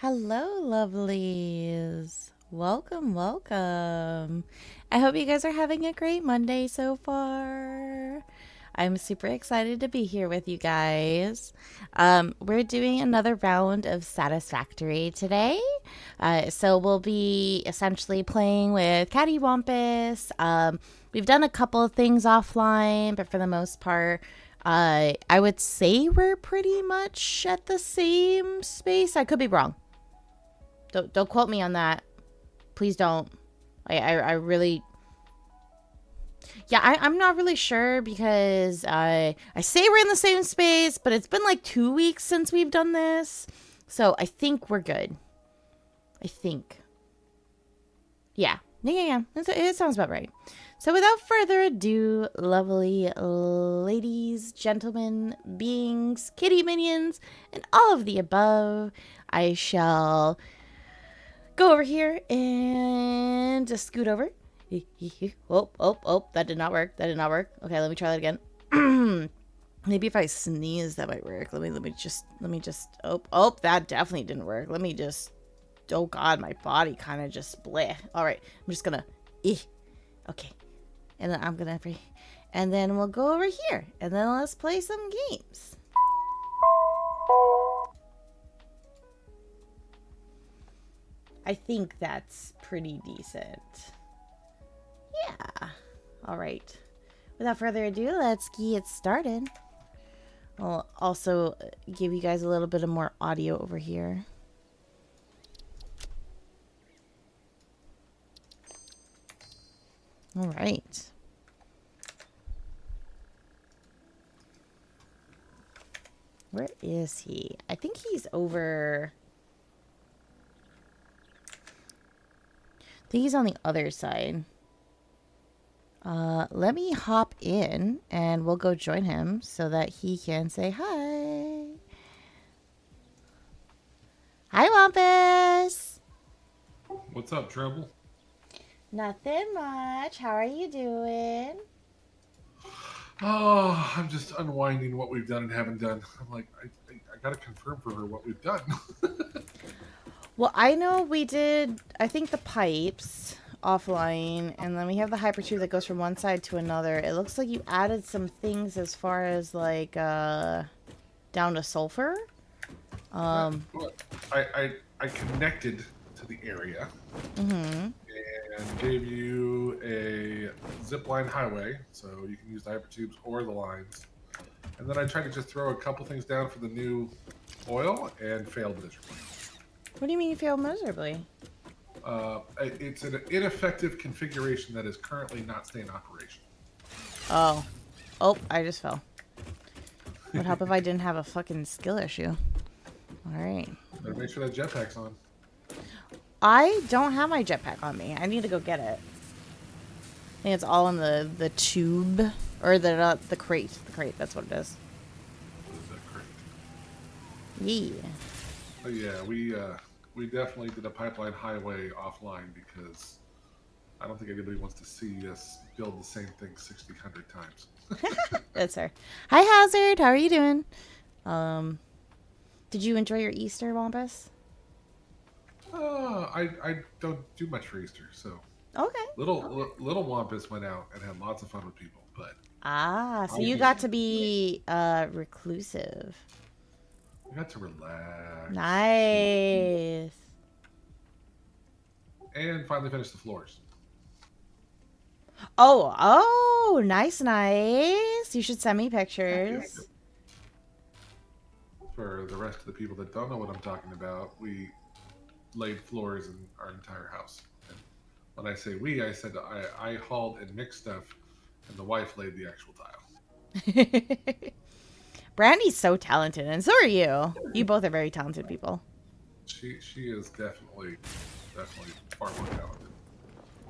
Hello, lovelies. Welcome, welcome. I hope you guys are having a great Monday so far. I'm super excited to be here with you guys. We're doing another round of Satisfactory today. So we'll be essentially playing with KaddyWampus. We've done a couple of things offline, but for the most part, I would say we're pretty much at the same space. I could be wrong. Don't quote me on that. Please don't. I really... Yeah, I'm not really sure because I say we're in the same space, but it's been like 2 weeks since we've done this. So I think we're good. I think. Yeah. It sounds about right. So without further ado, lovely ladies, gentlemen, beings, kitty minions, and all of the above, I shall go over here and just scoot over. Oh, that did not work. Okay, let me try that again. Maybe if I sneeze, that might work. Let me just, oh, that definitely didn't work. Oh God, my body kind of just bleh. All right, I'm just gonna, okay. And then I'm gonna, and then we'll go over here and then let's play some games. I think that's pretty decent. Yeah. All right. Without further ado, let's get started. I'll also give you guys a little bit of more audio over here. All right. Where is he? I think he's over... I think he's on the other side. Let me hop in and we'll go join him so that he can say hi. Hi, Wampus. What's up, Trouble? Nothing much. How are you doing? Oh, I'm just unwinding what we've done and haven't done. I'm like, I gotta confirm for her what we've done. Well, I know we did, I think, the pipes offline, and then we have the hyper tube that goes from one side to another. It looks like you added some things as far as like down to sulfur. I connected to the area and gave you a zipline highway, so you can use the hyper tubes or the lines. And then I tried to just throw a couple things down for the new oil and failed miserably. What do you mean you failed miserably? It's an ineffective configuration that is currently not staying operational. Oh, I just fell. Would help if I didn't have a fucking skill issue. Alright. Better make sure that jetpack's on. I don't have my jetpack on me. I need to go get it. I think it's all in the tube. Or the crate. The crate, that's what it is. What is that crate? Yeah. Oh yeah, we definitely did a pipeline highway offline because I don't think anybody wants to see us build the same thing 600 times. That's her. Hi, Hazard. How are you doing? Did you enjoy your Easter, Wampus? I don't do much for Easter, so. Okay. Little Wampus went out and had lots of fun with people, but. So you got to be reclusive. I got to relax. Nice. And finally finish the floors. Oh, nice. You should send me pictures. For the rest of the people that don't know what I'm talking about, we laid floors in our entire house. And when I say we, I said I hauled and mixed stuff, and the wife laid the actual tile. Brandy's so talented, and so are you. You both are very talented people. She is definitely far more talented.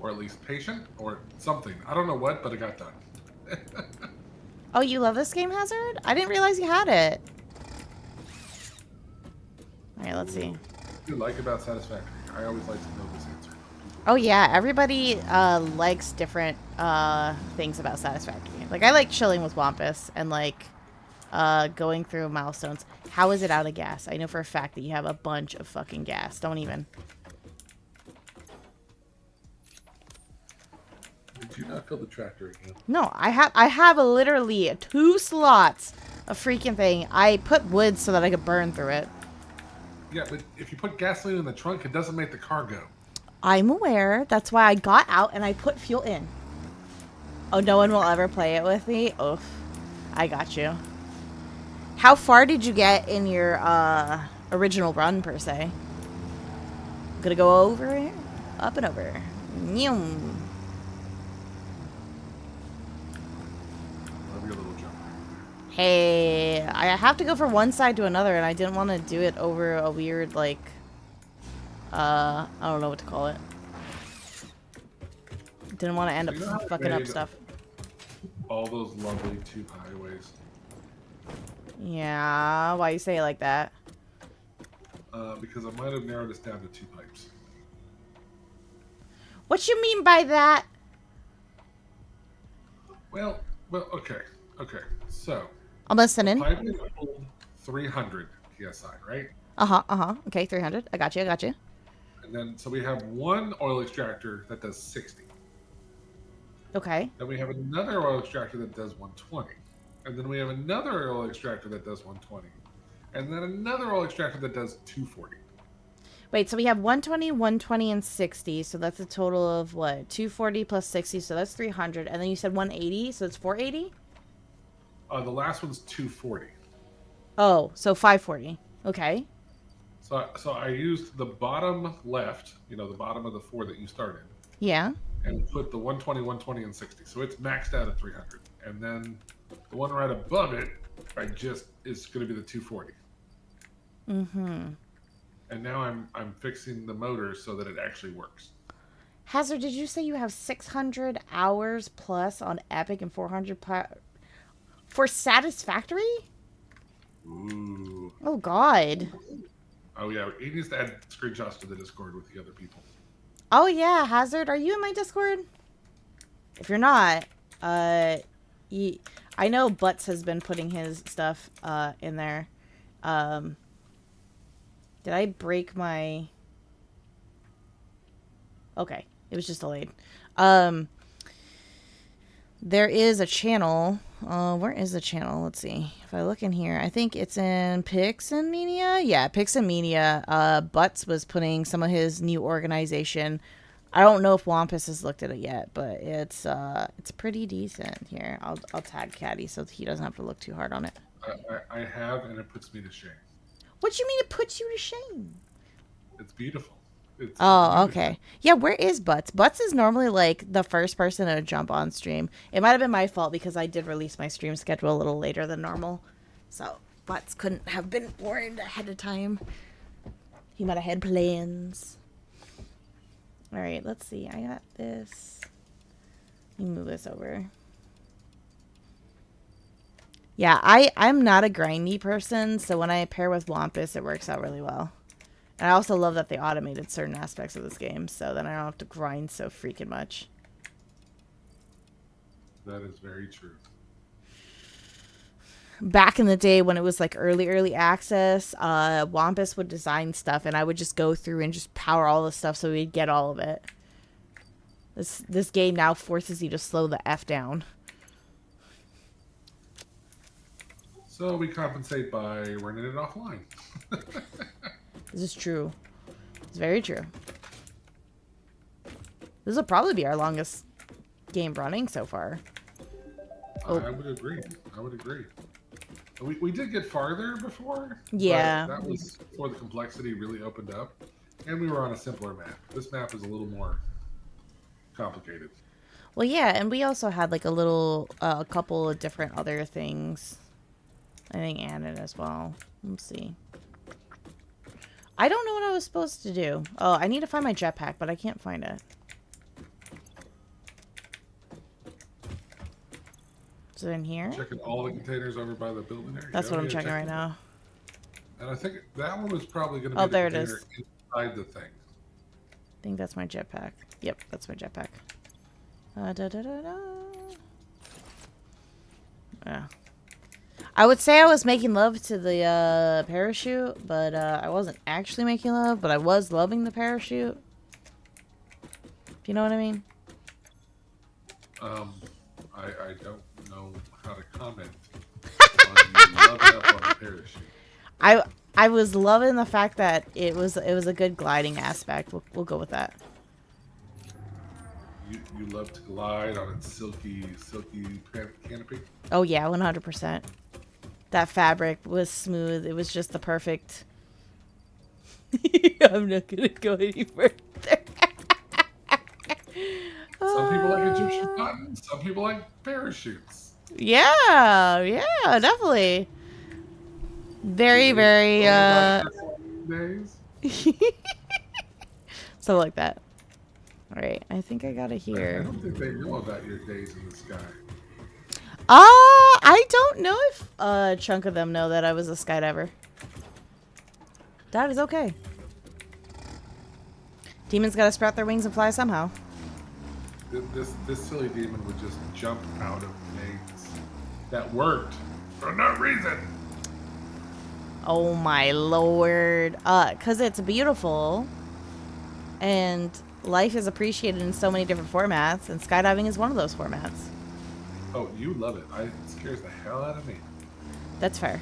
Or at least patient, or something. I don't know what, but it got done. Oh, you love this game, Hazard? I didn't realize you had it. Alright, let's see. What do you like about Satisfactory? I always like to know this answer. Oh yeah, everybody likes different things about Satisfactory. Like, I like chilling with Wampus and like going through milestones. How is it out of gas? I know for a fact that you have a bunch of fucking gas. Don't even. Did you not fill the tractor again? No, I have literally 2 slots of freaking thing. I put wood so that I could burn through it. Yeah, but if you put gasoline in the trunk, it doesn't make the car go. I'm aware. That's why I got out and I put fuel in. Oh, no one will ever play it with me? Oof. I got you. How far did you get in your original run, per se? Gonna go over here? Up and over. Nyum. Love your little jump. Hey, I have to go from one side to another, and I didn't want to do it over a weird, like, I don't know what to call it. Didn't want to end up fucking up stuff. All those lovely 2 highways. Yeah, why you say it like that? Because I might have narrowed this down to 2 pipes. What you mean by that? Well, okay. So, I'm listening. pipe is 300 psi, right? Okay, 300. I got you. And then, so we have one oil extractor that does 60. Okay. Then we have another oil extractor that does 120. And then we have another oil extractor that does 120. And then another oil extractor that does 240. Wait, so we have 120, 120, and 60. So that's a total of what? 240 plus 60. So that's 300. And then you said 180. So it's 480? The last one's 240. Oh, so 540. Okay. So I used the bottom left, the bottom of the 4 that you started. Yeah. And put the 120, 120, and 60. So it's maxed out at 300. And then the one right above it, is going to be the 240. Mm-hmm. And now I'm fixing the motor so that it actually works. Hazard, did you say you have 600 hours plus on Epic and 400 for Satisfactory? Ooh. Oh, God. Oh, yeah. He needs to add screenshots to the Discord with the other people. Oh, yeah. Hazard, are you in my Discord? If you're not, I know Butts has been putting his stuff in there. Did I break my... Okay. It was just delayed. There is a channel. Where is the channel? Let's see. If I look in here, I think it's in Pixin Media. Yeah, Pixin Media. Butts was putting some of his new organization. I don't know if Wampus has looked at it yet, but it's pretty decent. Here, I'll tag Caddy so he doesn't have to look too hard on it. I have, and it puts me to shame. What you mean it puts you to shame? It's beautiful. Oh, okay. Yeah, where is Butts? Butts is normally like the first person to jump on stream. It might have been my fault because I did release my stream schedule a little later than normal. So Butts couldn't have been warned ahead of time. He might have had plans. All right, let's see. I got this. Let me move this over. Yeah, I'm not a grindy person, so when I pair with Wampus, it works out really well. And I also love that they automated certain aspects of this game, so then I don't have to grind so freaking much. That is very true. Back in the day when it was like early access, Wampus would design stuff, and I would just go through and just power all the stuff so we'd get all of it. This game now forces you to slow the F down. So we compensate by running it offline. This is true. It's very true. This will probably be our longest game running so far. Oh. I would agree. We did get farther before. Yeah. But that was before the complexity really opened up. And we were on a simpler map. This map is a little more complicated. Well, yeah, and we also had like a couple of different other things. I think added as well. Let's see. I don't know what I was supposed to do. Oh, I need to find my jetpack, but I can't find it. Is it in here? Checking all the containers over by the building area. That's what I'm checking right now. And I think that one was probably going to be there it is. Inside the thing. I think that's my jetpack. Yep, that's my jetpack. Yeah. I would say I was making love to the parachute, but I wasn't actually making love, but I was loving the parachute. If you know what I mean? I don't know how to comment on you loving up on the parachute. I was loving the fact that it was a good gliding aspect. We'll go with that. You love to glide on its silky canopy. Oh yeah, 100%. That fabric was smooth. It was just the perfect. I'm not gonna go any further. Some people like Egyptian cotton. Some people like parachutes. Yeah, yeah, definitely. Very, very, Days. something like that. All right, I think I got it I here. don't think they know about your days in the sky. I don't know if a chunk of them know that I was a skydiver. That is okay. Demons gotta sprout their wings and fly somehow. This silly demon would just jump out of grenades. That worked for no reason. Oh my lord. 'Cause it's beautiful. And life is appreciated in so many different formats, and skydiving is one of those formats. Oh, you love it. It scares the hell out of me. That's fair.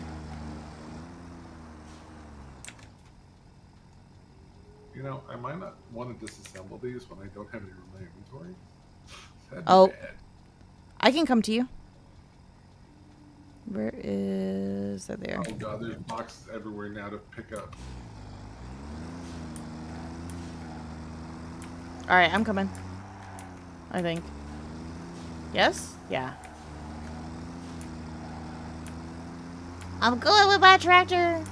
You know, I might not want to disassemble these when I don't have any room in my inventory. That'd be Oh. bad. I can come to you. Where is that there? Oh god, there's boxes everywhere now to pick up. Alright, I'm coming. I think. Yes? Yeah. I'm going with my tractor.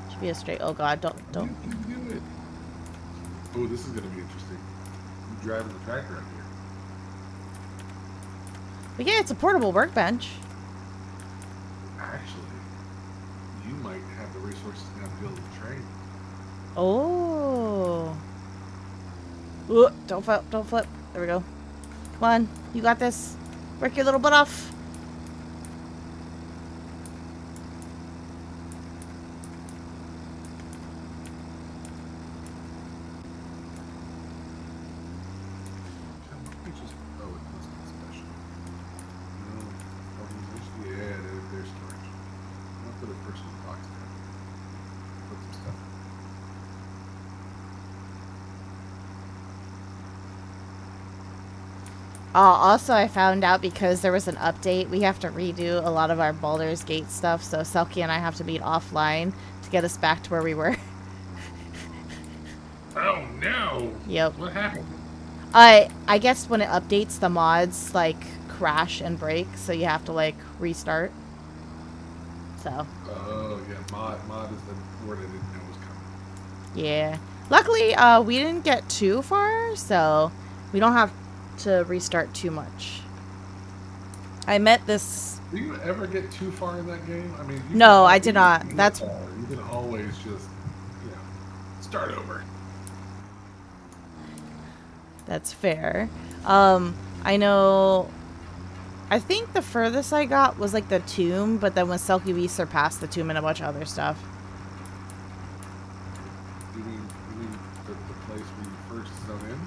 Should be a straight. Oh god, don't. You can do it. Oh, this is gonna be interesting. You driving the tractor up here. But yeah, it's a portable workbench. Actually, you might have the resources now to build a train. Oh. Ooh, don't flip, don't flip. There we go. Come on, you got this. Work your little butt off. Also, I found out because there was an update, we have to redo a lot of our Baldur's Gate stuff, so Selkie and I have to meet offline to get us back to where we were. Oh no! Yep. What happened? I guess when it updates, the mods, like, crash and break, so you have to, like, restart. So. Oh, yeah, mod is the word I didn't know was coming. Yeah. Luckily, we didn't get too far, so we don't have to restart too much. I met this... Do you ever get too far in that game? I mean, no, I did not. That's... You can always just, start over. That's fair. I know... I think the furthest I got was, like, the tomb, but then with Selkie, we surpassed the tomb and a bunch of other stuff. You mean the place where you first zone in?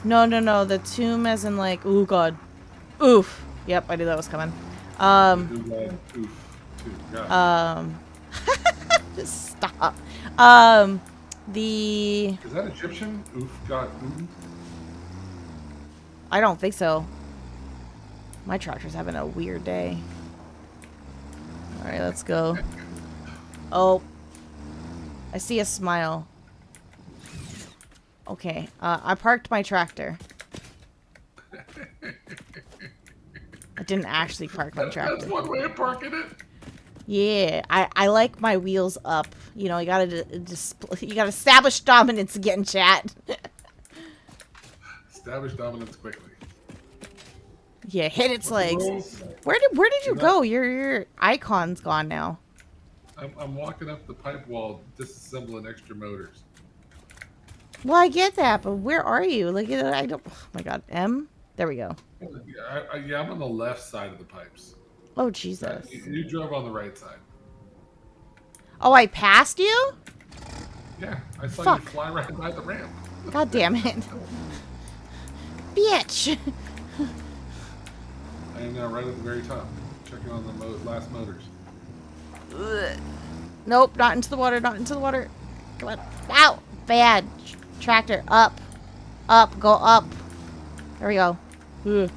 No. The tomb as in, like... Ooh, God. Oof. Yep, I knew that was coming. Oof, too. Got it. Just stop. The... Is that Egyptian? Oof, got oof. I don't think so. My tractor's having a weird day. Alright, let's go. Oh. I see a smile. Okay, I parked my tractor. I didn't actually park my tractor. That's one way of parking it. Yeah, I like my wheels up. You know, you gotta establish dominance again, chat. Establish dominance quickly. Yeah, hit its legs. Where did you go? Your icon's gone now. I'm walking up the pipe wall, disassembling extra motors. Well, I get that, but where are you? Like, I don't. Oh my God, M. There we go. Yeah, I'm on the left side of the pipes. Oh, Jesus. You drove on the right side. Oh, I passed you? Yeah, I saw you Fuck. fly right by the ramp. God damn it. Bitch. I am now right at the very top, checking on the last motors. Ugh. Nope, not into the water, not into the water. Come on. Ow! Bad. Tractor. Up. Up. Go up. There we go. Ugh.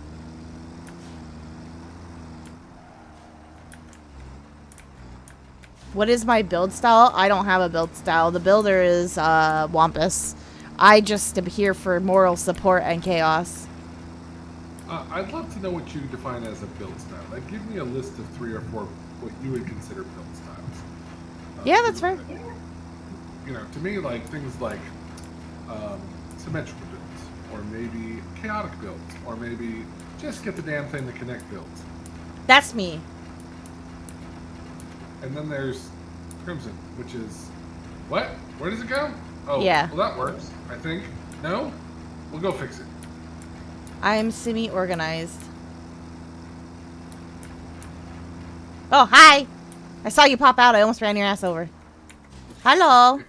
What is my build style? I don't have a build style. The builder is Wampus. I just am here for moral support and chaos. I'd love to know what you define as a build style. Like, give me a list of 3 or 4 what you would consider build styles. Yeah, that's fair. You know, to me, like things like symmetrical builds, or maybe chaotic builds, or maybe just get the damn thing to connect builds. That's me. And then there's Crimson, which is what? Where does it go? Oh, yeah. Well, that works. I think. No, we'll go fix it. I'm semi-organized. Oh, hi! I saw you pop out. I almost ran your ass over. Hello.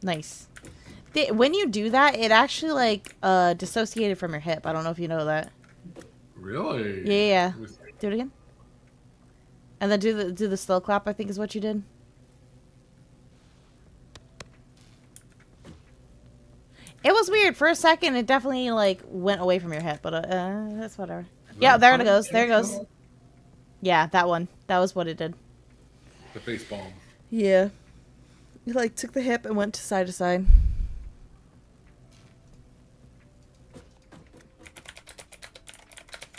Nice. When you do that, it actually like dissociated from your hip. I don't know if you know that. Really? Yeah. Do it again. And then do the slow clap, I think is what you did. It was weird. For a second, it definitely like went away from your hip, but that's whatever. Yeah, there it goes. There it goes. Yeah, that one. That was what it did. The face palm. Yeah. You like took the hip and went to side.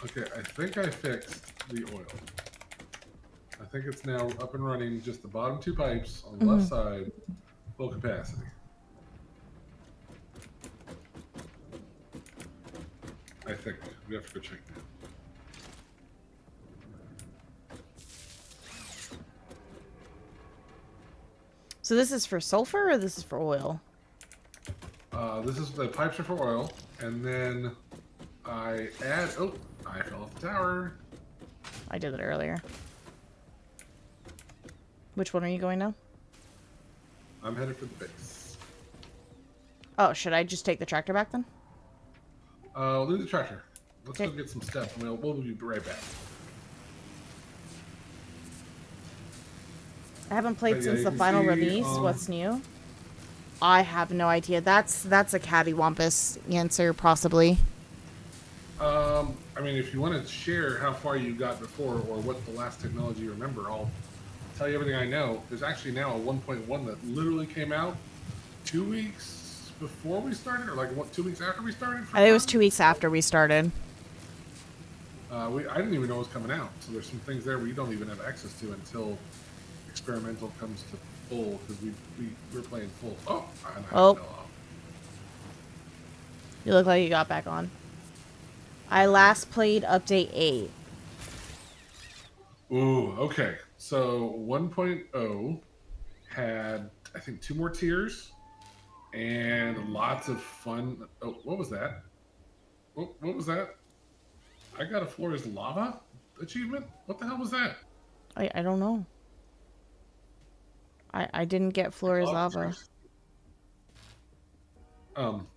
Okay, I think I fixed the oil. I think it's now up and running, just the bottom 2 pipes on the left side, full capacity. I think. We have to go check that. So this is for sulfur or this is for oil? This is the pipes are for oil, and then I add. Oh, I fell off the tower. I did it earlier. Which one are you going now? I'm headed for the base. Oh, should I just take the tractor back then? We'll do the tractor. Let's Okay. go get some stuff, and we'll be right back. I haven't played But, since yeah, the final see, release. What's new? I have no idea. That's a KaddyWampus answer, possibly. I mean, if you want to share how far you got before, or what the last technology you remember, I'll tell you everything I know. There's actually now a 1.1 that literally came out 2 weeks before we started, or like what, 2 weeks after we started? I think it was 2 weeks after we started. I didn't even know it was coming out. So there's some things there we don't even have access to until experimental comes to full, because we're playing full. Oh, I fell off. You look like you got back on. I last played update 8. Ooh, okay. So 1.0 had, I think, 2 more tiers and lots of fun. Oh, what was that? What was that? I got a floor is lava achievement? What the hell was that? I don't know. I didn't get Flores lava.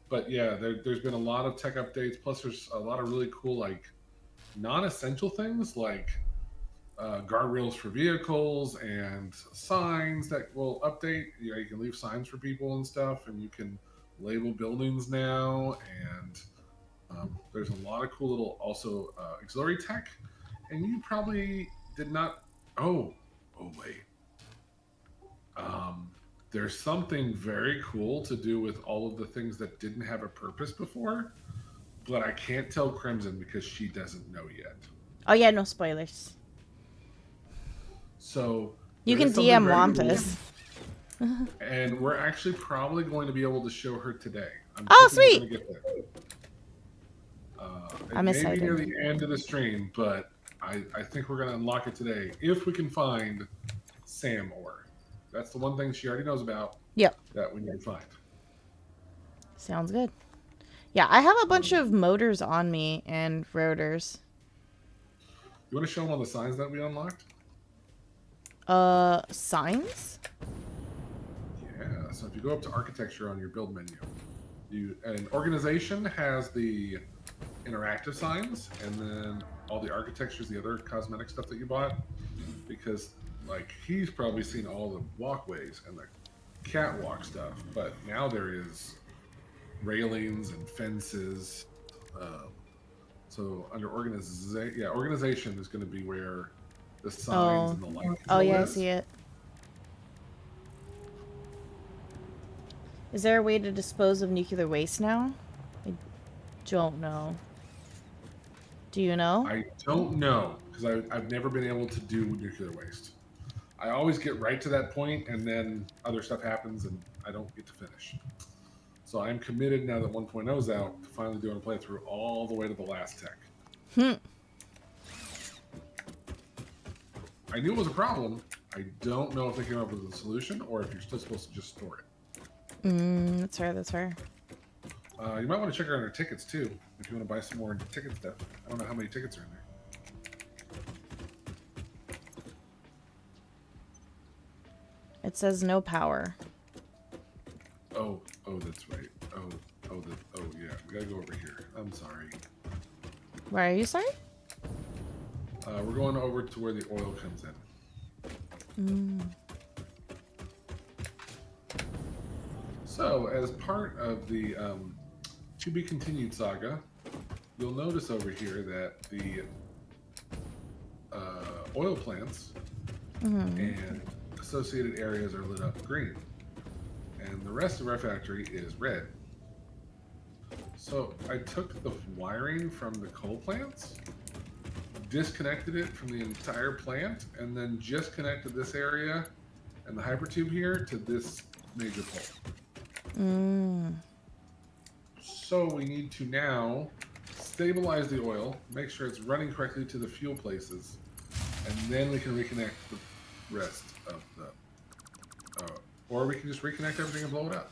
But yeah, there's been a lot of tech updates. Plus, there's a lot of really cool, like, non-essential things like guardrails for vehicles and signs that will update. You know, you can leave signs for people and stuff, and you can label buildings now. And there's a lot of cool little also auxiliary tech. And you probably did not. Oh wait. There's something very cool to do with all of the things that didn't have a purpose before, but I can't tell Crimson because she doesn't know yet. Oh yeah, no spoilers. So you can DM Wampus. And we're actually probably going to be able to show her today. Oh, sweet! I'm excited. Maybe near the end of the stream, but I think we're going to unlock it today if we can find Sam ore. That's the one thing she already knows about. Yep. That we need to find. Sounds good. Yeah, I have a bunch of motors on me and rotors. You want to show them all the signs that we unlocked? Signs? Yeah. So if you go up to architecture on your build menu, an organization has the interactive signs, and then all the architecture is the other cosmetic stuff that you bought. Because like he's probably seen all the walkways and the catwalk stuff, but now there is railings and fences. So under organization is going to be where the signs and the light. Oh yeah, I see it. Is there a way to dispose of nuclear waste now? I don't know. Do you know? I don't know because I've never been able to do nuclear waste. I always get right to that point, and then other stuff happens, and I don't get to finish. So I'm committed now that 1.0 is out to finally doing a playthrough all the way to the last tech. I knew it was a problem. I don't know if they came up with a solution or if you're still supposed to just store it. That's fair, that's fair. You might want to check out our tickets too if you want to buy some more ticket stuff. I don't know how many tickets are in there. It says no power. Oh, that's right. Oh, yeah. We gotta go over here. I'm sorry. Why are you sorry? We're going over to where the oil comes in. So, as part of the to be continued saga, you'll notice over here that the oil plants and associated areas are lit up green, and the rest of our factory is red. So I took the wiring from the coal plants, disconnected it from the entire plant, and then just connected this area and the hypertube here to this major pole. So we need to now stabilize the oil, make sure it's running correctly to the fuel places, and then we can reconnect the rest of the... or we can just reconnect everything and blow it up.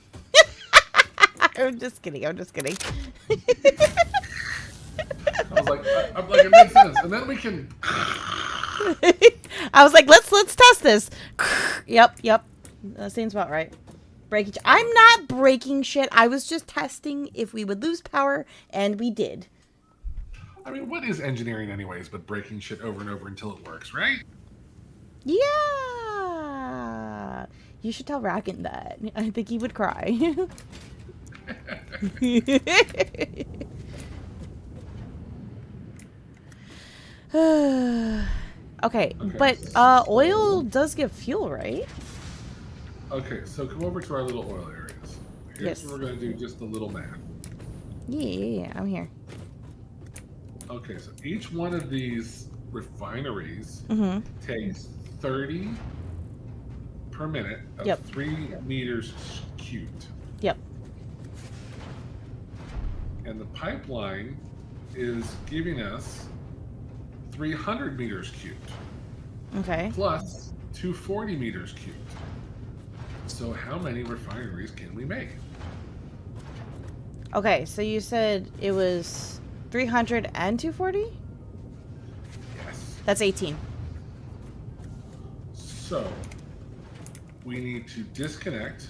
I'm just kidding. I was like, it makes sense. And then we can... I was like, let's test this. Yep. That seems about right. Breaking. I'm not breaking shit. I was just testing if we would lose power, and we did. I mean, what is engineering anyways but breaking shit over and over until it works, right? Yeah. You should tell Racken that. I think he would cry. Okay, but oil does give fuel, right? Okay, so come over to our little oil areas. Here's what we're going to do, just a little math. Yeah, I'm here. Okay, so each one of these refineries takes 30 per minute of 3 meters cubed. Yep. And the pipeline is giving us 300 meters cubed. Okay. Plus 240 meters cubed. So how many refineries can we make? Okay, so you said it was 300 and 240? Yes. That's 18. So we need to disconnect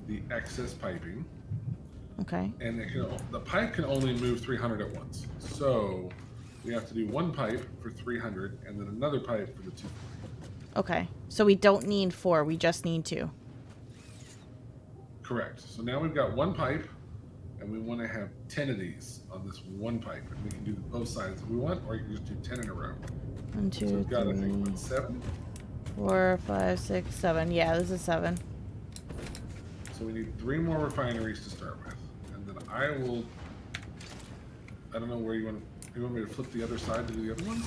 the excess piping. Okay. And the pipe can only move 300 at once. So we have to do one pipe for 300 and then another pipe for the 240. Okay. So we don't need 4, we just need 2. Correct. So now we've got one pipe, and we want to have 10 of these on this one pipe. And we can do both sides if we want, or you can just do 10 in a row. 1, 2, so we've got, 3, I think, 7? 4, 5, 6, 7. Yeah, this is 7. So we need 3 more refineries to start with. And then I don't know where you want me to flip the other side to do the other ones?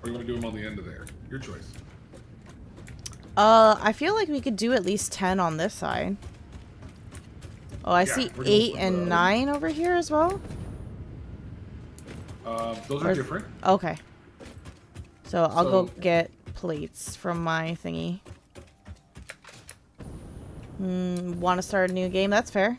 Or you want to do them on the end of there? Your choice. I feel like we could do at least 10 on this side. Oh, I see 8 and 9 over here as well? Those are different. Okay. So I'll go get plates from my thingy. Want to start a new game? That's fair.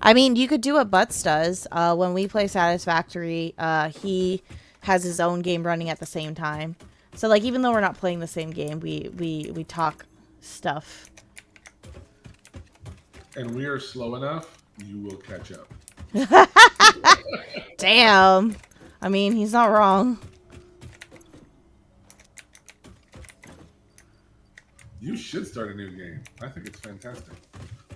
I mean, you could do what Butts does. When we play Satisfactory, he has his own game running at the same time. So, like, even though we're not playing the same game, we talk stuff. And we are slow enough, you will catch up. Damn. I mean, he's not wrong. You should start a new game. I think it's fantastic.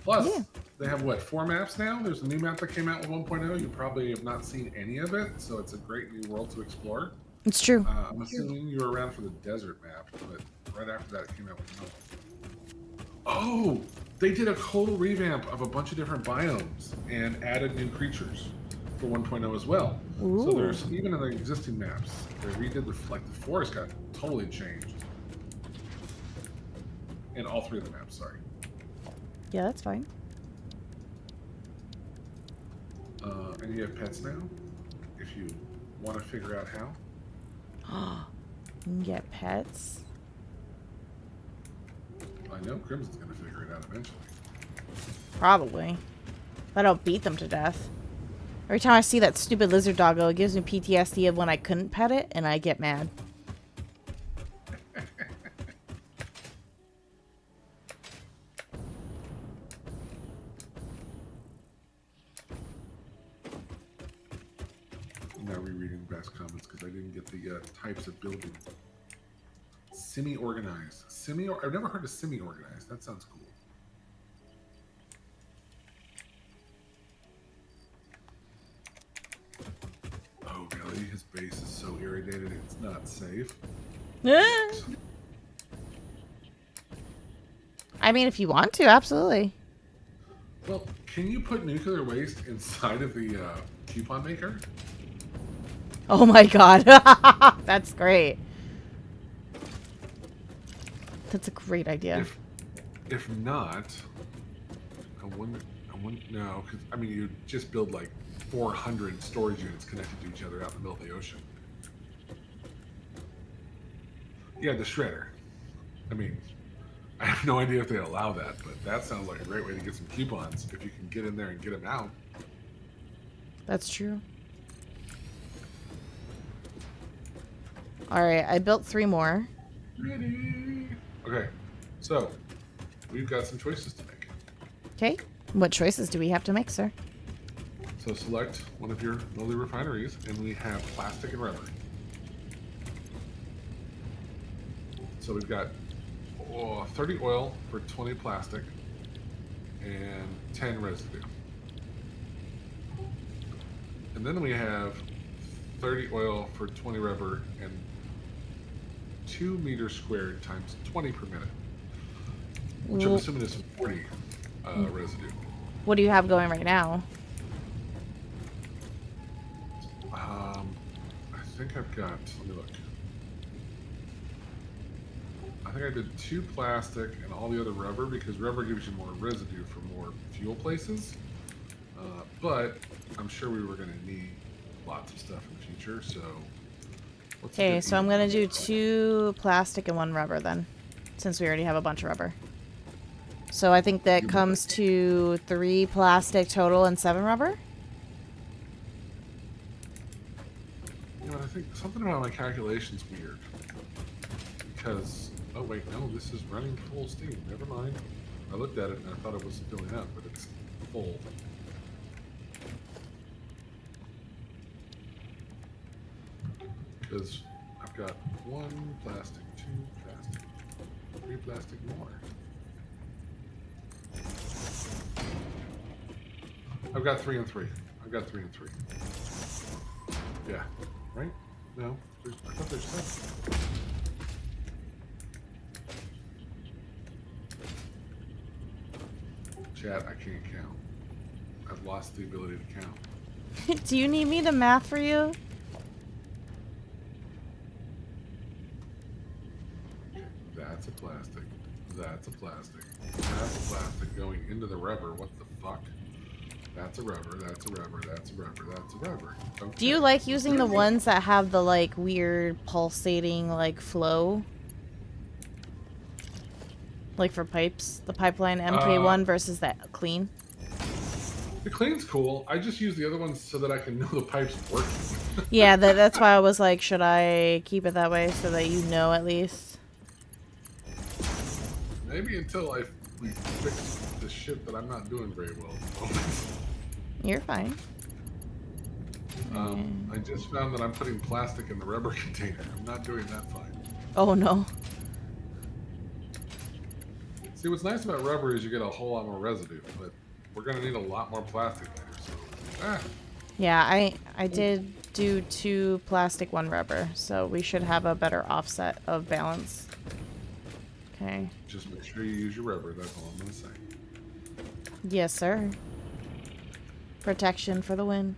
Plus, they have, what, 4 maps now? There's a new map that came out with 1.0. You probably have not seen any of it, so it's a great new world to explore. It's true. I'm assuming you were around for the desert map, but right after that it came out with no. Oh! They did a total revamp of a bunch of different biomes and added new creatures for 1.0 as well. Ooh. So there's, even in the existing maps, they redid the forest got totally changed. In all 3 of the maps, sorry. Yeah, that's fine. And you have pets now, if you want to figure out how. You can get pets. I know Crimson's going to figure it out eventually. Probably. But I'll beat them to death. Every time I see that stupid lizard doggo, it gives me PTSD of when I couldn't pet it, and I get mad. Now rereading the best comments because I didn't get the types of building. Semi-organized. I've never heard of semi-organized. That sounds cool. Oh, really? His base is so irritated it's not safe. I mean, if you want to, absolutely. Well, can you put nuclear waste inside of the coupon maker? Oh my god. That's great. That's a great idea. If not, I wouldn't no, because I mean, you just build like 400 storage units connected to each other out in the middle of the ocean. Yeah, the shredder. I mean, I have no idea if they allow that, but that sounds like a great way to get some coupons if you can get in there and get them out. That's true. Alright, I built 3 more. Ready. Okay, so we've got some choices to make. Okay. What choices do we have to make, sir? So select one of your lowly refineries, and we have plastic and rubber. So we've got 30 oil for 20 plastic and 10 residue. And then we have 30 oil for 20 rubber and 2 meters squared times 20 per minute. Which I'm assuming is 40 residue. What do you have going right now? I think I've got, let me look. I think I did 2 plastic and all the other rubber because rubber gives you more residue for more fuel places. But I'm sure we were going to need lots of stuff in the future, so... Okay, so I'm going to do 2 plastic and 1 rubber then, since we already have a bunch of rubber. So I think that comes to 3 plastic total and 7 rubber? You know, I think something about my calculation's weird. Because, oh wait, no, this is running full steam. Never mind. I looked at it and I thought it was filling up, but it's full. Because I've got 1 plastic, 2 plastic, 3 plastic more. I've got 3 and 3. I've got 3 and 3. Yeah, right? No, I thought there's 7. Chat, I can't count. I've lost the ability to count. Do you need me to math for you? That's a plastic. That's a plastic. That's a plastic going into the rubber. What the fuck? That's a rubber. That's a rubber. That's a rubber. That's a rubber. Okay. Do you like using the ones that have the, like, weird pulsating, like, flow? Like for pipes, the pipeline MK1 versus that clean. The clean's cool. I just use the other ones so that I can know the pipe's working. Yeah, that's why I was like, should I keep it that way so that you know at least? Maybe until we fix the shit that I'm not doing very well at the moment. You're fine. I just found that I'm putting plastic in the rubber container. I'm not doing that fine. Oh no. See, what's nice about rubber is you get a whole lot more residue, but we're gonna need a lot more plastic later. So, Yeah, I did do 2 plastic, 1 rubber, so we should have a better offset of balance. Okay. Just make sure you use your rubber. That's all I'm gonna say. Yes, sir. Protection for the win.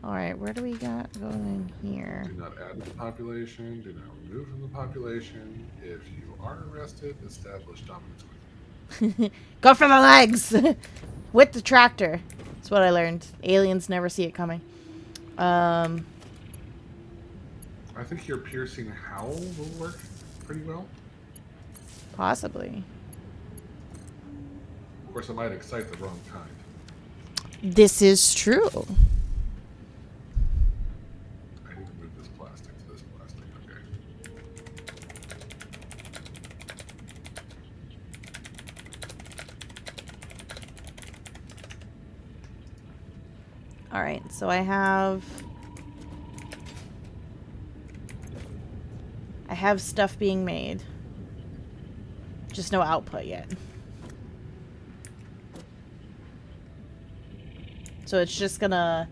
All right, where do we got going in here? Do not add to the population. Do not remove from the population. If you are arrested, establish dominance quickly. Go for the legs! With the tractor. That's what I learned. Aliens never see it coming. I think your piercing howl will work pretty well. Possibly. Of course, it might excite the wrong kind. This is true. I need to move this plastic to this plastic. Okay. All right, so I have stuff being made. Just no output yet. So it's just gonna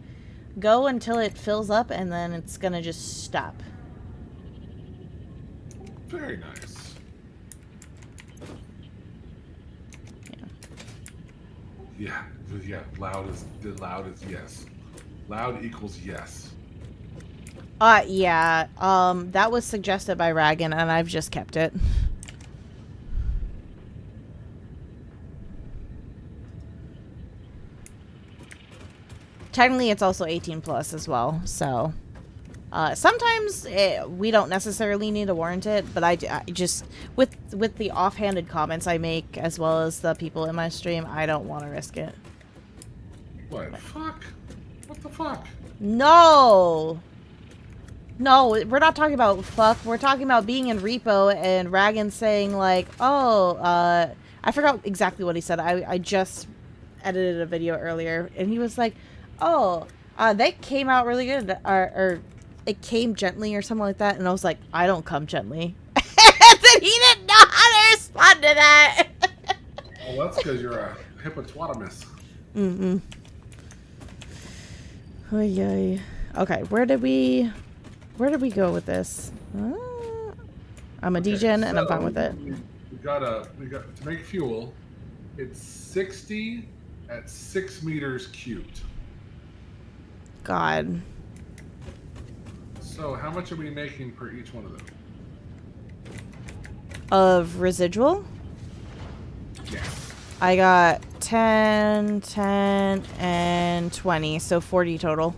go until it fills up and then it's gonna just stop. Very nice. Yeah. Yeah. Loud is yes. Loud equals yes. Yeah. That was suggested by Ragan and I've just kept it. Technically, it's also 18 plus as well, so sometimes we don't necessarily need to warrant it, but I just with the offhanded comments I make as well as the people in my stream, I don't want to risk it. What? Fuck? What the fuck? No, we're not talking about fuck. We're talking about being in repo and Ragan saying like, oh, I forgot exactly what he said. I just edited a video earlier, and he was like, oh, they came out really good, or it came gently or something like that, and I was like, I don't come gently. And then he didn't know how to respond to that. Well, that's because you're a hippopotamus. Mm-mm. Oh, yay. Okay, where did we go with this? I'm a degen, and I'm fine with it. We got to make fuel. It's 60 at 6 meters cubed. God. So how much are we making per each one of them? Of residual? Yes. I got 10, 10, and 20, so 40 total.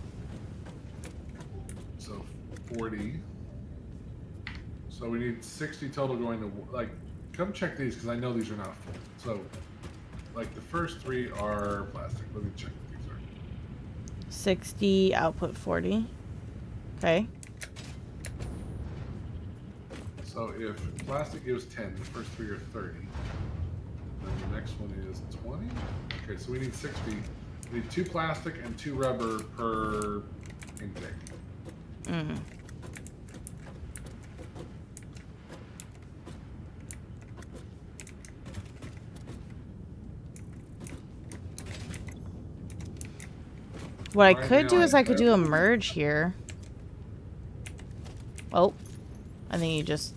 So 40. So we need 60 total going to, like, come check these because I know these are not full. So, like, the first 3 are plastic. Let me check what these are. 60, output 40. Okay. So if plastic gives 10, the first 3 are 30. Then the next one is 20. Okay, so we need 60. We need 2 plastic and 2 rubber per intake. Mm-hmm. What I could do is I could do a merge here. Oh, I think you just...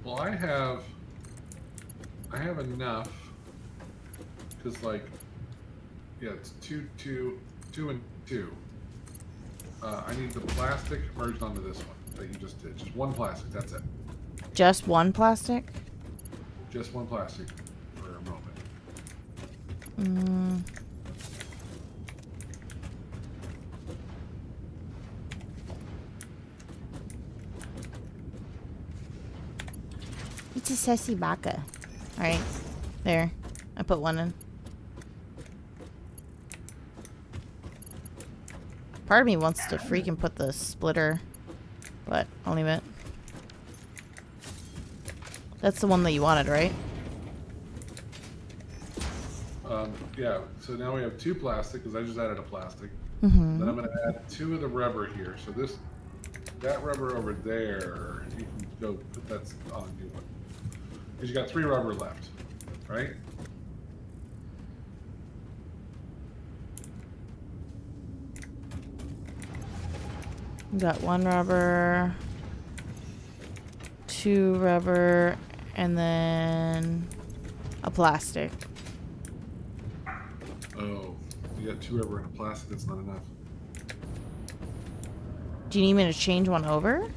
Well, I have enough, because, like, yeah, it's 2, 2, 2, and 2. I need the plastic merged onto this one that you just did. Just 1 plastic, that's it. Just 1 plastic? Just 1 plastic for a moment. It's a sassy baka. Alright. There. I put one in. Part of me wants to freaking put the splitter, but I'll leave it. That's the one that you wanted, right? Yeah, so now we have 2 plastic, because I just added a plastic. Mm-hmm. Then I'm going to add 2 of the rubber here. So that rubber over there, you can go put that on a new one. Because you got 3 rubber left, right? Got 1 rubber, 2 rubber, and then a plastic. Oh, you got 2 rubber and a plastic, that's not enough. Do you need me to change one over?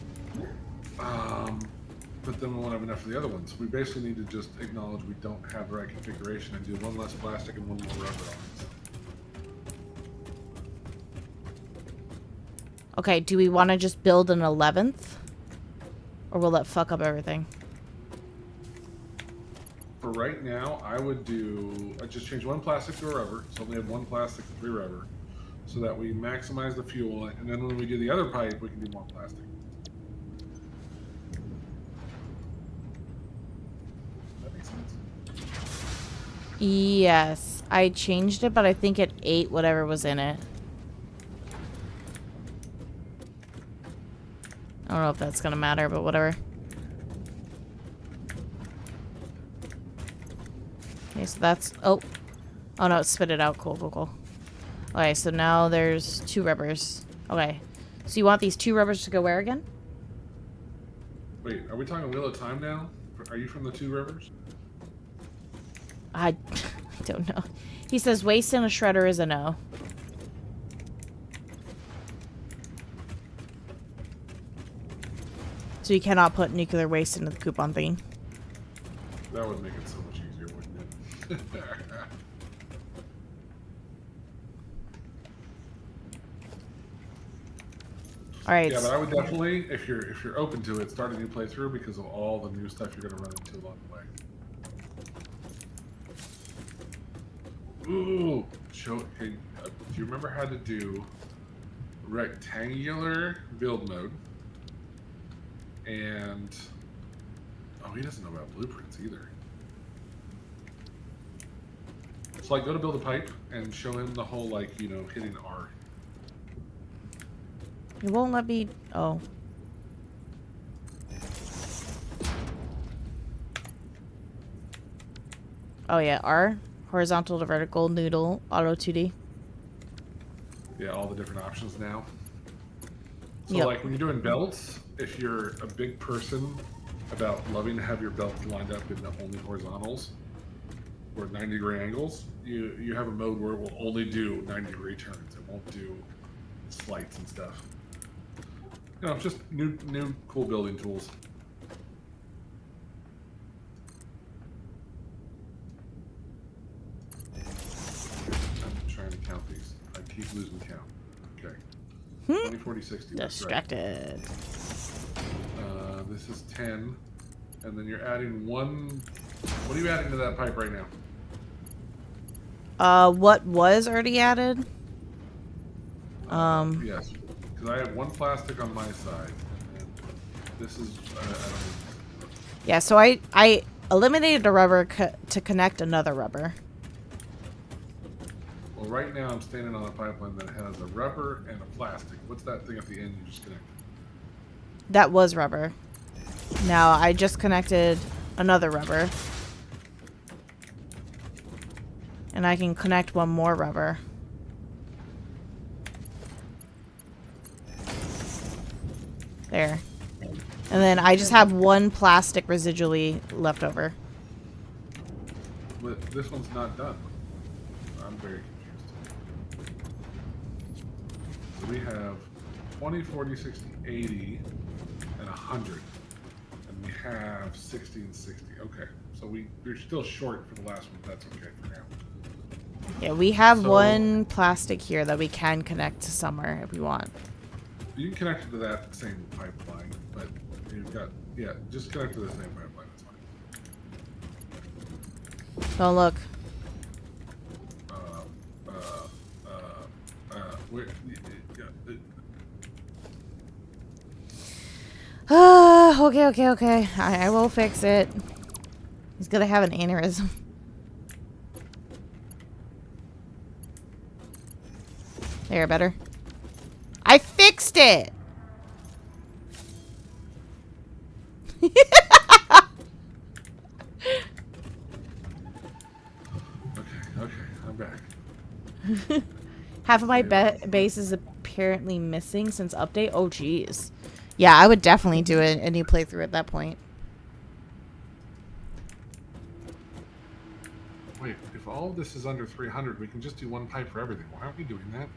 But then we won't have enough for the other ones. We basically need to just acknowledge we don't have the right configuration and do 1 less plastic and 1 more rubber on it. Okay, do we want to just build an 11th? Or will that fuck up everything? For right now, I just change 1 plastic to a rubber, so only have 1 plastic and 3 rubber, so that we maximize the fuel, and then when we do the other pipe, we can do more plastic. That makes sense. Yes, I changed it, but I think it ate whatever was in it. I don't know if that's gonna matter, but whatever. Okay, so that's... Oh no, it spit it out. Cool, cool, cool. Okay, so now there's 2 rubbers. Okay. So you want these 2 rubbers to go where again? Wait, are we talking Wheel of Time now? Are you from the 2 rivers? I don't know. He says waste in a shredder is a no. So you cannot put nuclear waste into the coupon thing. That would make it so much easier, wouldn't it? All right. Yeah, but I would definitely, if you're open to it, start a new playthrough because of all the new stuff you're going to run into along the way. Ooh, hey, do you remember how to do rectangular build mode? And oh, he doesn't know about blueprints either. So like, go to build a pipe and show him the whole, like, you know, hitting R. It won't let me... Oh. Oh, yeah. R. Horizontal to vertical, noodle, auto 2D. Yeah, all the different options now. So, yep. Like, when you're doing belts, if you're a big person about loving to have your belts lined up in the only horizontals or 90-degree angles, you have a mode where it will only do 90-degree turns. It won't do slights and stuff. You know, just new cool building tools. I'm trying to count these. I keep losing count. Okay. 20, 40, 60. Distracted. Right. This is 10. And then you're adding 1. What are you adding to that pipe right now? What was already added? Yes. Because I have 1 plastic on my side. And this is... I don't know. Yeah, so I eliminated a rubber to connect another rubber. Well, right now I'm standing on a pipeline that has a rubber and a plastic. What's that thing at the end you just connected? That was rubber. Now I just connected another rubber. And I can connect 1 more rubber. There. And then I just have 1 plastic residually left over. But this one's not done. I'm very confused. So we have 20, 40, 60, 80, and 100. And we have 60 and 60. Okay. So we're still short for the last one, but that's okay for now. Yeah, we have 1 plastic here that we can connect to somewhere if we want. You can connect it to that same pipeline, but you've got, yeah, just connect to the same pipeline, that's fine. Don't look. Where? Okay. I will fix it. He's gonna have an aneurysm. There, better. I fixed it! Okay, I'm back. Half of my base is apparently missing since update. Oh, jeez. Yeah, I would definitely do a new playthrough at that point. Wait, if all of this is under 300, we can just do one pipe for everything. Why aren't we doing that?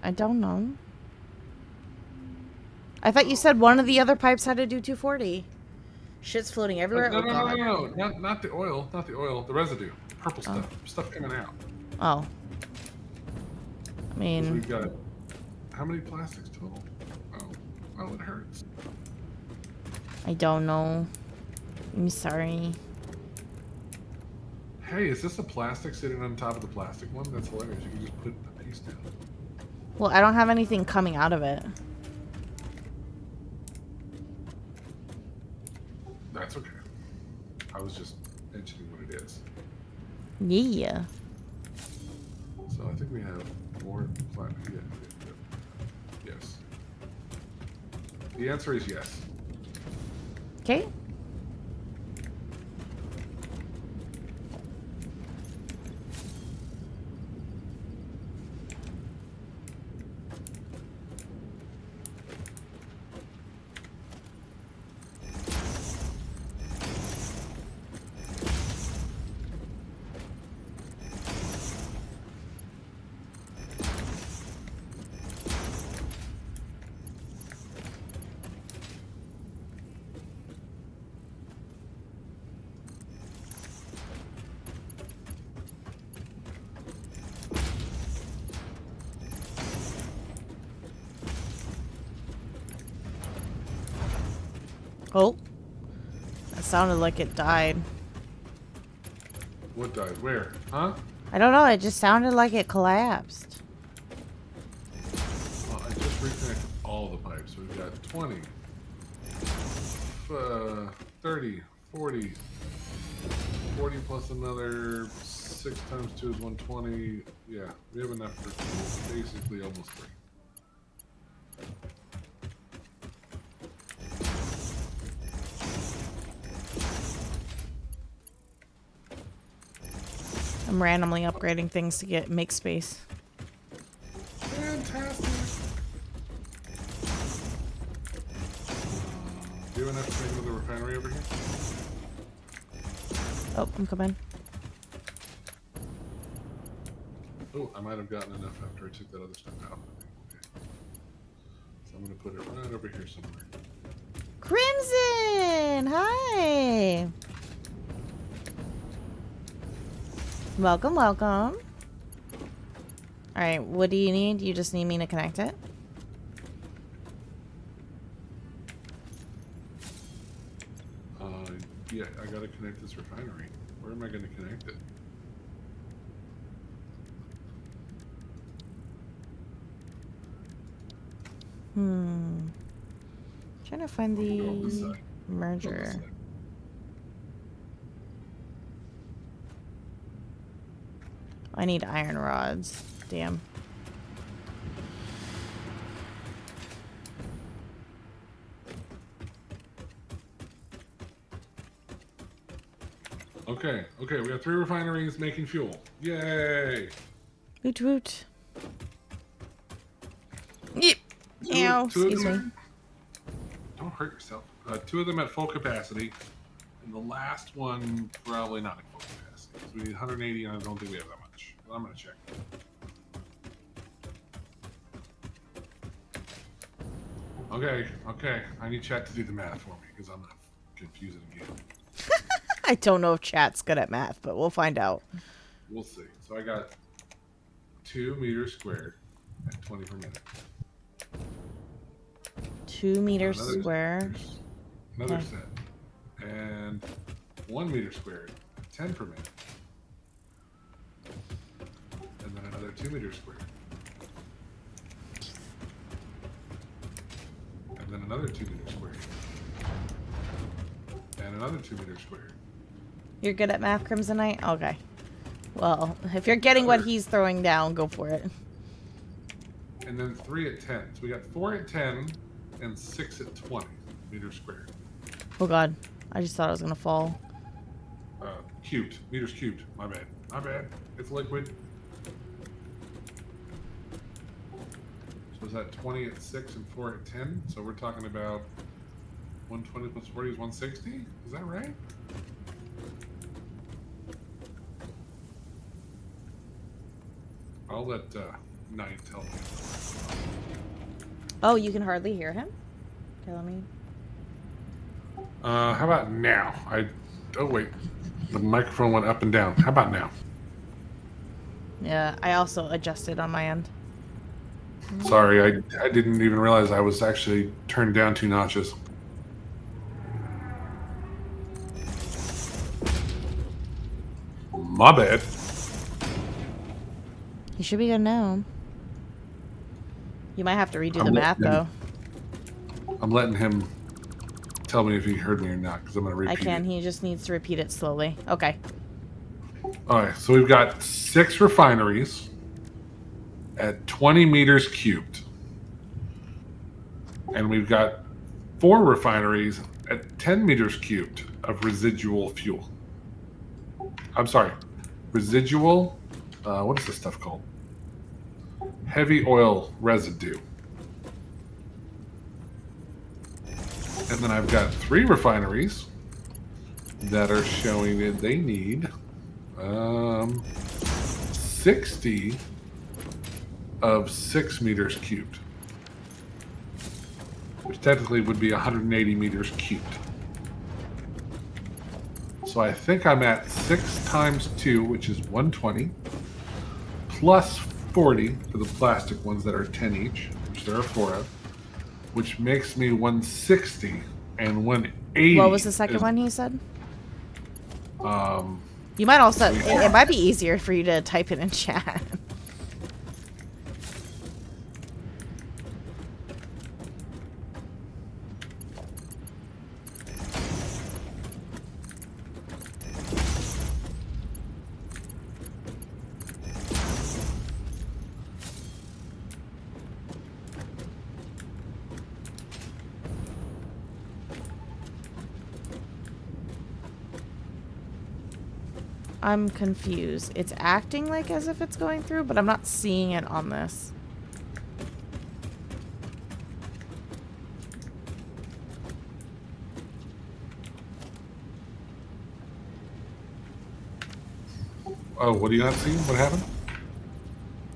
I don't know. I thought you said one of the other pipes had to do 240. Shit's floating everywhere. No, oh, God. no. Not the oil. Not the oil. The residue. The purple stuff. Stuff coming out. Oh. I mean... We've got... How many plastics total? Oh, it hurts. I don't know. I'm sorry. Hey, is this a plastic sitting on top of the plastic one? That's hilarious. You can just put a piece down. Well, I don't have anything coming out of it. That's okay. I was just mentioning what it is. Yeah. So I think we have more plastic. Yeah. Yes. The answer is yes. Okay. Oh. That sounded like it died. What died? Where? Huh? I don't know. It just sounded like it collapsed. Well, I just reconnected all the pipes. We've got 20, 30, 40, 40 plus another 6 times 2 is 120. Yeah, we have enough for basically almost 3. I'm randomly upgrading things to make space. Fantastic. Do you have enough to make another refinery over here? Oh, I'm coming. Oh, I might have gotten enough after I took that other stuff out. Okay. So I'm going to put it right over here somewhere. Crimson! Hi! Welcome. Alright, what do you need? You just need me to connect it? Yeah, I gotta connect this refinery. Where am I gonna connect it? Trying to find the merger. I need iron rods. Damn. Okay, we got 3 refineries making fuel. Yay! Woot woot. Yep. Ow, excuse me. Don't hurt yourself. 2 of them at full capacity, and the last one probably not at full capacity. So we need 180, and I don't think we have that much. But I'm gonna check. Okay. I need chat to do the math for me because I'm not confusing again. I don't know if chat's good at math, but we'll find out. We'll see. So I got 2 meters squared at 20 per minute. 2 meters squared. Another set. And 1 meter squared, 10 per minute. And then another 2 meters squared. And then another 2 meters squared. And another 2 meters squared. You're good at math, Crimsonite? Okay. Well, if you're getting what he's throwing down, go for it. And then 3 at 10. So we got 4 at 10 and 6 at 20 meters squared. Oh god. I just thought I was gonna fall. Cubed. Meters cubed. My bad. My bad. It's liquid. So is that 20 at 6 and 4 at 10? So we're talking about 120 plus 40 is 160? Is that right? I'll let Knight tell me. Oh, you can hardly hear him? Tell me. How about now? Oh wait, the microphone went up and down. How about now? Yeah, I also adjusted on my end. Sorry, I didn't even realize I was actually turned down 2 notches. My bad. You should be good now. You might have to redo the math, though. I'm letting him tell me if he heard me or not, because I'm going to repeat I can. it. He just needs to repeat it slowly. Okay. Alright, so we've got 6 refineries at 20 meters cubed. And we've got 4 refineries at 10 meters cubed of residual fuel. I'm sorry, residual, what is this stuff called? Heavy oil residue. And then I've got 3 refineries that are showing that they need 60 of 6 meters cubed, which technically would be 180 meters cubed. So I think I'm at 6 times 2, which is 120, plus 40 for the plastic ones that are 10 each, which there are 4 of, which makes me 160 and 180. What was the second one he said? You might also... It might be easier for you to type it in chat. I'm confused. It's acting like as if it's going through, but I'm not seeing it on this. Oh, what do you not see? What happened?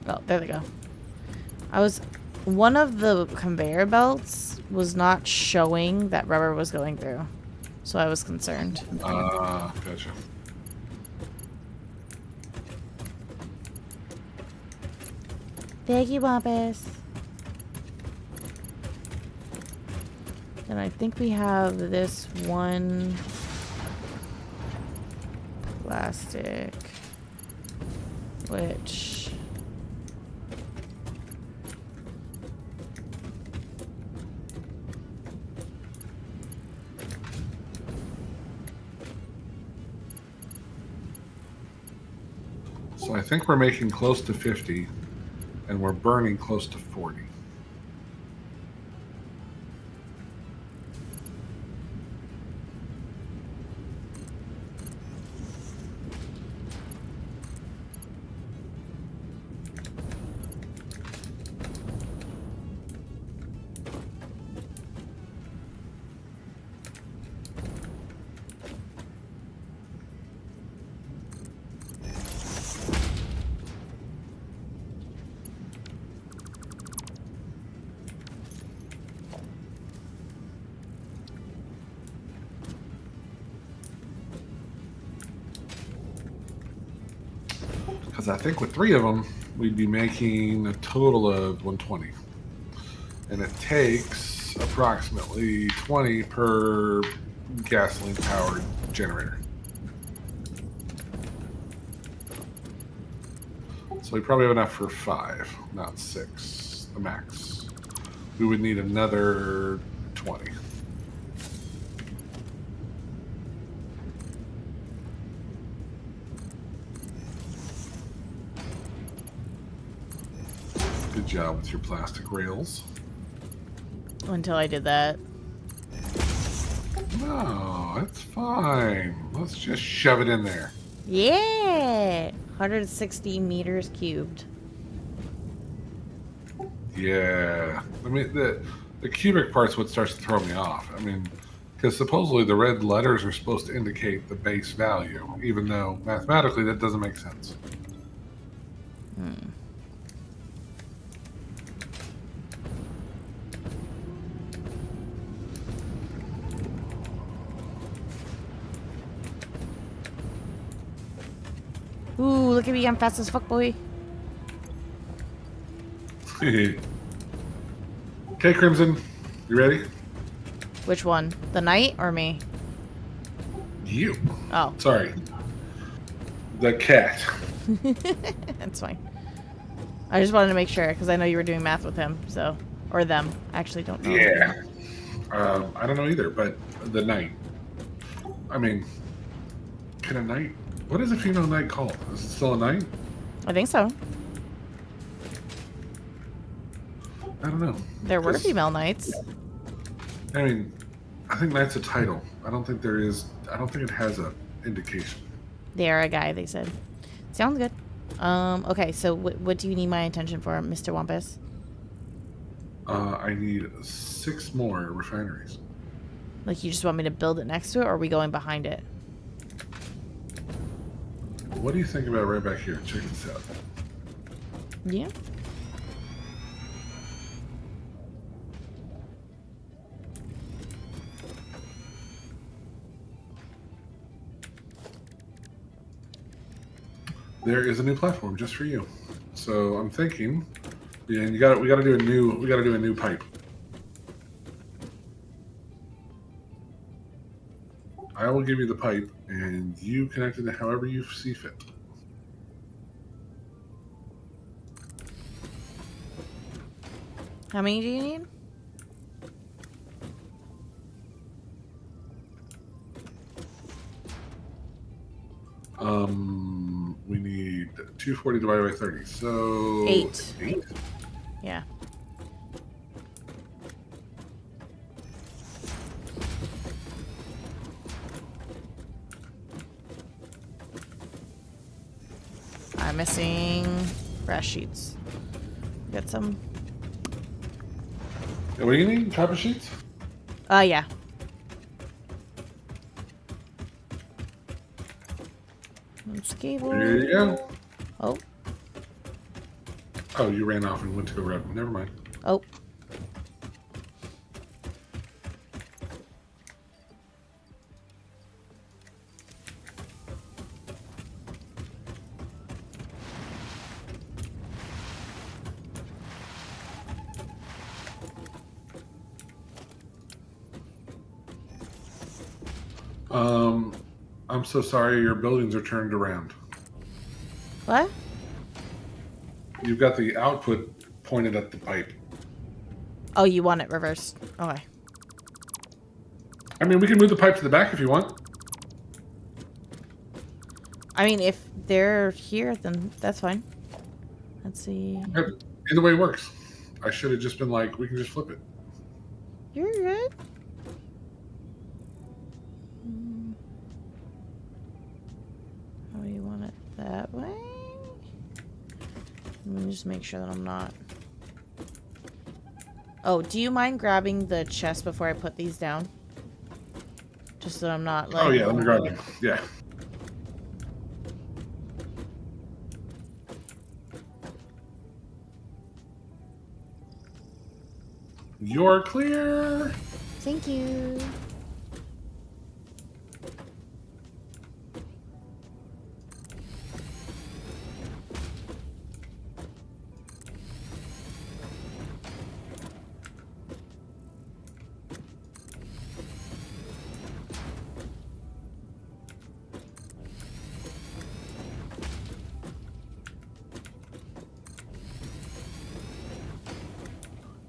Oh, there they go. One of the conveyor belts was not showing that rubber was going through. So I was concerned. Gotcha. KaddyWampus. And I think we have this one plastic, which So I think we're making close to 50, and we're burning close to 40. Because I think with 3 of them, we'd be making a total of 120. And it takes approximately 20 per gasoline-powered generator. So we probably have enough for 5, not 6, the max. We would need another 20. Good job with your plastic rails. Until I did that. No, it's fine. Let's just shove it in there. Yeah! 160 meters cubed. Yeah. I mean, the cubic part's what starts to throw me off. I mean, because supposedly the red letters are supposed to indicate the base value, even though mathematically that doesn't make sense. Ooh, look at me, I'm fast as fuck, boy. Okay, Crimson, you ready? Which one? The knight or me? You. Oh. Sorry. The cat. That's fine. I just wanted to make sure, because I know you were doing math with him, so... Or them. I actually don't know. Yeah. I don't know either, but the knight. I mean, can a knight... What is a female knight called? Is it still a knight? I think so. I don't know. There were female knights. I mean, I think knight's a title. I don't think there is... I don't think it has a indication. They are a guy, they said. Sounds good. Okay, so what do you need my attention for, Mr. Wampus? I need 6 more refineries. Like, you just want me to build it next to it, or are we going behind it? What do you think about right back here? Check this out. Yeah. There is a new platform just for you. So I'm thinking, yeah, and we got to do a new pipe. I will give you the pipe, and you connect it however you see fit. How many do you need? We need 240 divided by 30. So 8. 8? Yeah. I'm missing brass sheets. Get some. What do you need? Copper sheets? Yeah. Let's cable. There you go. Oh. Oh, you ran off and went to go grab them. Never mind. Oh. I'm so sorry, your buildings are turned around. What? You've got the output pointed at the pipe. Oh, you want it reversed. Okay. I mean, we can move the pipe to the back if you want. I mean, if they're here, then that's fine. Let's see. Either way works. I should have just been like, we can just flip it. You're good. How do you want it? That way? Let me just make sure that I'm not... Oh, do you mind grabbing the chest before I put these down? Just so I'm not like... Oh, yeah, let me grab them. Yeah. You're clear. Thank you.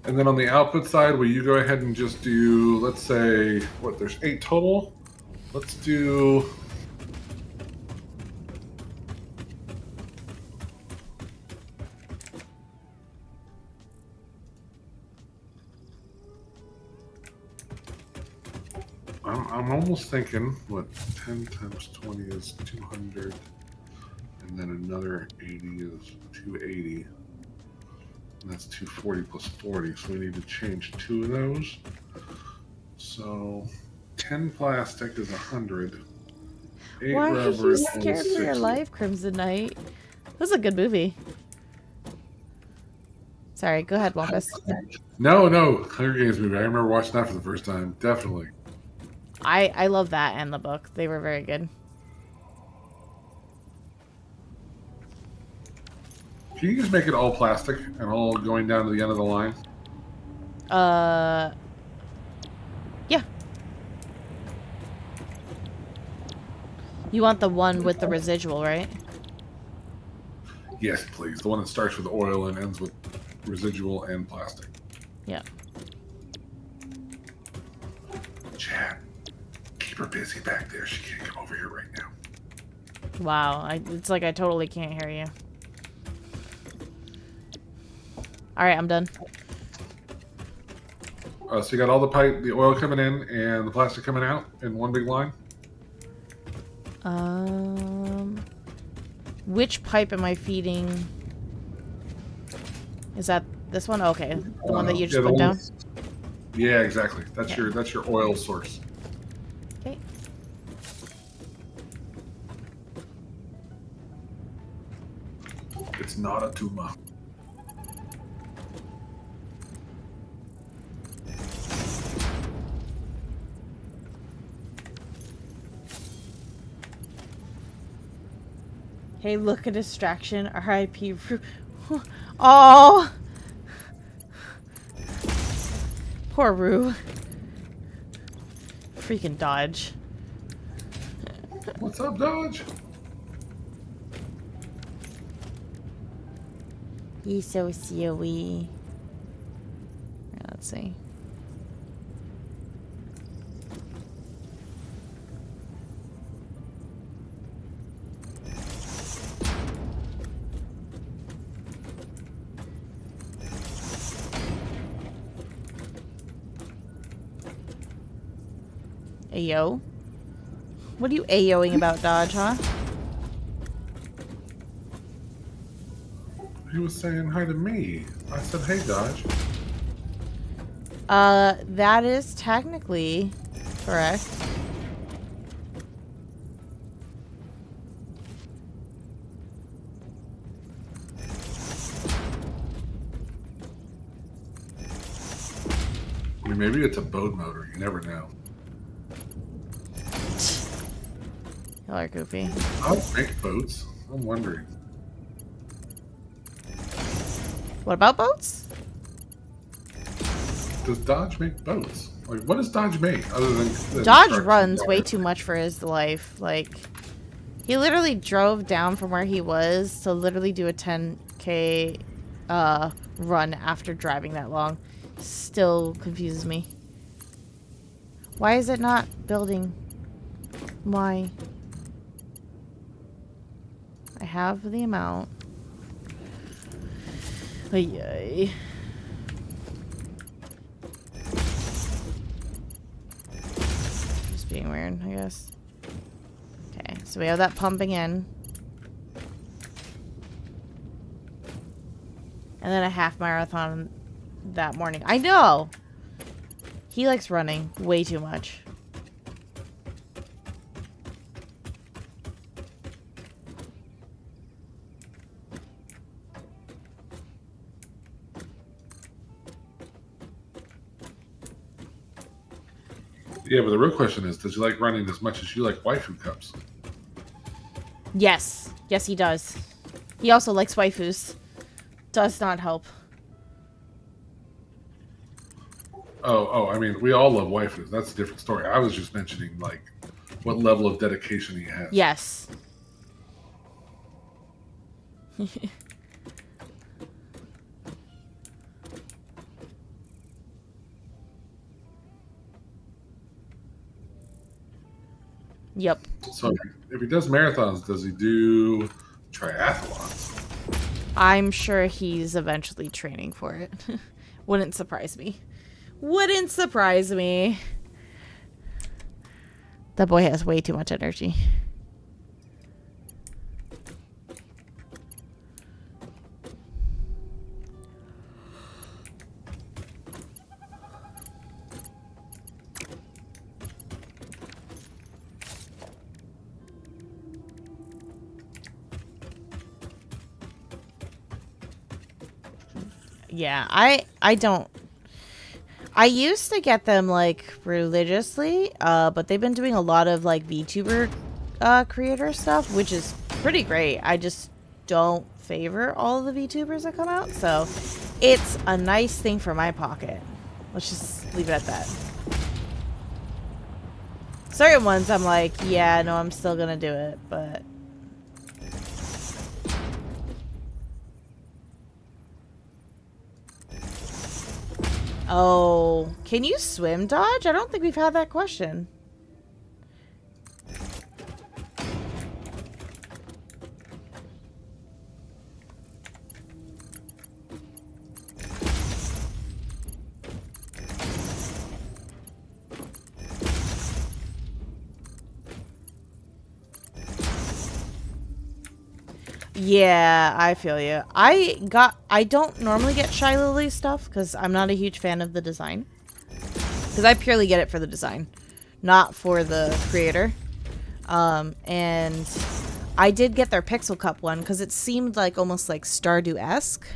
And then on the output side, will you go ahead and just do, let's say, what, there's 8 total? Let's do... I'm almost thinking, what, 10 times 20 is 200, and then another 80 is 280. And that's 240 plus 40, so we need to change 2 of those. So 10 plastic is 100. 8 Why are rubber you is scared for your 60. life, Crimson Knight? This is a good movie. Sorry, go ahead, Wampus. No, Hunger Games movie. I remember watching that for the first time. Definitely. I love that and the book. They were very good. Can you just make it all plastic and all going down to the end of the line? Yeah. You want the one with the residual, right? Yes, please. The one that starts with oil and ends with residual and plastic. Yeah. Chat. Keep her busy back there. She can't come over here right now. Wow. It's like I totally can't hear you. Alright, I'm done. So you got all the oil coming in and the plastic coming out in one big line? Which pipe am I feeding? Is that this one? Okay. The one that you just put down? Yeah, exactly. That's your oil source. Okay. It's not a tumor. Hey, look, a distraction. R.I.P. Oh! Poor Rue. Freaking Dodge. What's up, Dodge? He's so silly. Let's see. Ayo? What are you ayoing about, Dodge, huh? He was saying hi to me. I said, hey, Dodge. That is technically correct. I mean, maybe it's a boat motor. You never know. Y'all are goofy. I'll make boats. I'm wondering. What about boats? Does Dodge make boats? Like, what does Dodge make other than Dodge runs way too much for his life. Like, he literally drove down from where he was to literally do a 10K run after driving that long. Still confuses me. Why is it not building? Why? I have the amount. Ay. Just being weird, I guess. Okay, so we have that pumping in. And then a half marathon that morning. I know! He likes running way too much. Yeah, but the real question is, does he like running as much as you like waifu cups? Yes. Yes, he does. He also likes waifus. Does not help. Oh, I mean, we all love waifus. That's a different story. I was just mentioning, like, what level of dedication he has. Yes. Yep. So if he does marathons, does he do triathlons? I'm sure he's eventually training for it. Wouldn't surprise me. Wouldn't surprise me. That boy has way too much energy. Yeah, I don't. I used to get them like religiously, but they've been doing a lot of like VTuber creator stuff, which is pretty great. I just don't favor all of the VTubers that come out, so it's a nice thing for my pocket. Let's just leave it at that. Certain ones I'm like, yeah, no, I'm still gonna do it, but oh, can you swim dodge? I don't think we've had that question. Yeah, I feel you. I don't normally get Shy Lily stuff because I'm not a huge fan of the design. Because I purely get it for the design, not for the creator. And I did get their Pixel Cup one because it seemed like almost like Stardew-esque.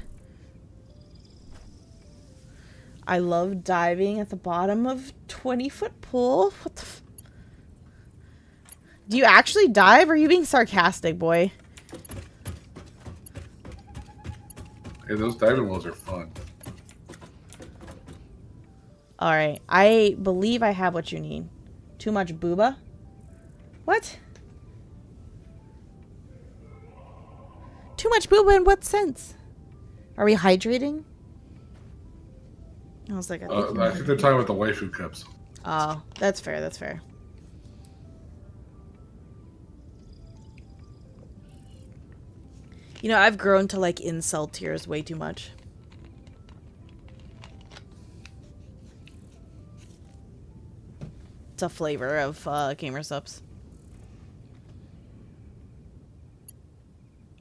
I love diving at the bottom of 20-foot pool. What the f— Do you actually dive or are you being sarcastic, boy? Hey, those diving wells are fun. Alright, I believe I have what you need. Too much booba? What? Too much booba in what sense? Are we hydrating? I was like, I think they're talking about the waifu cups. oh, that's fair, that's fair. You know, I've grown to like incel tears way too much. It's a flavor of gamer subs.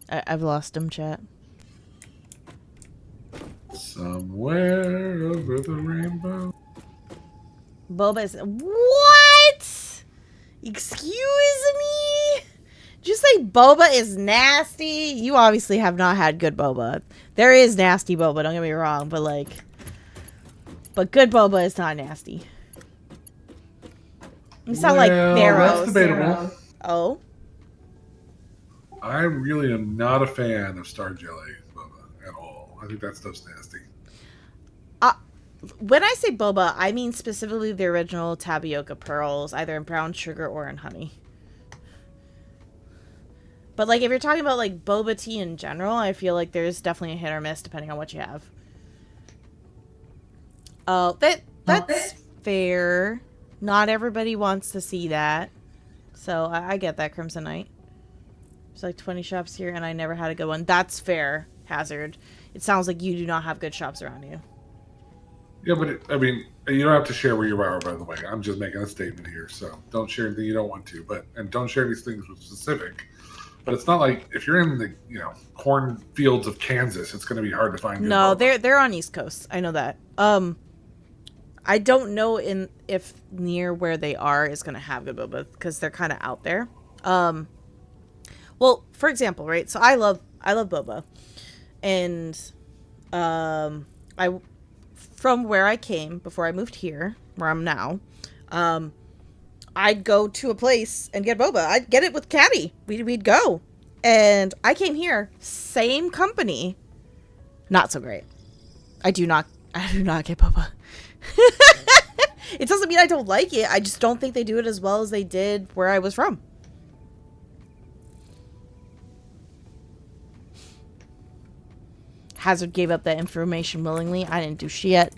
I've lost him, chat. Somewhere over the rainbow. Boba is— what? Excuse me? Did you say boba is nasty? You obviously have not had good boba. There is nasty boba, don't get me wrong, but like, but good boba is not nasty. You sound like Theros. That's debatable. Oh? I really am not a fan of Star Jelly boba at all. I think that stuff's nasty. When I say boba, I mean specifically the original tapioca pearls, either in brown sugar or in honey. But like, if you're talking about like boba tea in general, I feel like there's definitely a hit or miss depending on what you have. Oh, that's fair. Not everybody wants to see that. So I get that, Crimson Knight. There's like 20 shops here and I never had a good one. That's fair, Hazard. It sounds like you do not have good shops around you. Yeah, but I mean, you don't have to share where you are, by the way. I'm just making a statement here, so don't share anything you don't want to. And don't share these things with specific. But it's not like if you're in the cornfields of Kansas, it's going to be hard to find. No, they're on East Coast. I know that. I don't know if near where they are is going to have good boba because they're kind of out there. Well, for example, right? So I love boba, and from where I came before I moved here, where I'm now, I'd go to a place and get boba. I'd get it with Caddy. We'd go, and I came here, same company, not so great. I do not get boba. It doesn't mean I don't like it. I just don't think they do it as well as they did where I was from. Hazard gave up that information willingly. I didn't do shit.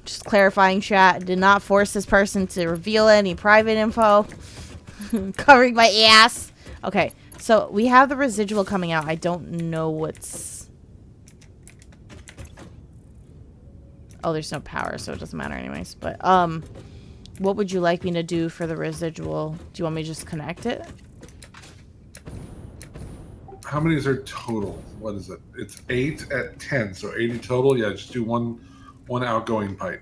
Just clarifying, chat. Did not force this person to reveal any private info. Covering my ass. Okay, so we have the residual coming out. I don't know what's... Oh, there's no power, so it doesn't matter anyways. But, what would you like me to do for the residual? Do you want me to just connect it? How many is there total? What is it? It's 8 at 10, so 80 total. Yeah, just do one outgoing pipe.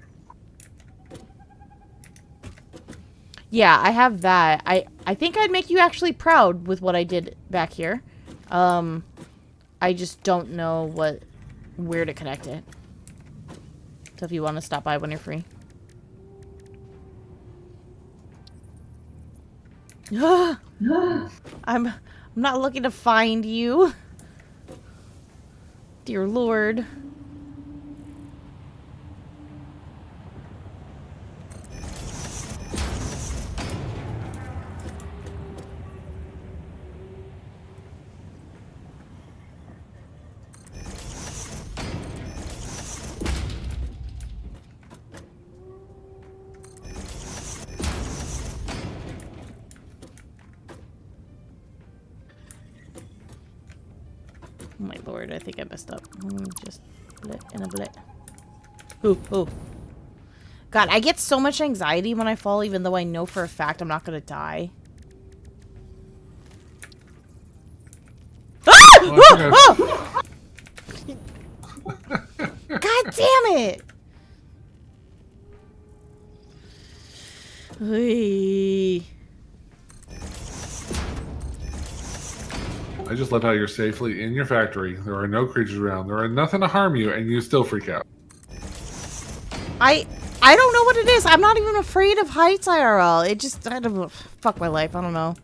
Yeah, I have that. I think I'd make you actually proud with what I did back here. I just don't know where to connect it. So if you want to stop by when you're free. I'm not looking to find you. Dear Lord. Oh my Lord, I think I messed up. Just blit and a blit. Ooh. God, I get so much anxiety when I fall, even though I know for a fact I'm not gonna die. God damn it! Oy. I just love how you're safely in your factory. There are no creatures around. There are nothing to harm you, and you still freak out. I don't know what it is. I'm not even afraid of heights IRL. It just, I don't, fuck my life. I don't know.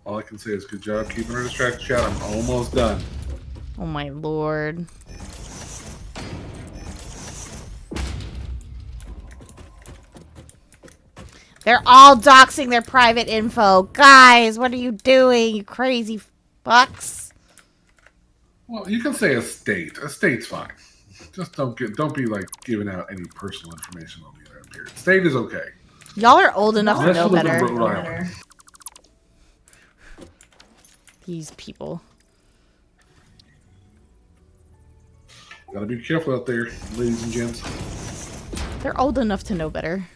All I can say is good job keeping her distracted, chat. I'm almost done. Oh my Lord. They're all doxing their private info. Guys, what are you doing, you crazy fucks? Well, you can say estate. Estate's fine. Just don't be like giving out any personal information on the internet. Period. State is okay. Y'all are old enough to know better. These people. Gotta be careful out there, ladies and gents. They're old enough to know better.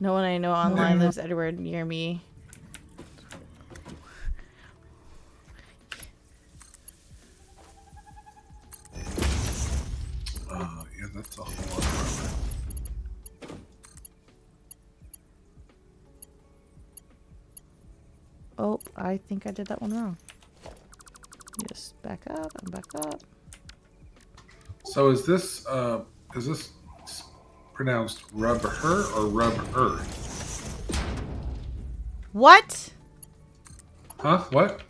No one I know online lives anywhere near me. Yeah, that's a whole lot of armor. Oh, I think I did that one wrong. Just back up and back up. So is this pronounced rubber or rubber? What? Huh? What?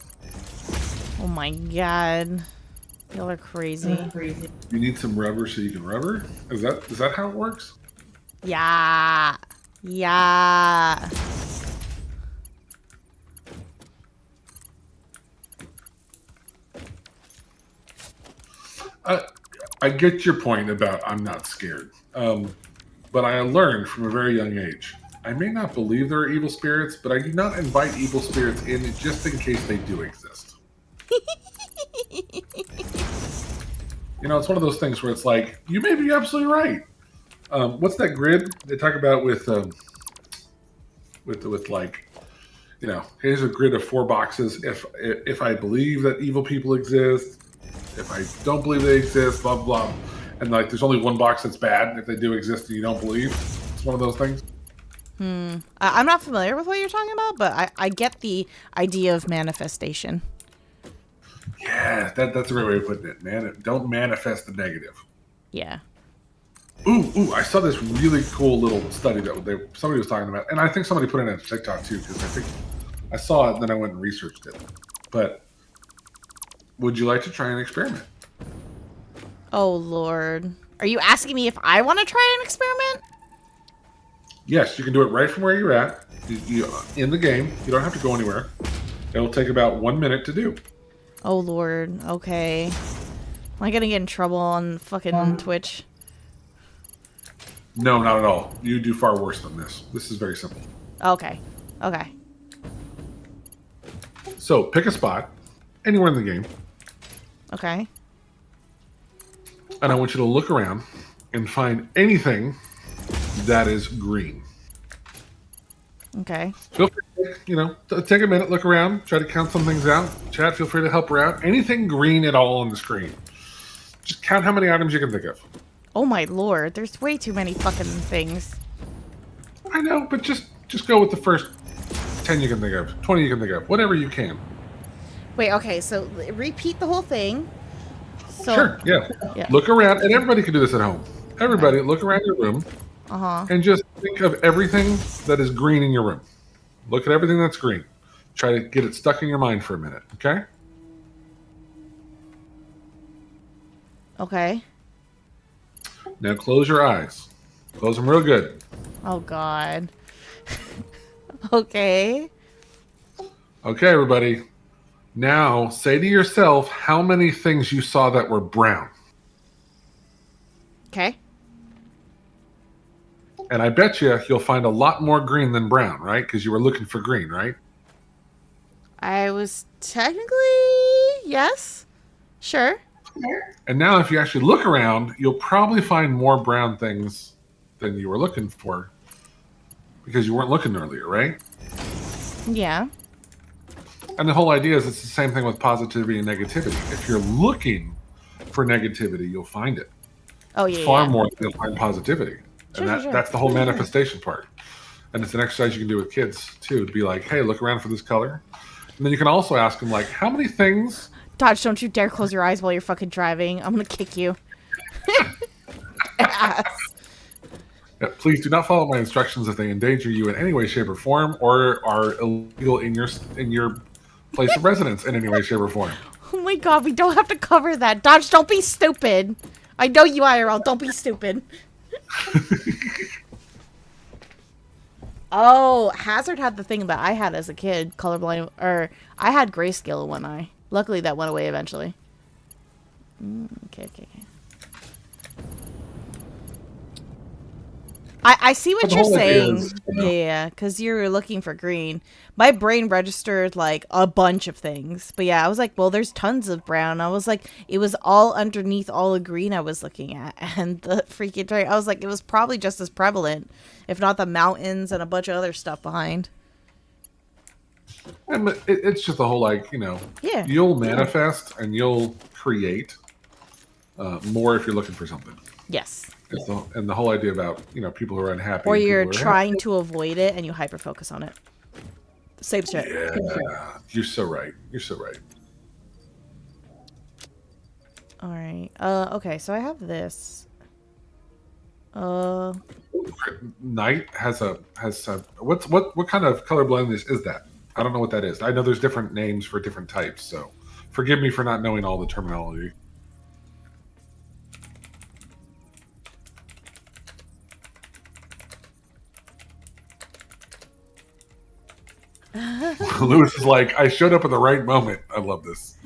Oh my God. Y'all are crazy. You need some rubber so you can rubber? Is that how it works? Yeah. Yeah. I get your point about I'm not scared. But I learned from a very young age. I may not believe there are evil spirits, but I do not invite evil spirits in just in case they do exist. You know, it's one of those things where it's like, you may be absolutely right. What's that grid they talk about with like, you know, here's a grid of 4 boxes. If I believe that evil people exist, if I don't believe they exist, blah blah, and like there's only one box that's bad if they do exist and you don't believe. It's one of those things. I'm not familiar with what you're talking about, but I get the idea of manifestation. Yeah, that's a great way of putting it, man. Don't manifest the negative. Yeah. Ooh! I saw this really cool little study that somebody was talking about, and I think somebody put it on TikTok too, because I think I saw it and then I went and researched it. But would you like to try an experiment? Oh, Lord. Are you asking me if I want to try an experiment? Yes, you can do it right from where you're at. In the game. You don't have to go anywhere. It'll take about 1 minute to do. Oh, Lord. Okay. Am I gonna get in trouble on fucking Twitch? No, not at all. You do far worse than this. This is very simple. Okay. Okay. So pick a spot anywhere in the game, Okay. and I want you to look around and find anything that is green. Okay. Feel free to, take a minute, look around, try to count some things out. Chad, feel free to help her out. Anything green at all on the screen. Just count how many items you can think of. Oh my Lord. There's way too many fucking things. I know, but just go with the first 10 you can think of, 20 you can think of, whatever you can. Wait, okay, so repeat the whole thing. So, Sure, yeah. Look around, and everybody can do this at home. Everybody, look around your room, and just think of everything that is green in your room. Look at everything that's green. Try to get it stuck in your mind for a minute, okay? Okay. Now close your eyes. Close them real good. Oh, God. Okay. Okay, everybody. Now say to yourself how many things you saw that were brown. Okay. And I bet you'll find a lot more green than brown, right? Because you were looking for green, right? I was technically, yes. Sure. And now if you actually look around, you'll probably find more brown things than you were looking for because you weren't looking earlier, right? Yeah. And the whole idea is it's the same thing with positivity and negativity. If you're looking for negativity, you'll find it. Oh, yeah. Far more than you'll find positivity. Sure, And that's the whole manifestation part. And it's an exercise you can do with kids, too, to be like, hey, look around for this color. And then you can also ask them, like, how many things... Dodge, don't you dare close your eyes while you're fucking driving. I'm gonna kick you. Ass. Yeah, please do not follow my instructions if they endanger you in any way, shape, or form, or are illegal in your place of residence in any way, shape, or form. Oh my God, we don't have to cover that. Dodge, don't be stupid. I know you IRL. Don't be stupid. Oh, Hazard had the thing that I had as a kid, colorblind, or I had grayscale in one eye. Luckily, that went away eventually. Okay. I see what you're saying. Yeah, because you're looking for green. My brain registered like a bunch of things. But yeah, I was like, well, there's tons of brown. I was like, it was all underneath all the green I was looking at. And the freaking dragon, I was like, it was probably just as prevalent, if not the mountains and a bunch of other stuff behind. And it's just the whole, like, you'll manifest and you'll create more if you're looking for something. Yes. And the whole idea about, people who are unhappy. Or you're trying to avoid it and you hyper-focus on it. Same shit. Yeah. You're so right. All right. Okay, so I have this. Night has what kind of color blindness is that? I don't know what that is. I know there's different names for different types, so forgive me for not knowing all the terminology. Lewis is like, I showed up at the right moment. I love this.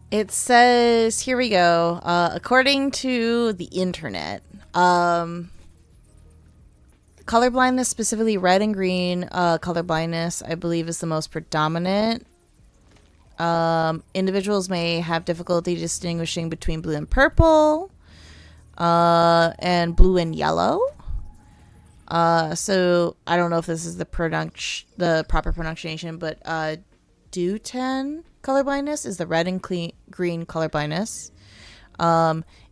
It says, here we go. According to the internet, colorblindness, specifically red and green colorblindness, I believe is the most predominant. Individuals may have difficulty distinguishing between blue and purple, and blue and yellow. So I don't know if this is the proper pronunciation, but Duten colorblindness is the red and green colorblindness.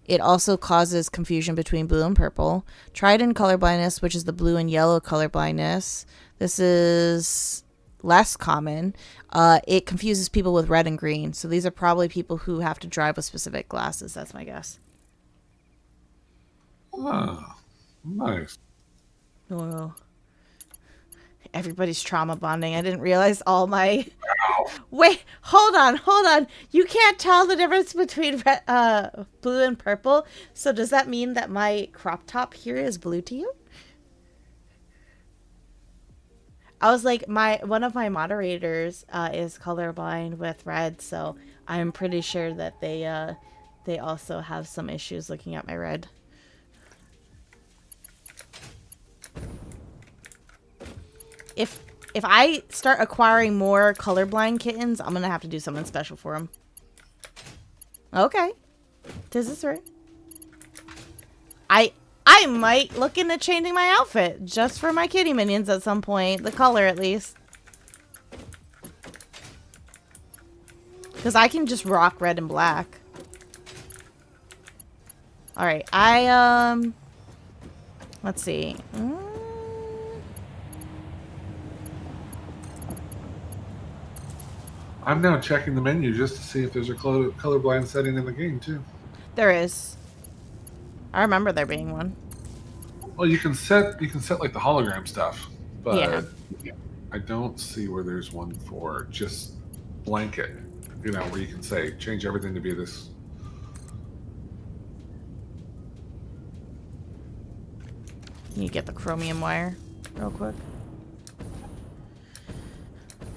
It also causes confusion between blue and purple. Trident colorblindness, which is the blue and yellow colorblindness. This is less common. It confuses people with red and green. So these are probably people who have to drive with specific glasses. That's my guess. Ah, nice. Oh, everybody's trauma bonding. I didn't realize all my Wait, hold on. You can't tell the difference between blue and purple. So does that mean that my crop top here is blue to you? I was like, one of my moderators is colorblind with red, so I'm pretty sure that they also have some issues looking at my red. If I start acquiring more colorblind kittens, I'm gonna have to do something special for them. Okay, this is right. I might look into changing my outfit just for my kitty minions at some point. The color, at least. Because I can just rock red and black. Alright, let's see. I'm now checking the menu just to see if there's a colorblind setting in the game, too. There is. I remember there being one. Well, you can set like the hologram stuff, but yeah. I don't see where there's one for just blanket. You know, where you can say change everything to be this. Can you get the chromium wire real quick?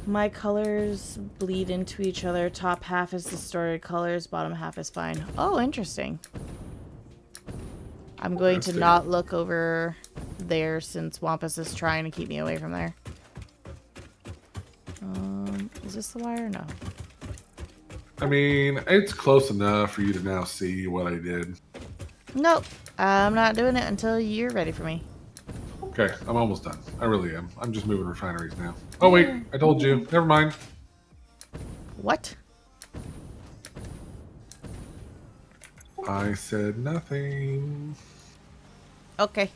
My colors bleed into each other. Top half is distorted colors, bottom half is fine. Oh, interesting. I'm going to not look over there since Wampus is trying to keep me away from there. Is this the wire? No. I mean, it's close enough for you to now see what I did. Nope. I'm not doing it until you're ready for me. Okay, I'm almost done. I really am. I'm just moving refineries now. Oh, wait. I told you. Never mind. What? I said nothing. Okay.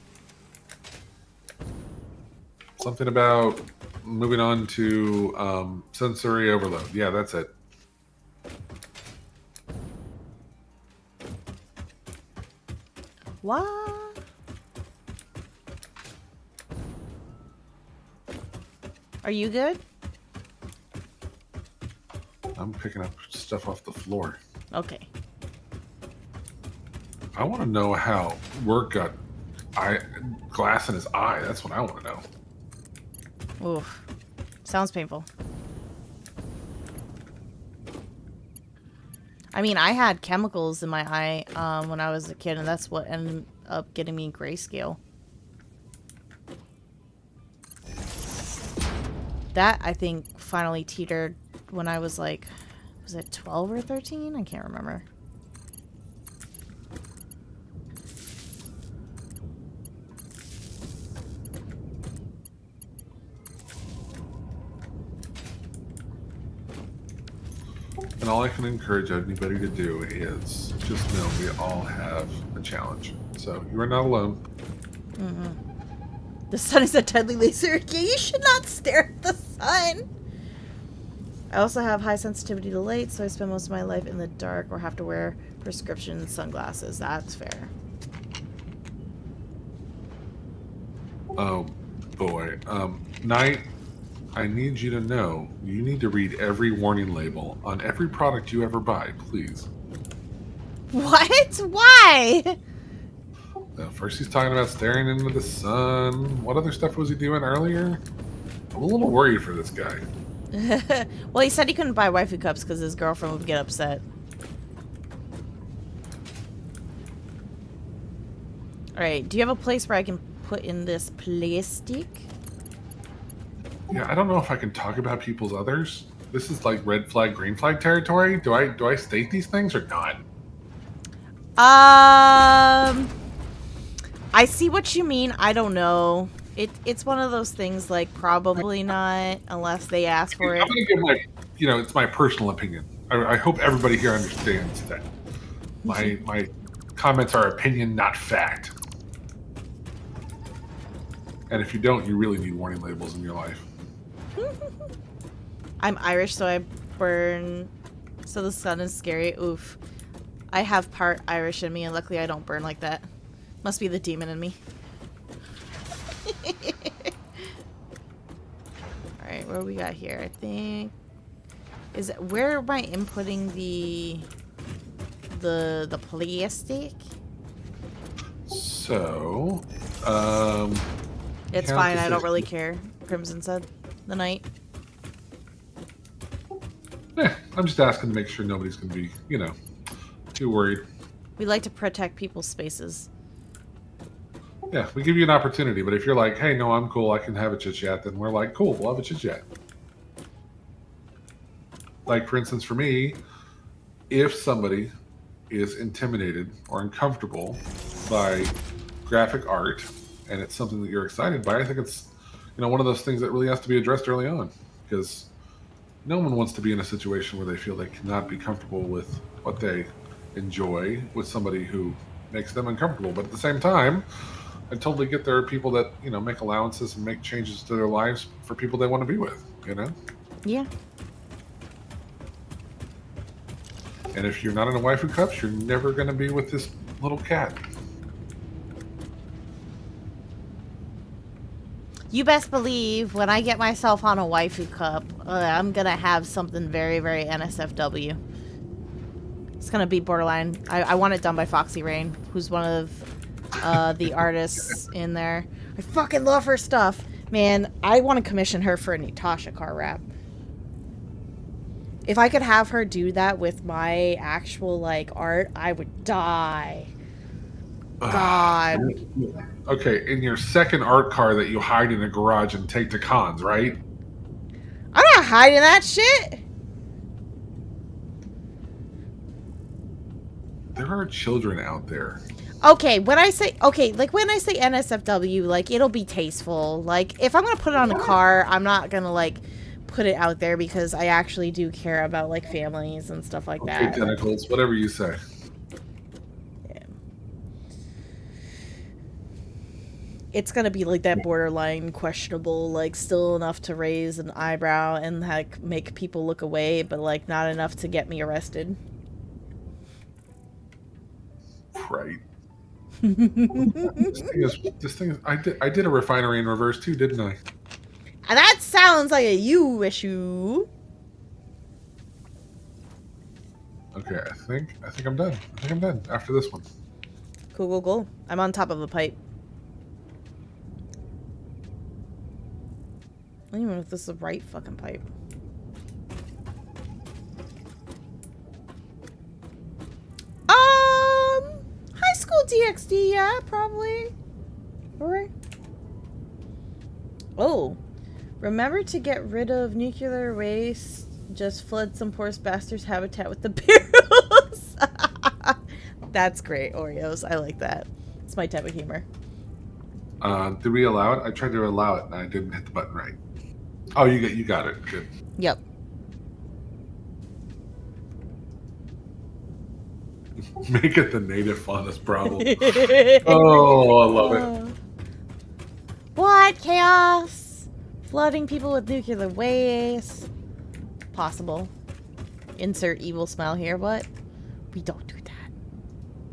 Something about moving on to sensory overload. Yeah, that's it. What? Are you good? I'm picking up stuff off the floor. Okay. I want to know how Work got glass in his eye. That's what I want to know. Oof. Sounds painful. I mean, I had chemicals in my eye when I was a kid, and that's what ended up getting me grayscale. That, I think, finally teetered when I was like, was it 12 or 13? I can't remember. And all I can encourage anybody to do is just know we all have a challenge. So you are not alone. Mm-hmm. The sun is a deadly laser. Yeah, you should not stare at the sun. I also have high sensitivity to light, so I spend most of my life in the dark or have to wear prescription sunglasses. That's fair. Oh, boy. Knight, I need you to know you need to read every warning label on every product you ever buy, please. What? Why? First he's talking about staring into the sun. What other stuff was he doing earlier? I'm a little worried for this guy. Well, he said he couldn't buy waifu cups because his girlfriend would get upset. Alright, do you have a place where I can put in this plastic? Yeah, I don't know if I can talk about people's others. This is like red flag, green flag territory. Do I state these things or not? I see what you mean. I don't know. It's one of those things like probably not unless they ask for it. I'm gonna give it's my personal opinion. I hope everybody here understands that my comments are opinion, not fact. And if you don't, you really need warning labels in your life. I'm Irish, so I burn. So the sun is scary. Oof. I have part Irish in me, and luckily I don't burn like that. Must be the demon in me. Alright, what do we got here? I think Is it, where am I inputting the plastic? So, It's fine. I don't really care. Crimson said the night. I'm just asking to make sure nobody's going to be, too worried. We like to protect people's spaces. Yeah, we give you an opportunity, but if you're like, hey, no, I'm cool, I can have a chit-chat, then we're like, cool, we'll have a chit-chat. Like, for instance, for me, if somebody is intimidated or uncomfortable by graphic art, and it's something that you're excited by, I think it's, one of those things that really has to be addressed early on, because no one wants to be in a situation where they feel they cannot be comfortable with what they enjoy with somebody who makes them uncomfortable. But at the same time, I totally get there are people that, make allowances and make changes to their lives for people they want to be with, Yeah. And if you're not in a waifu cups, you're never going to be with this little cat. You best believe when I get myself on a waifu cup, I'm going to have something very, very NSFW. It's going to be borderline. I want it done by Foxy Rain, who's one of the artists in there. I fucking love her stuff. Man, I want to commission her for a Natasha car wrap. If I could have her do that with my actual, art, I would die. God. Okay, in your second art car that you hide in a garage and take to cons, right? I'm not hiding that shit. There are children out there. Okay, when I say NSFW, it'll be tasteful. If I'm gonna put it on a car, I'm not gonna put it out there because I actually do care about families and stuff like that. Tentacles, whatever you say. Yeah. It's gonna be that borderline questionable, still enough to raise an eyebrow and make people look away, but not enough to get me arrested. Right. this thing is. I did a refinery in reverse too, didn't I? And that sounds like a you issue. Okay, I think I'm done. I think I'm done after this one. Cool. I'm on top of a pipe. I don't even know if this is the right fucking pipe. High school DxD, yeah, probably. Alright. Oh. Remember to get rid of nuclear waste. Just flood some poor bastard's habitat with the barrels. That's great, Oreos. I like that. It's my type of humor. Did we allow it? I tried to allow it and I didn't hit the button right. Oh, you got it. Good. Yep. Make it the native faunus problem. Oh, I love it. What? Chaos? Flooding people with nuclear waste? Possible. Insert evil smile here, but we don't do that.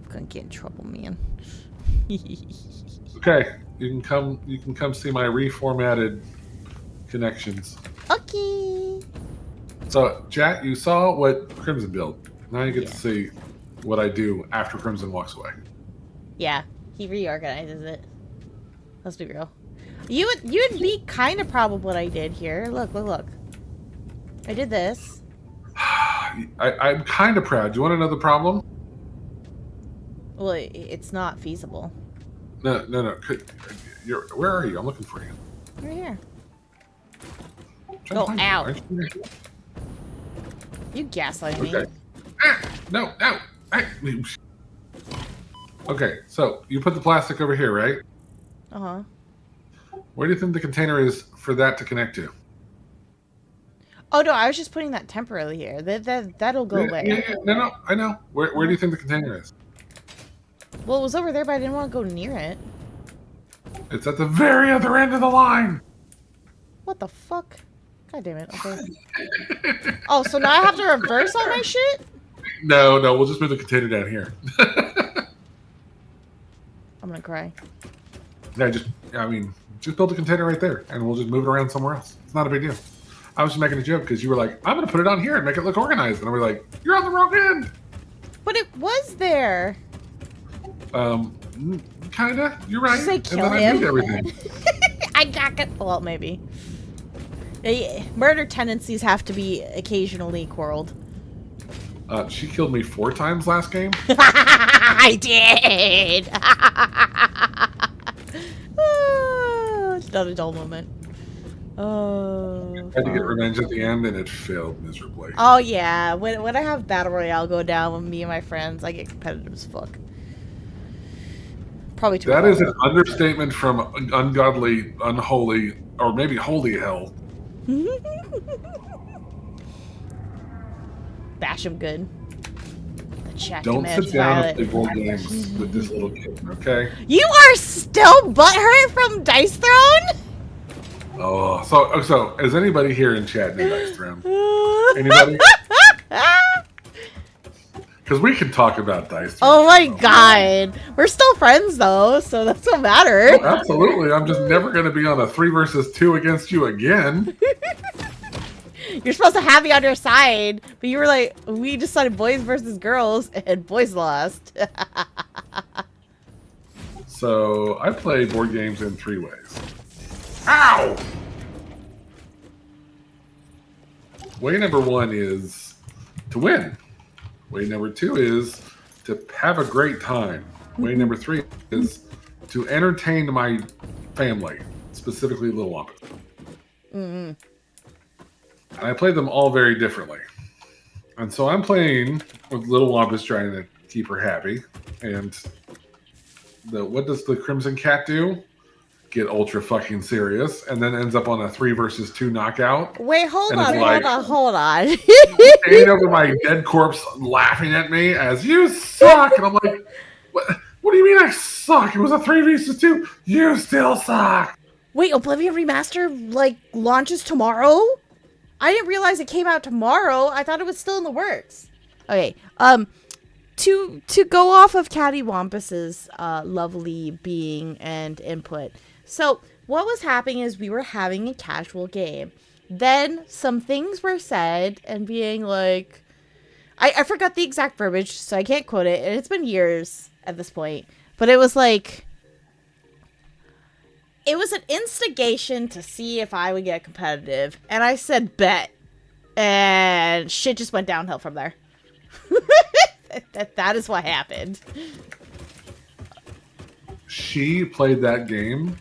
I'm gonna get in trouble, man. Okay, you can come see my reformatted connections. Okay. So, Jack, you saw what Crimson built. Now you get to see what I do after Crimson walks away. Yeah, he reorganizes it. Let's be real. You'd be kind of proud of what I did here. Look. I did this. I'm kind of proud. Do you want to know the problem? Well, it's not feasible. No. Where are you? I'm looking for you. Right here. Oh, ow. You gaslighting me. Okay. No. Okay, so you put the plastic over here, right? Uh-huh. Where do you think the container is for that to connect to? Oh, no, I was just putting that temporarily here. That'll go away. Yeah. No, I know. Where do you think the container is? Well, it was over there, but I didn't want to go near it. It's at the very other end of the line. What the fuck? God damn it. Okay. Oh, so now I have to reverse all my shit? No, we'll just move the container down here. I'm gonna cry. Yeah, just build the container right there, and we'll just move it around somewhere else. It's not a big deal. I was just making a joke because you were like, I'm going to put it on here and make it look organized. And I was like, you're on the wrong end. But it was there. Kind of. You're right. Just like kill and then him. I moved everything. I got it. Well, maybe. Murder tendencies have to be occasionally quarreled. She killed me 4 times last game. I did. Not a dull moment. Oh. I had to get revenge at the end, and it failed miserably. Oh yeah, when I have battle royale go down with me and my friends, I get competitive as fuck. Probably too. That is an understatement from ungodly, unholy, or maybe holy hell. Bash him good. Don't sit down and play board games with this little kid, okay? You are still butthurt from Dice Throne? Oh, so is anybody here in chat in Dice Throne? Anybody? Because we can talk about Dice Throne. Oh my god. We're still friends though, so that's what matters. Oh, absolutely. I'm just never going to be on a 3 versus 2 against you again. You're supposed to have me on your side, but you were like, we decided boys versus girls, and boys lost. So, I play board games in 3 ways. Ow! Way number 1 is to win. Way number 2 is to have a great time. Way number 3 is to entertain my family, specifically Little Wampus. Mm-hmm. And I play them all very differently. And so I'm playing with Little Wampus, trying to keep her happy. And what does the Crimson Cat do? Get ultra fucking serious, and then ends up on a 3 versus 2 knockout. Wait, hold on. Standing over my dead corpse, laughing at me as you suck. And I'm like, what do you mean I suck? It was a 3 versus 2. You still suck. Wait, Oblivion Remaster like launches tomorrow? I didn't realize it came out tomorrow. I thought it was still in the works. Okay. To go off of KaddyWampus's lovely being and input. So what was happening is we were having a casual game. Then some things were said and being like, I forgot the exact verbiage, so I can't quote it. And it's been years at this point. But it was like, it was an instigation to see if I would get competitive. And I said, bet. And shit just went downhill from there. That is what happened. She played that game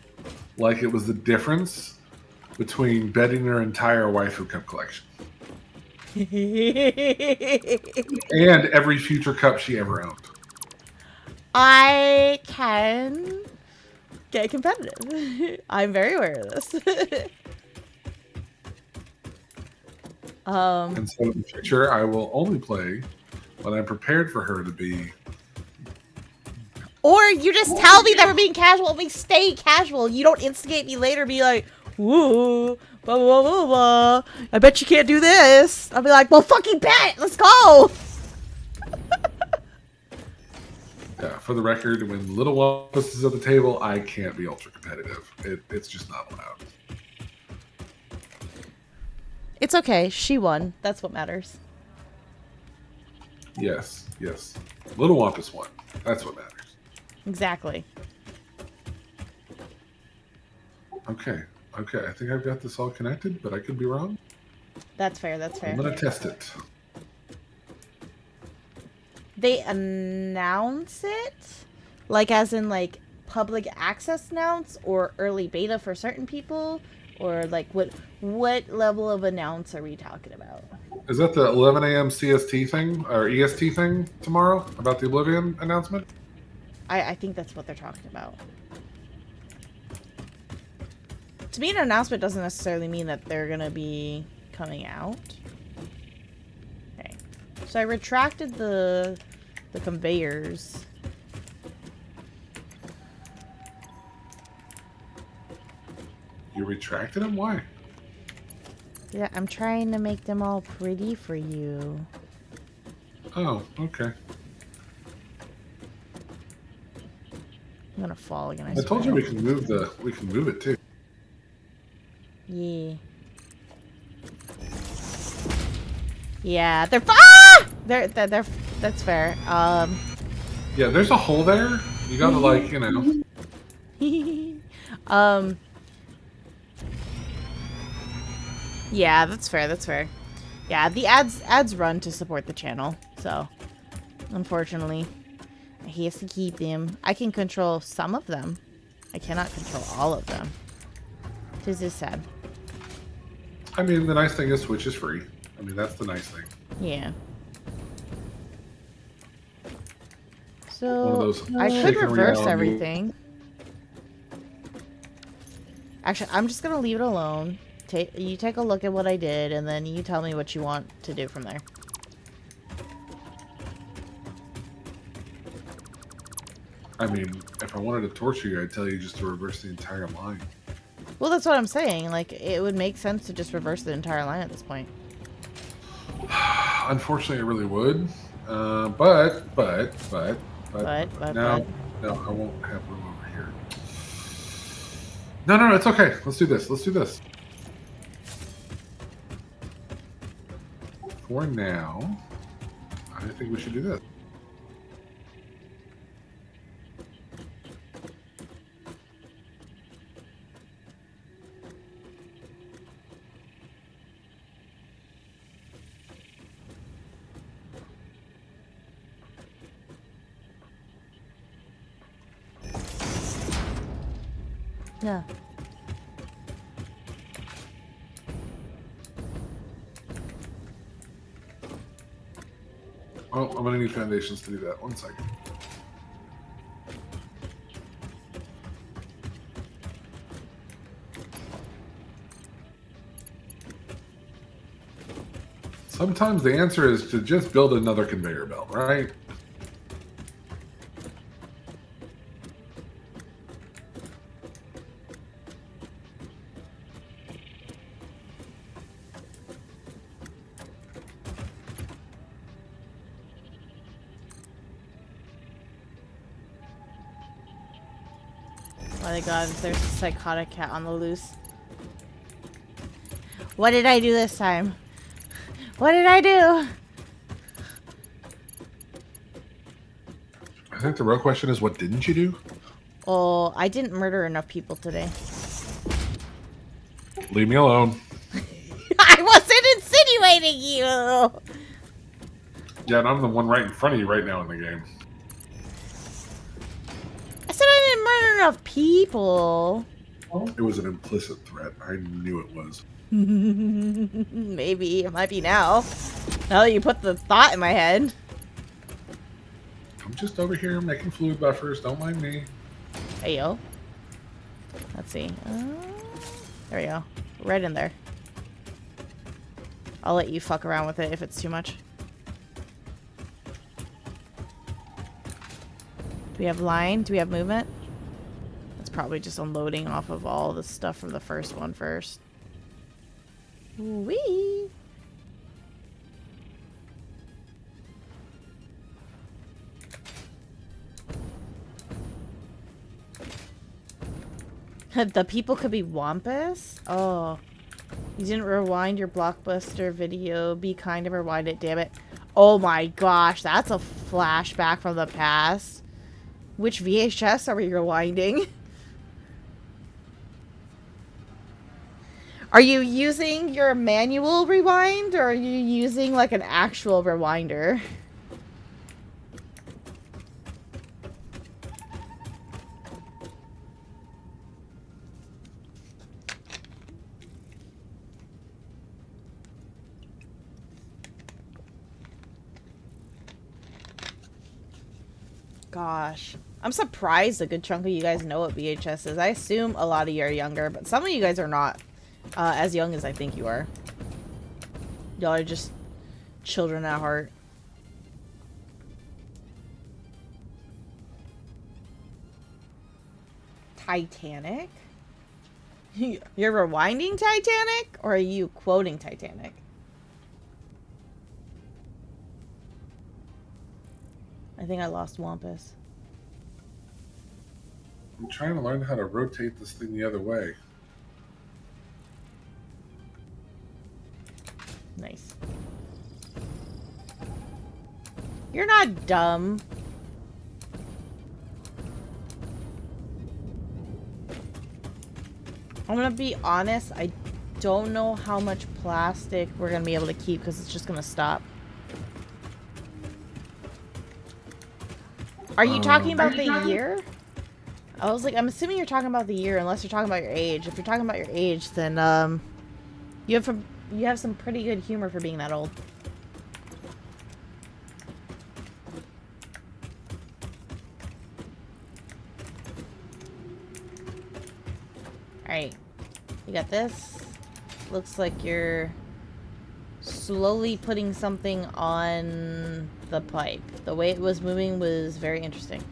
like it was the difference between betting her entire Waifu Cup collection. And every future cup she ever owned. I can get competitive. I'm very aware of this. And so in the future, I will only play when I'm prepared for her to be. Or you just tell me that we're being casual and we stay casual. You don't instigate me later and be like, woo, blah, blah, blah, blah. I bet you can't do this. I'll be like, well, fucking bet. Let's go. Yeah, for the record, when Little Wampus is at the table, I can't be ultra competitive. It's just not allowed. It's okay. She won. That's what matters. Yes. Little Wampus won. That's what matters. Exactly. Okay. I think I've got this all connected, but I could be wrong. That's fair. I'm going to test it. They announce it? Like as in like public access announce or early beta for certain people? Or like what level of announce are we talking about? Is that the 11 a.m. CST thing or EST thing tomorrow about the Oblivion announcement? I think that's what they're talking about. To me, an announcement doesn't necessarily mean that they're going to be coming out. Okay. So I retracted the conveyors. You retracted them? Why? Yeah, I'm trying to make them all pretty for you. Oh, okay. I'm gonna fall again. I told you we can move it too. Yeah. Yeah, they're that's fair. Yeah, there's a hole there. You gotta like, you know. Yeah, that's fair. That's fair. Yeah, the ads run to support the channel, so unfortunately, I have to keep them. I can control some of them. I cannot control all of them. This is sad. I mean, the nice thing is Twitch is free. I mean, that's the nice thing. Yeah. One of So those I could shaken reverse reality. everything. Actually, I'm just gonna leave it alone. You take a look at what I did, and then you tell me what you want to do from there. I mean, if I wanted to torture you, I'd tell you just to reverse the entire line. Well, that's what I'm saying. Like, it would make sense to just reverse the entire line at this point. Unfortunately, it really would. But no, I won't have room over here. No, it's okay. Let's do this. Let's do this. For now, I think we should do this. Yeah. Oh, I'm gonna need foundations to do that. 1 second. Sometimes the answer is to just build another conveyor belt, right? My God, there's a psychotic cat on the loose. What did I do this time? What did I do? I think the real question is, what didn't you do? Oh, I didn't murder enough people today. Leave me alone. I wasn't insinuating you! Yeah, and I'm the one right in front of you right now in the game. I said I didn't murder enough people. It was an implicit threat. I knew it was. Maybe. It might be now. Now that you put the thought in my head. I'm just over here making fluid buffers. Don't mind me. Hey, yo. Let's see. There we go. Right in there. I'll let you fuck around with it if it's too much. Do we have line? Do we have movement? It's probably just unloading off of all the stuff from the first one first. Wee. The people could be Wampus? Oh. You didn't rewind your Blockbuster video. Be kind and rewind it, damn it. Oh my gosh, that's a flashback from the past. Which VHS are we rewinding? Are you using your manual rewind, or are you using like an actual rewinder? Gosh. I'm surprised a good chunk of you guys know what VHS is. I assume a lot of you are younger, but some of you guys are not as young as I think you are. Y'all are just children at heart. Titanic? You're rewinding Titanic? Or are you quoting Titanic? I think I lost Wampus. I'm trying to learn how to rotate this thing the other way. Nice. You're not dumb. I'm gonna be honest, I don't know how much plastic we're gonna be able to keep because it's just gonna stop. Are you talking about the year? I was like, I'm assuming you're talking about the year unless you're talking about your age. If you're talking about your age, then you have some pretty good humor for being that old. Alright. You got this. Looks like you're slowly putting something on the pipe. The way it was moving was very interesting.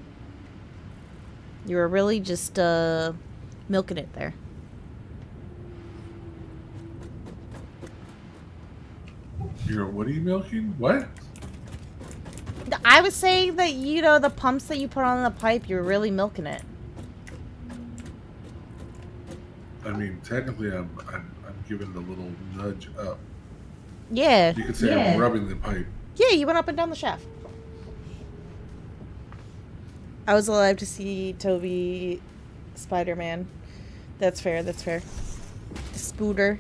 You were really just milking it there. What are you milking? What? I was saying that, you know, the pumps that you put on the pipe, you're really milking it. I mean, technically, I'm giving the little nudge up. Yeah. You could say I'm rubbing the pipe. Yeah, you went up and down the shaft. I was alive to see Toby Spider-Man. That's fair, that's fair. The Spooter.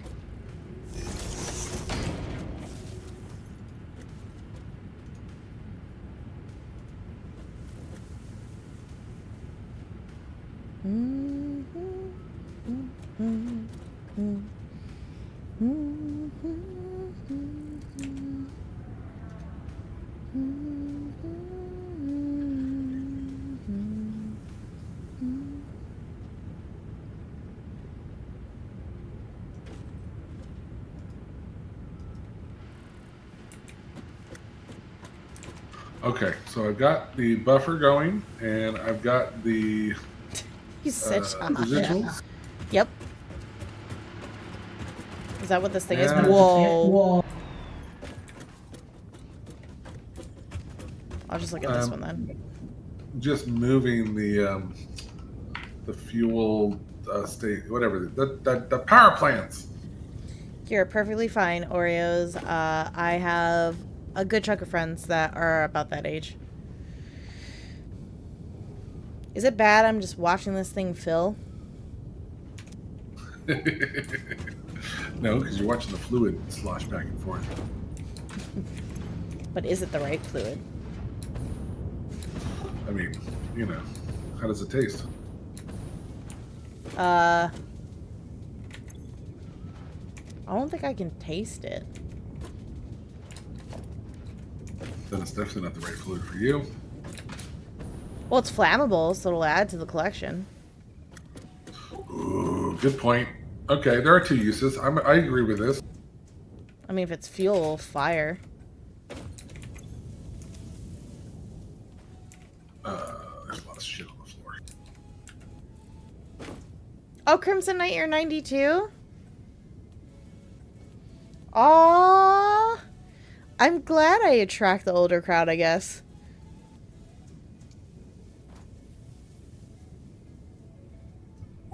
Okay, so I've got the buffer going, and I've got the residuals. Yep. Is that what this thing is? Whoa. I'll just look at this one then. Just moving the fuel state, whatever, the power plants. You're perfectly fine, Oreos. I have a good chunk of friends that are about that age. Is it bad I'm just watching this thing fill? No, because you're watching the fluid slosh back and forth. But is it the right fluid? I mean, you know, how does it taste? I don't think I can taste it. Then it's definitely not the right fluid for you. Well, it's flammable, so it'll add to the collection. Ooh, good point. Okay, there are two uses. I agree with this. I mean, if it's fuel, fire. There's a lot of shit on the floor. Oh, Crimson Knight, you're 92? Aww. I'm glad I attract the older crowd, I guess.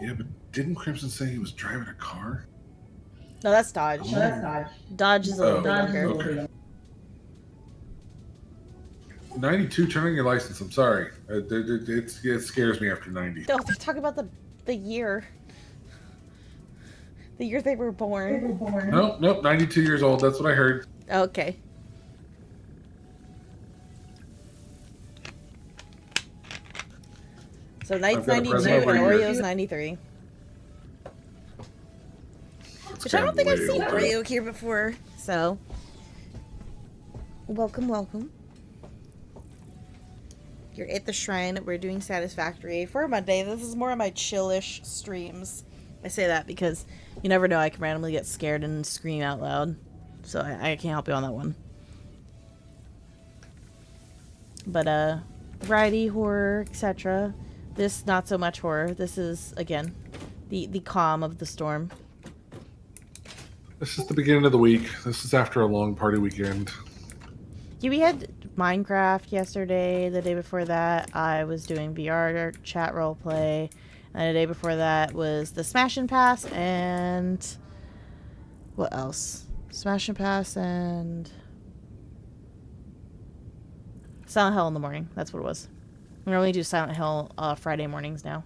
Yeah, but didn't Crimson say he was driving a car? No, that's Dodge. Oh. That's Dodge. Dodge is a little bit younger. Okay. 92, turn on your license. I'm sorry. It scares me after 90. No, they're talking about the year. The year they were born. Nope, 92 years old. That's what I heard. Okay. So Knight's 92 and Oreo's 93. Which I don't think I've seen Oreo here before. So, welcome, welcome. You're at the shrine. We're doing Satisfactory for Monday. This is more of my chillish streams. I say that because you never know. I can randomly get scared and scream out loud. So I can't help you on that one. But, variety, horror, etc. This, not so much horror. This is, again, the calm of the storm. This is the beginning of the week. This is after a long party weekend. Yeah, we had Minecraft yesterday. The day before that, I was doing VR chat roleplay. And the day before that was the Smash and Pass and... what else? Smash and Pass and... Silent Hill in the morning. That's what it was. We only do Silent Hill Friday mornings now.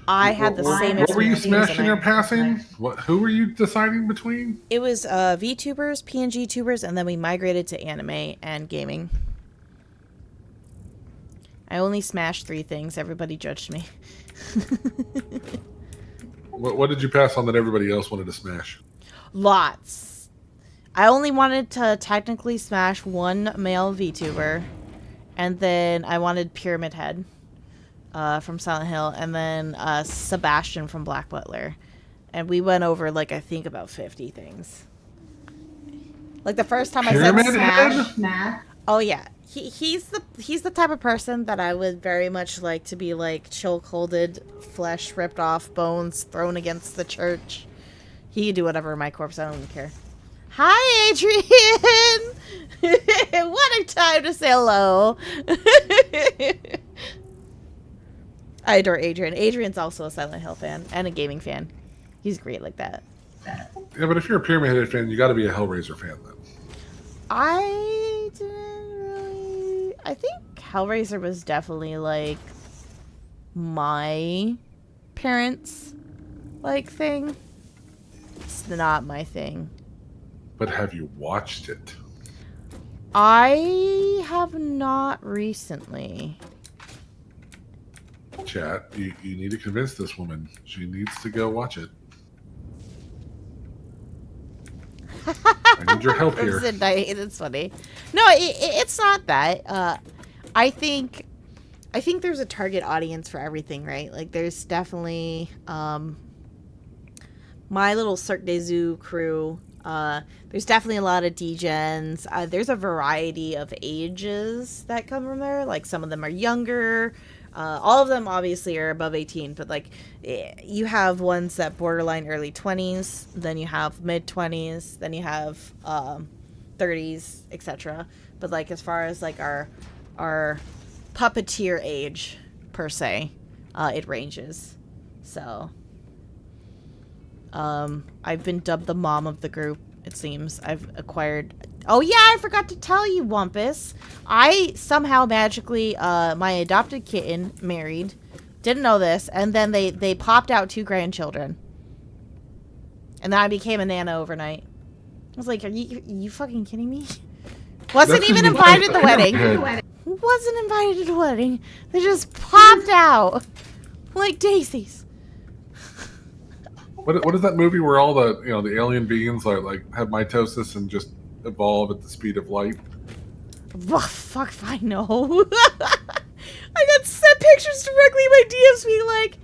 I had the same experience. What were you smashing or passing? Who were you deciding between? It was VTubers, PNG tubers, and then we migrated to anime and gaming. I only smashed 3 things. Everybody judged me. What did you pass on that everybody else wanted to smash? Lots. I only wanted to technically smash 1 male VTuber, and then I wanted Pyramid Head from Silent Hill, and then Sebastian from Black Butler. And we went over, like, I think about 50 things. Like, the first time Pyramid I said smash... Nah. Oh, yeah. He's the type of person that I would very much like to be, like, chokeholded, flesh ripped off, bones thrown against the church. He can do whatever in my corpse. I don't even care. Hi, Adrian! What a time to say hello. I adore Adrian. Adrian's also a Silent Hill fan and a gaming fan. He's great like that. Yeah, but if you're a Pyramid Head fan, you got to be a Hellraiser fan, then. I didn't really... I think Hellraiser was definitely, like, my parents' like thing. It's not my thing. But have you watched it? I have not recently. Chat, you need to convince this woman. She needs to go watch it. I need your help here. That's funny. No, it's not that. I think there's a target audience for everything, right? Like, there's definitely my little Cirque du Zoo crew. There's definitely a lot of degens. There's a variety of ages that come from there. Like, some of them are younger. All of them obviously are above 18, but like you have ones that borderline early 20s, then you have mid 20s, then you have 30s, etc. But like as far as like our puppeteer age per se, it ranges. So I've been dubbed the mom of the group, it seems. I've acquired... Oh, yeah, I forgot to tell you, Wampus. I somehow magically, my adopted kitten married. Didn't know this. And then they popped out 2 grandchildren. And then I became a nana overnight. I was like, are you fucking kidding me? Wasn't even invited to the wedding. Wasn't invited to the wedding. They just popped out. Like daisies. What is that movie where all the the alien beings like have mitosis and just evolve at the speed of light? Oh, fuck if I know. I got sent pictures directly in my DMs being like,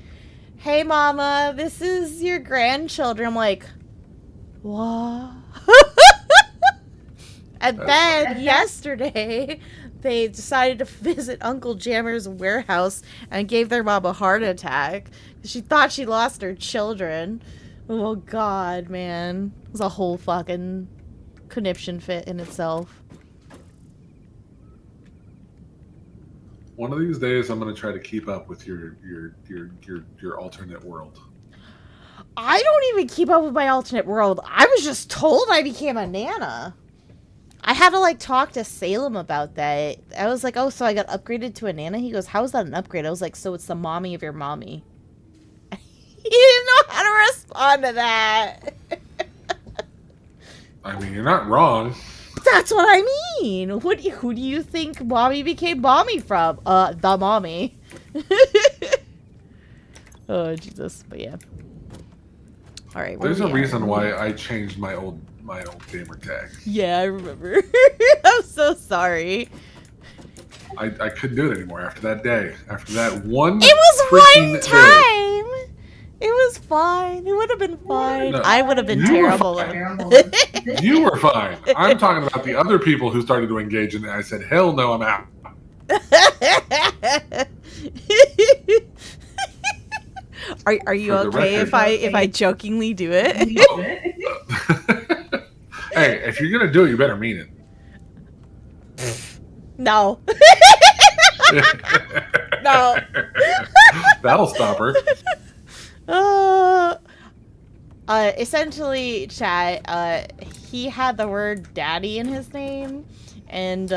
hey mama, this is your grandchildren. I'm like, what? And then yesterday they decided to visit Uncle Jammer's warehouse and gave their mom a heart attack. She thought she lost her children. Oh god, man. It was a whole fucking conniption fit in itself. One of these days, I'm going to try to keep up with your alternate world. I don't even keep up with my alternate world. I was just told I became a nana. I had to like talk to Salem about that. I was like, oh, so I got upgraded to a nana? He goes, how is that an upgrade? I was like, so it's the mommy of your mommy. He didn't know how to respond to that. I mean, you're not wrong. That's what I mean. Who do you think mommy became mommy from? The mommy. Oh, Jesus. But yeah. All right. There's a reason why I changed my old gamer tag. Yeah, I remember. I'm so sorry. I couldn't do it anymore after that day. After that one. It was one time. Day. It was fine. It would have been fine. No, I would have been terrible. You were fine. I'm talking about the other people who started to engage in it. I said, hell no, I'm out. Are you okay if I jokingly do it? Hey, if you're gonna do it, you better mean it. No. No. That'll stop her. Essentially, chat, he had the word daddy in his name, and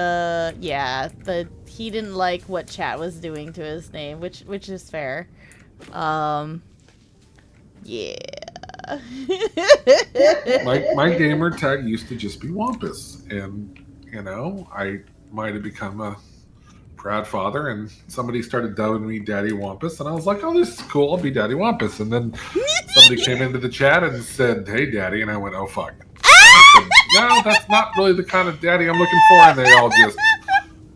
yeah, but he didn't like what chat was doing to his name, which is fair. Yeah. My gamer tag used to just be Wampus, and you know, I might have become a proud father, and somebody started dubbing me Daddy Wampus, and I was like, oh, this is cool, I'll be Daddy Wampus. And then somebody came into the chat and said, hey, Daddy, and I went, oh, fuck. I said, no, that's not really the kind of daddy I'm looking for, and they all just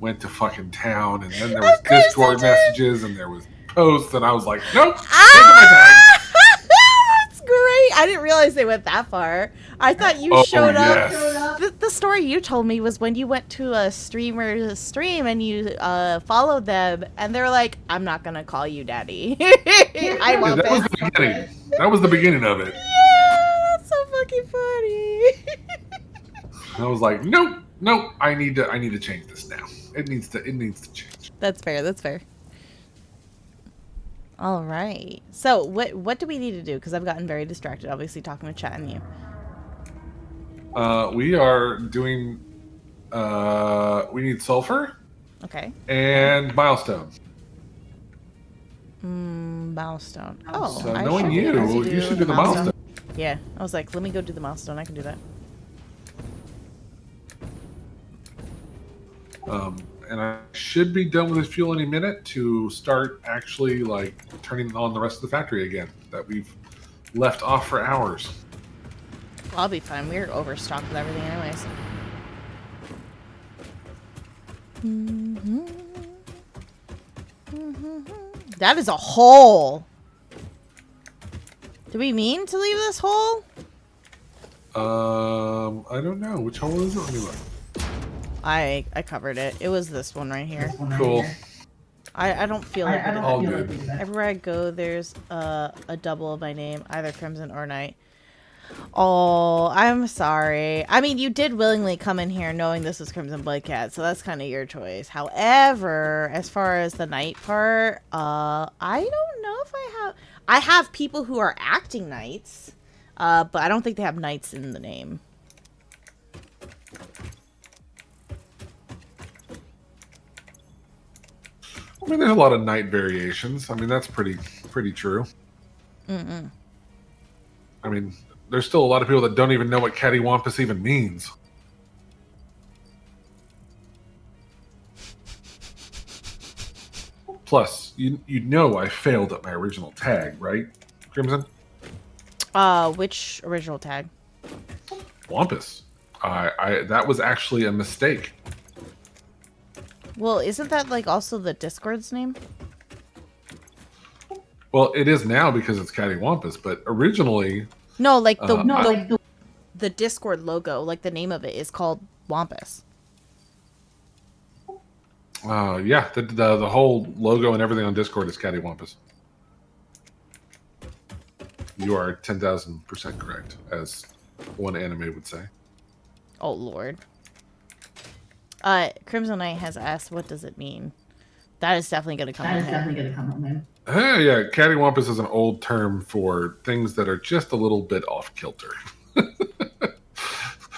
went to fucking town, and then there was Discord messages, and there was posts, and I was like, nope, taking my tag. That's great. I didn't realize they went that far. I thought you showed up. Yes. The story you told me was when you went to a streamer's stream and you followed them, and they're like, I'm not going to call you daddy. I love that was the beginning. That was the beginning of it. Yeah, that's so fucking funny. I was like, nope, I need to change this now. It needs to change. That's fair. That's fair. All right. So what do we need to do? Because I've gotten very distracted, obviously, talking with chat and you. We are doing. We need sulfur. Okay. And milestone. Milestone. Oh. So knowing you should do the milestone. Yeah. I was like, let me go do the milestone. I can do that. And I should be done with this fuel any minute to start actually like turning on the rest of the factory again that we've left off for hours. Well, I'll be fine. We're overstocked with everything anyways. That is a hole. Do we mean to leave this hole? I don't know. Which hole is it? Let me look. I covered it. It was this one right here. Cool. I don't feel like it. All good. Everywhere I go, there's a double of my name, either Crimson or Knight. Oh, I'm sorry. I mean, you did willingly come in here knowing this was CrimsonBloodCat, so that's kind of your choice. However, as far as the Knight part, I don't know if I have people who are acting Knights, but I don't think they have Knights in the name. I mean, there's a lot of Knight variations. I mean, that's pretty true. I mean, there's still a lot of people that don't even know what KaddyWampus even means. Plus, you know I failed at my original tag, right, Crimson? Which original tag? Wampus. That was actually a mistake. Well, isn't that like also the Discord's name? Well, it is now because it's KaddyWampus, but originally... No, like the Discord logo, like the name of it is called Wampus. Yeah, the whole logo and everything on Discord is KaddyWampus. You are 10,000% correct, as one anime would say. Oh, Lord. Crimson Knight has asked, what does it mean? That is definitely going to come in. Yeah, KaddyWampus is an old term for things that are just a little bit off kilter.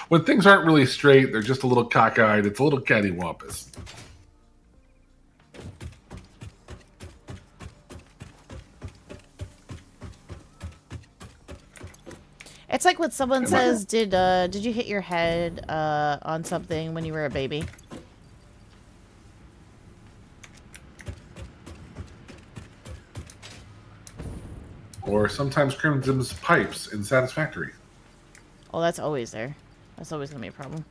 When things aren't really straight, they're just a little cockeyed. It's a little KaddyWampus. It's like when someone says, did you hit your head on something when you were a baby? Or sometimes Crimson's pipes in Satisfactory. Oh, that's always there. That's always going to be a problem.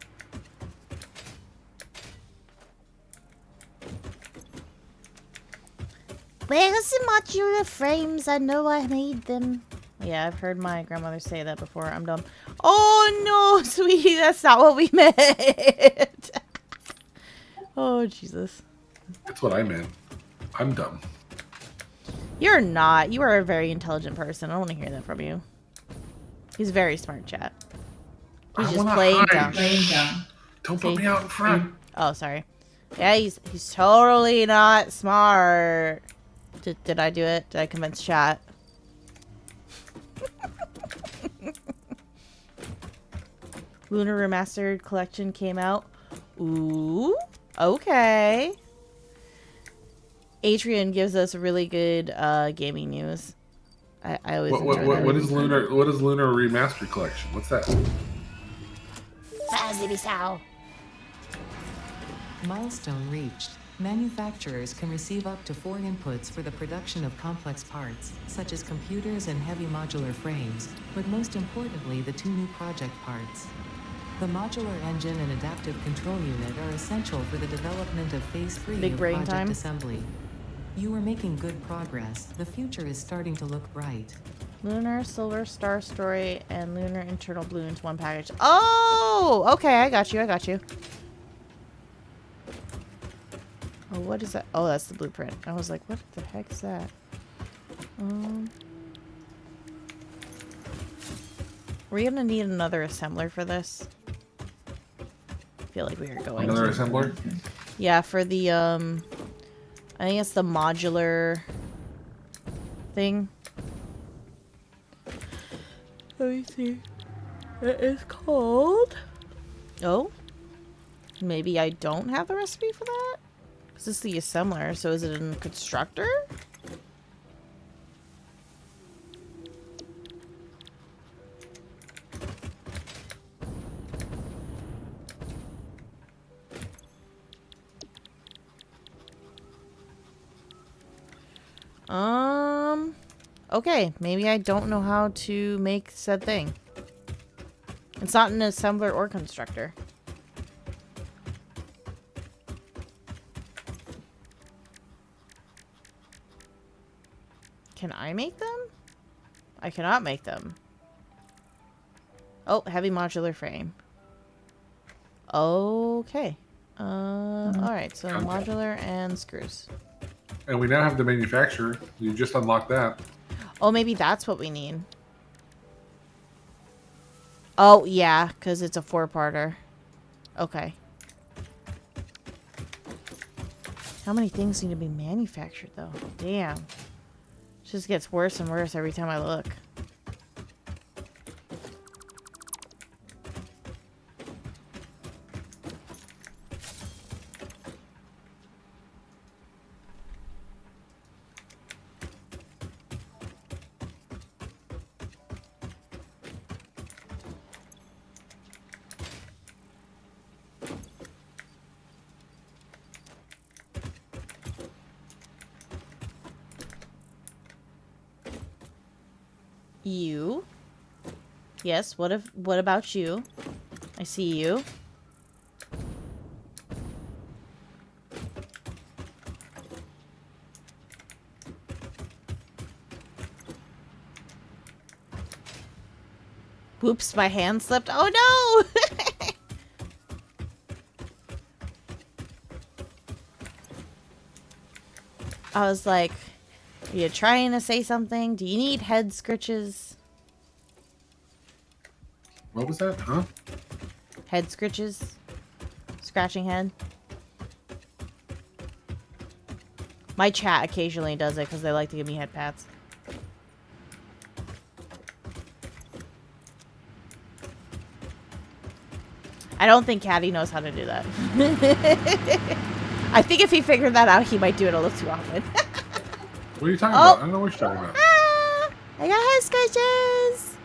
Where's the modular frames? I know I made them. Yeah, I've heard my grandmother say that before. I'm dumb. Oh, no, sweetie. That's not what we meant. Oh, Jesus. That's what I meant. I'm dumb. You're not. You are a very intelligent person. I don't want to hear that from you. He's very smart, chat. He's just playing dumb. Don't put me out in front. Oh, sorry. Yeah, he's totally not smart. Did I do it? Did I convince chat? Lunar Remastered Collection came out. Ooh, okay. Adrian gives us really good gaming news. I always enjoy that. What is Lunar? What is Lunar Remastered Collection? What's that? Milestone reached. Manufacturers can receive up to 4 inputs for the production of complex parts, such as computers and heavy modular frames, but most importantly the 2 new project parts. The modular engine and adaptive control unit are essential for the development of Phase 3 of project assembly. You are making good progress. The future is starting to look bright. Lunar, Silver, Star Story, and Lunar Internal Balloons, 1 package. Oh! Okay, I got you, I got you. Oh, what is that? Oh, that's the blueprint. I was like, what the heck is that? We're gonna need another assembler for this. I feel like we are going Another to. assembler? Yeah, for the, I think it's the modular thing. Let me see. It is called... Oh? Maybe I don't have the recipe for that? Is this the assembler? So is it in constructor? Okay, maybe I don't know how to make said thing. It's not an assembler or constructor. Can I make them? I cannot make them. Oh, heavy modular frame. Okay. Alright, so modular and screws. And we now have the manufacturer. You just unlocked that. Oh, maybe that's what we need. Oh, yeah, because it's a 4-parter. Okay. How many things need to be manufactured, though? Damn. It just gets worse and worse every time I look. You. Yes, what about you? I see you. Whoops, my hand slipped. Oh no! I was like, are you trying to say something? Do you need head scritches? What was that? Huh? Head scritches? Scratching head? My chat occasionally does it because they like to give me head pats. I don't think Caddy knows how to do that. I think if he figured that out, he might do it a little too often. What are you talking about? I don't know what you're talking about. Ah, I got head scratches.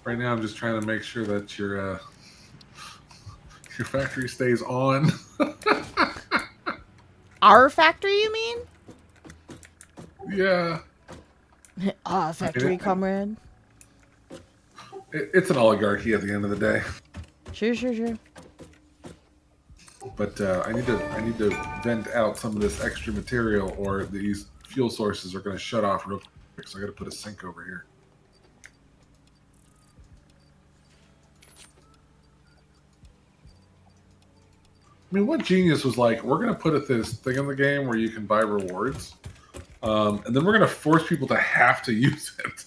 Right now, I'm just trying to make sure that your factory stays on. Our factory, you mean? Yeah. Ah, factory comrade. It's an oligarchy at the end of the day. Sure. But I need to vent out some of this extra material, or these fuel sources are going to shut off real quick. So I got to put a sink over here. I mean, what genius was like, we're going to put this thing in the game where you can buy rewards, and then we're going to force people to have to use it.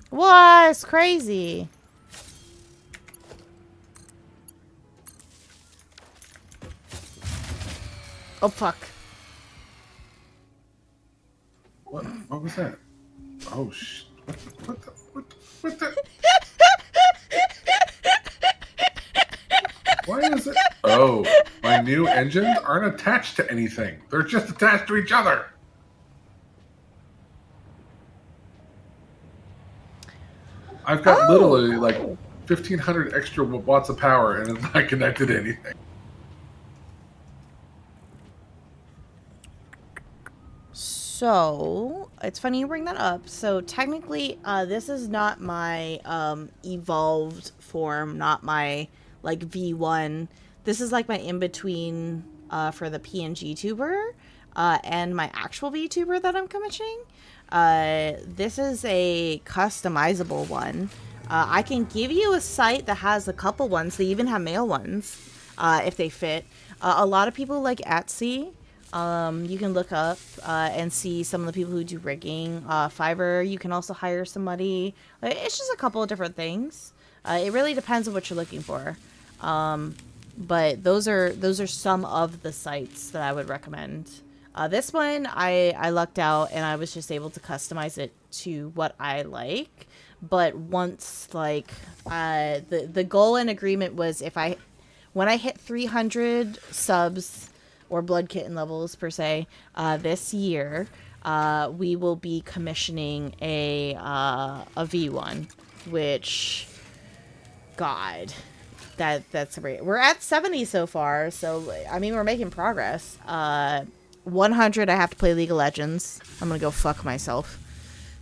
What? It's crazy. Oh, fuck. What was that? Oh, what the? Why is it? Oh, my new engines aren't attached to anything. They're just attached to each other. I've got literally like 1,500 extra watts of power and it's not connected to anything. So, it's funny you bring that up. So, technically, this is not my evolved form, not my, like, V1. This is, like, my in-between for the PNG tuber and my actual VTuber that I'm commissioning. This is a customizable one. I can give you a site that has a couple ones. They even have male ones if they fit. A lot of people like Etsy. You can look up and see some of the people who do rigging. Fiverr, you can also hire somebody. It's just a couple of different things. It really depends on what you're looking for. But those are some of the sites that I would recommend. This one, I lucked out and I was just able to customize it to what I like. But once, like, the goal and agreement was when I hit 300 subs or blood kitten levels per se, this year, we will be commissioning a V1, which, God, that's great. We're at 70 so far, so I mean we're making progress. 100, I have to play League of Legends. I'm gonna go fuck myself.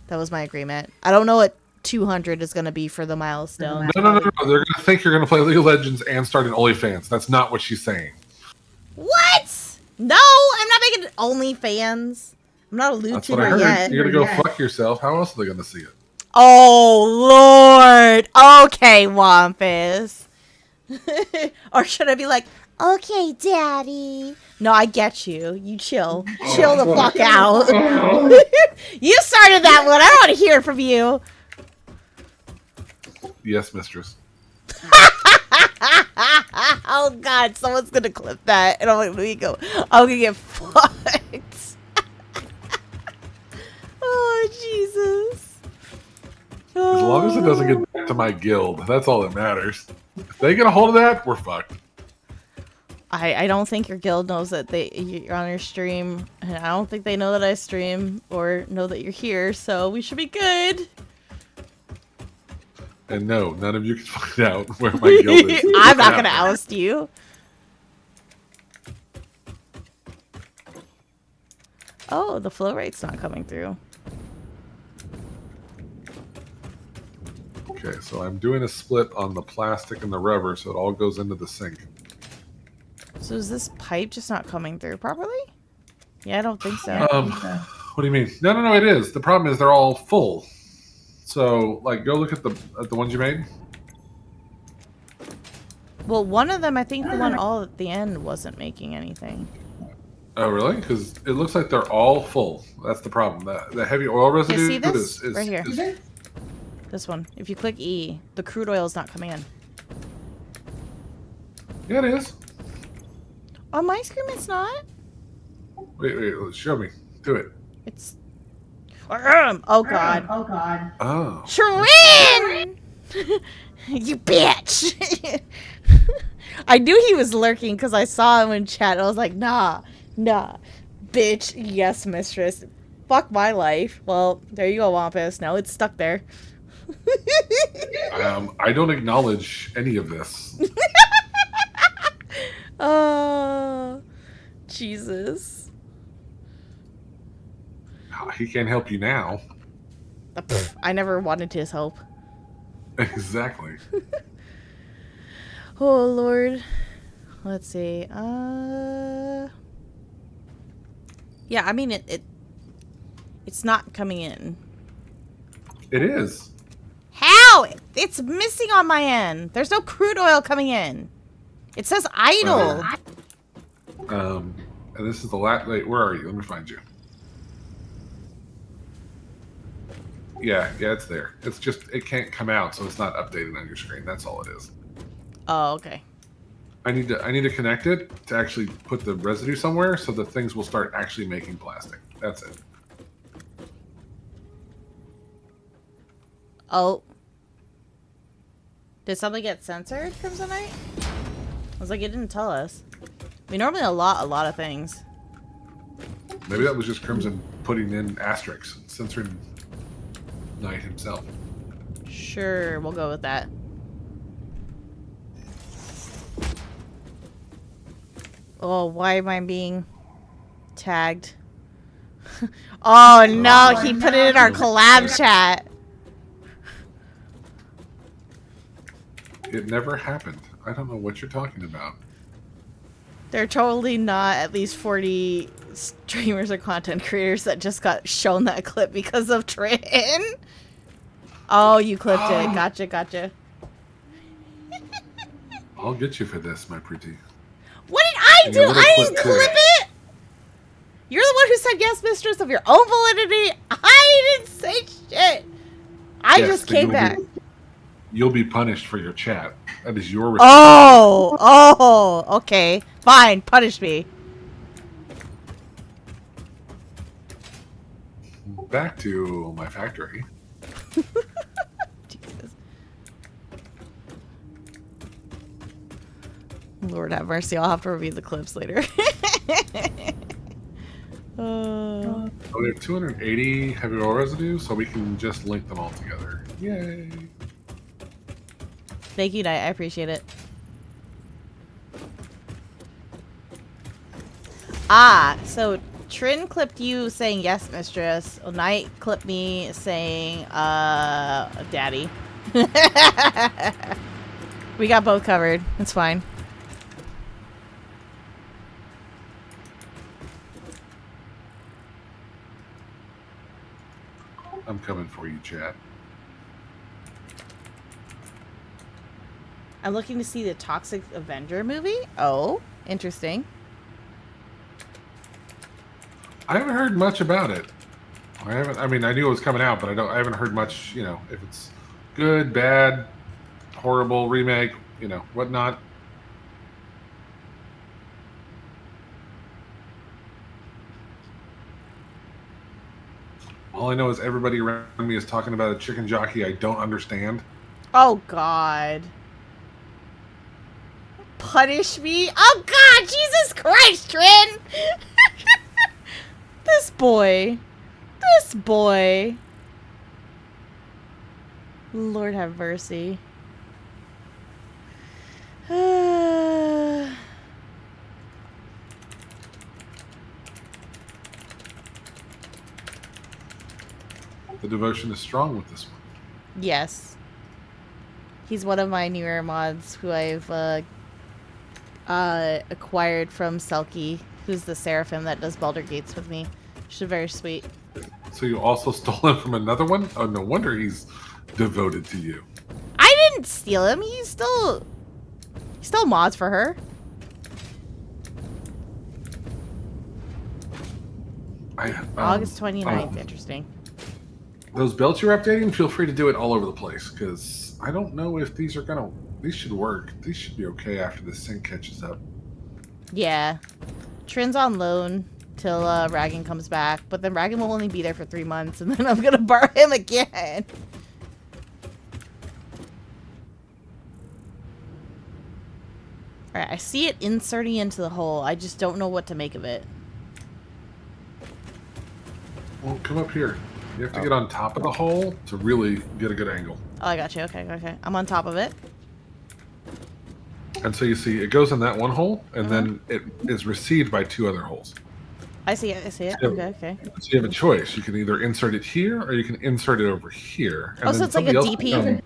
That was my agreement. I don't know what 200 is gonna be for the milestone. No. They're gonna think you're gonna play League of Legends and start an OnlyFans. That's not what she's saying. What? No, I'm not making OnlyFans. I'm not a lewd That's what I heard. yet. You're gonna go fuck yourself. How else are they gonna see it? Oh, Lord. Okay, Wampus. Or should I be like, okay, Daddy? No, I get you. You chill. Chill the fuck out. You started that one. I don't want to hear from you. Yes, mistress. Oh, God. Someone's going to clip that. And I'm like, let me go. I'm going to get fucked. Oh, Jesus. As long as it doesn't get back to my guild, that's all that matters. If they get a hold of that, we're fucked. I don't think your guild knows that you're on your stream, and I don't think they know that I stream or know that you're here, so we should be good. And no, none of you can find out where my guild is. I'm not gonna oust you. Oh, the flow rate's not coming through. Okay, so I'm doing a split on the plastic and the rubber, so it all goes into the sink. So is this pipe just not coming through properly? Yeah, I don't think so. What do you mean? No, it is. The problem is they're all full. So, like, go look at the ones you made. Well, one of them, I think the one all at the end wasn't making anything. Oh, really? Because it looks like they're all full. That's the problem. The heavy oil residue see this? is Right here. This one. If you click E, the crude oil is not coming in. Yeah, it is. On my screen, it's not. Wait, show me. Do it. It's. Oh God. Oh. Shrin! You bitch! I knew he was lurking because I saw him in chat. I was like, nah, bitch. Yes, mistress. Fuck my life. Well, there you go, Wampus. Now it's stuck there. I don't acknowledge any of this. Oh, Jesus. He can't help you now. I never wanted his help. Exactly. Oh, Lord. Let's see. Yeah, I mean, it's not coming in. It is. How? It's missing on my end. There's no crude oil coming in. It says idle. And this is the last. Wait, where are you? Let me find you. Yeah, it's there. It's just it can't come out, so it's not updated on your screen. That's all it is. Oh, okay. I need to connect it to actually put the residue somewhere so the things will start actually making plastic. That's it. Oh. Did something get censored, Crimsonite? I was like, it didn't tell us. We normally a lot of things. Maybe that was just Crimson putting in asterisks, censoring Knight himself. Sure, we'll go with that. Oh, why am I being tagged? Oh no, he put it in our collab chat. It never happened. I don't know what you're talking about. There are totally not at least 40 streamers or content creators that just got shown that clip because of Trin. Oh, you clipped it. Gotcha. I'll get you for this, my pretty. What did I do? I didn't clip it. You're the one who said yes, mistress, of your own validity. I didn't say shit. I just came back. You'll be punished for your chat. That is your responsibility. Oh, okay. Fine, punish me. Back to my factory. Jesus. Lord have mercy, I'll have to review the clips later. Oh, we have 280 heavy oil residue, so we can just link them all together. Yay! Thank you, Knight. I appreciate it. So Trin clipped you saying yes, mistress. Knight clipped me saying, daddy. We got both covered. It's fine. I'm coming for you, chat. I'm looking to see the Toxic Avenger movie. Oh, interesting. I haven't heard much about it. I mean, I knew it was coming out, but I haven't heard much, you know, if it's good, bad, horrible, remake, you know, whatnot. All I know is everybody around me is talking about a chicken jockey I don't understand. Oh, God. Punish me? Oh, God! Jesus Christ, Trin! This boy. This boy. Lord have mercy. The devotion is strong with this one. Yes. He's one of my newer mods who I've acquired from Selkie, who's the Seraphim that does Baldur Gates with me. She's very sweet. So you also stole him from another one? Oh, no wonder he's devoted to you. I didn't steal him. He still mods for her. August 29th. Interesting. Those belts you're updating, feel free to do it all over the place, because I don't know if these are gonna... These should work. These should be okay after the sync catches up. Yeah. Trin's on loan till Ragan comes back, but then Ragan will only be there for 3 months, and then I'm gonna borrow him again. Alright, I see it inserting into the hole. I just don't know what to make of it. Well, come up here. You have to get on top of the hole to really get a good angle. Oh, I got you. Okay. I'm on top of it. And so you see, it goes in that one hole, and then it is received by 2 other holes. I see it. So Okay. So you have a choice. You can either insert it here, or you can insert it over here. And so it's like a DP?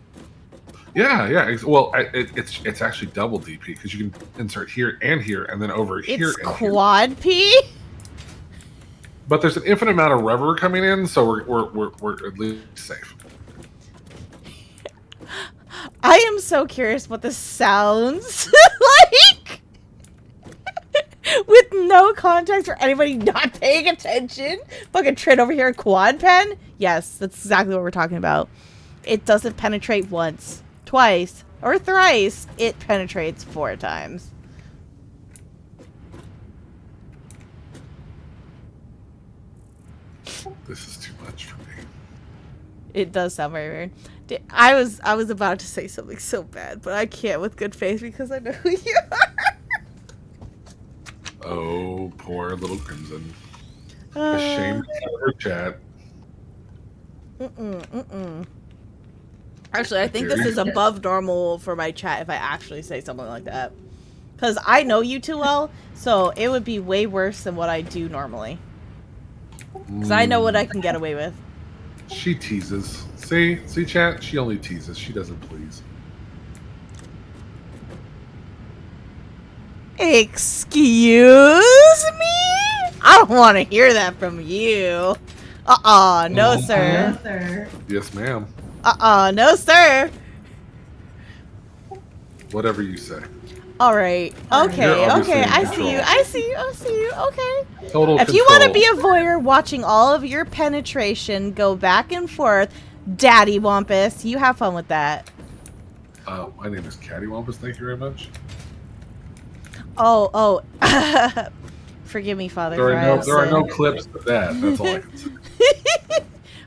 Yeah. Well, it's actually double DP, because you can insert here, and then over here. It's quad P? But there's an infinite amount of rubber coming in, so we're at least safe. I am so curious what this sounds like. With no context or anybody not paying attention. Fucking Trin over here, quad pen. Yes, that's exactly what we're talking about. It doesn't penetrate once, twice, or thrice. It penetrates 4 times. This is too much for me. It does sound very weird. I was about to say something so bad, but I can't with good faith because I know who you are. Oh, poor little Crimson. Ashamed of her chat. Actually, I think this is above normal for my chat if I actually say something like that. Because I know you too well, so it would be way worse than what I do normally. Because I know what I can get away with. She teases. See, chat? She only teases. She doesn't please. Excuse me? I don't want to hear that from you. No, sir. No, sir. Yes, ma'am. No, sir. Whatever you say. All right. Okay. I see you. Okay. Total if you want to be a voyeur watching all of your penetration go back and forth, KaddyWampus, you have fun with that. My name is KaddyWampus. Thank you very much. Oh. Forgive me, Father. There are no clips of that. That's all I can say.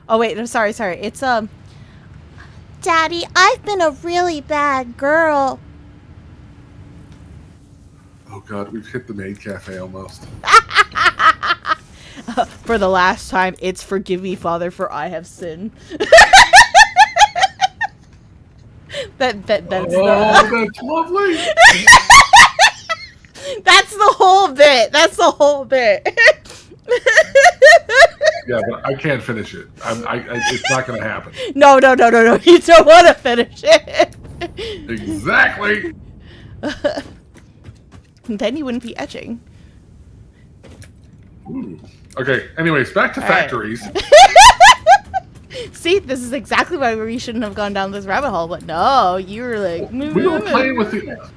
Oh wait, I'm sorry. It's Daddy, I've been a really bad girl. Oh God, we've hit the maid cafe almost. For the last time, it's forgive me, Father, for I have sinned. that's lovely. That's the whole bit. Yeah, but I can't finish it. It's not going to happen. No. You don't want to finish it. Exactly. Then you wouldn't be etching. Ooh. Okay, anyways, back to factories. See, this is exactly why we shouldn't have gone down this rabbit hole, but no, you were like... We were playing with the...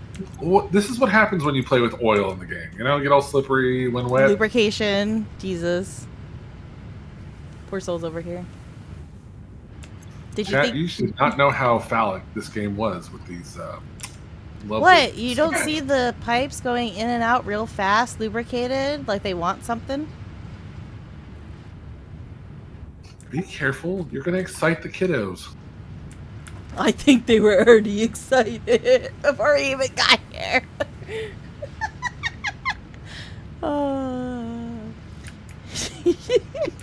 This is what happens when you play with oil in the game. You know, get all slippery when wet. Lubrication. Jesus. Poor souls over here. You should not know how phallic this game was with these... What? You don't see the pipes going in and out real fast, lubricated, like they want something? Be careful. You're going to excite the kiddos. I think they were already excited before we even got here.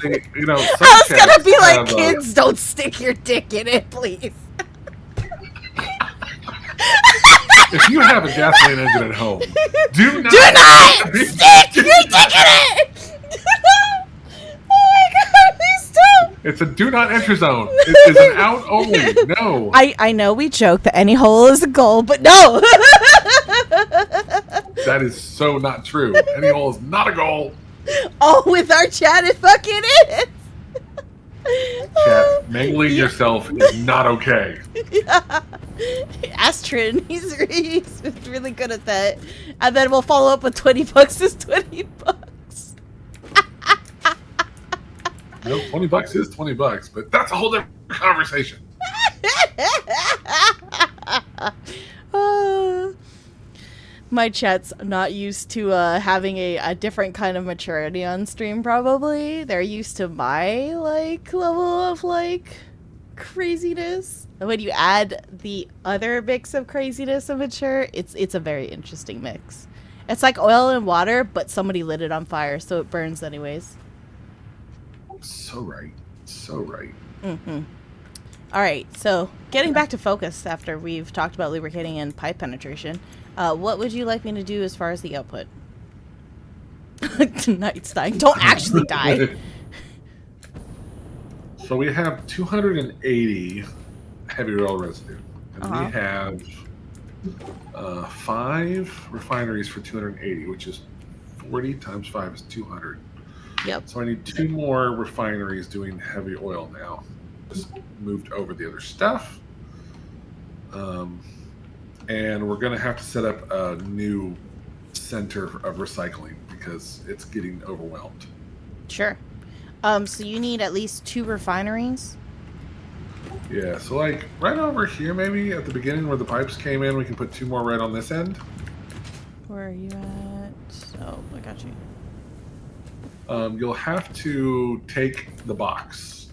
You know, I was going to be like, kids, don't stick your dick in it, please. If you have a gasoline engine at home, do not stick your dick in it! Oh my God, please don't! It's a do not enter zone. It is an out only. No. I know we joke that any hole is a goal, but no! That is so not true. Any hole is not a goal. Oh, with our chat, it fucking is! Chat, mangling yourself is not okay. Yeah. Astrid, he's really good at that. And then we'll follow up with $20 is $20. No, $20 is $20, but that's a whole different conversation. My chat's not used to having a different kind of maturity on stream, probably. They're used to my, level of, craziness. And when you add the other mix of craziness and mature, it's a very interesting mix. It's like oil and water, but somebody lit it on fire, so it burns anyways. So right. Mm-hmm. All right, so getting back to focus after we've talked about lubricating and pipe penetration, what would you like me to do as far as the output? Tonight's dying. Don't actually die. So we have 280 heavy oil residue. And we have 5 refineries for 280, which is 40 times 5 is 200. Yep. So I need 2 more refineries doing heavy oil now. Just moved over the other stuff. And we're going to have to set up a new center of recycling because it's getting overwhelmed. Sure. So you need at least 2 refineries? Yeah, so right over here maybe at the beginning where the pipes came in, we can put 2 more right on this end. Where are you at? Oh, I got you. You'll have to take the box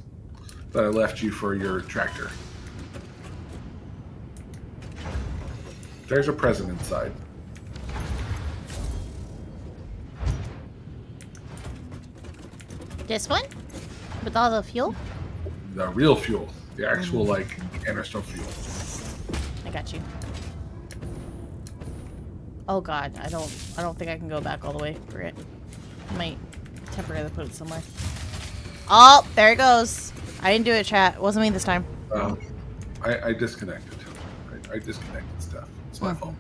that I left you for your tractor. There's a present inside. This one? With all the fuel? The real fuel. The actual, like, canister fuel. I got you. Oh god, I don't think I can go back all the way for it. I might temporarily put it somewhere. Oh, there it goes. I didn't do it, chat. It wasn't me this time. I disconnected. I disconnected stuff. It's my fault.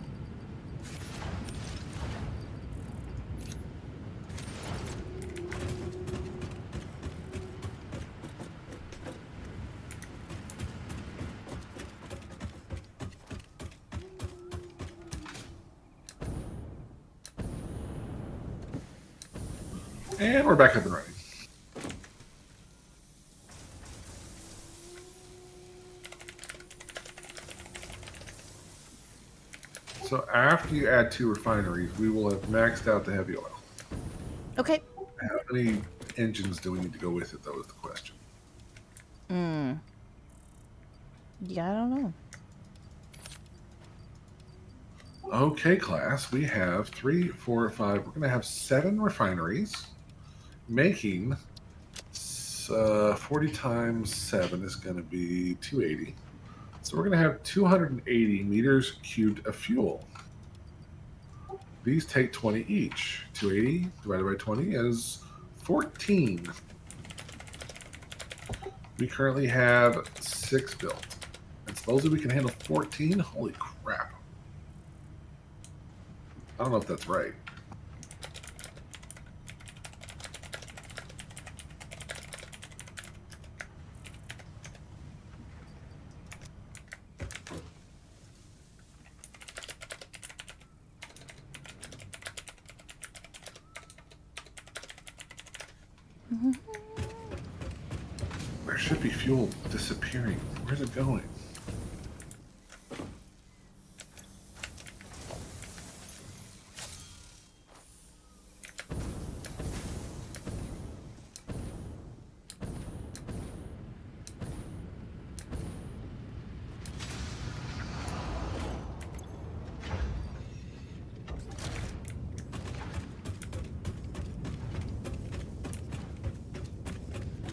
And we're back up and running. So after you add 2 refineries, we will have maxed out the heavy oil. Okay. How many engines do we need to go with it, though, is the question. Yeah, I don't know. Okay, class, we have 3, 4, 5. We're going to have 7 refineries, making 40 times 7 is going to be 280. So we're going to have 280 meters cubed of fuel. These take 20 each. 280 divided by 20 is 14. We currently have 6 built. And supposedly we can handle 14? Holy crap. I don't know if that's right. There should be fuel disappearing. Where's it going?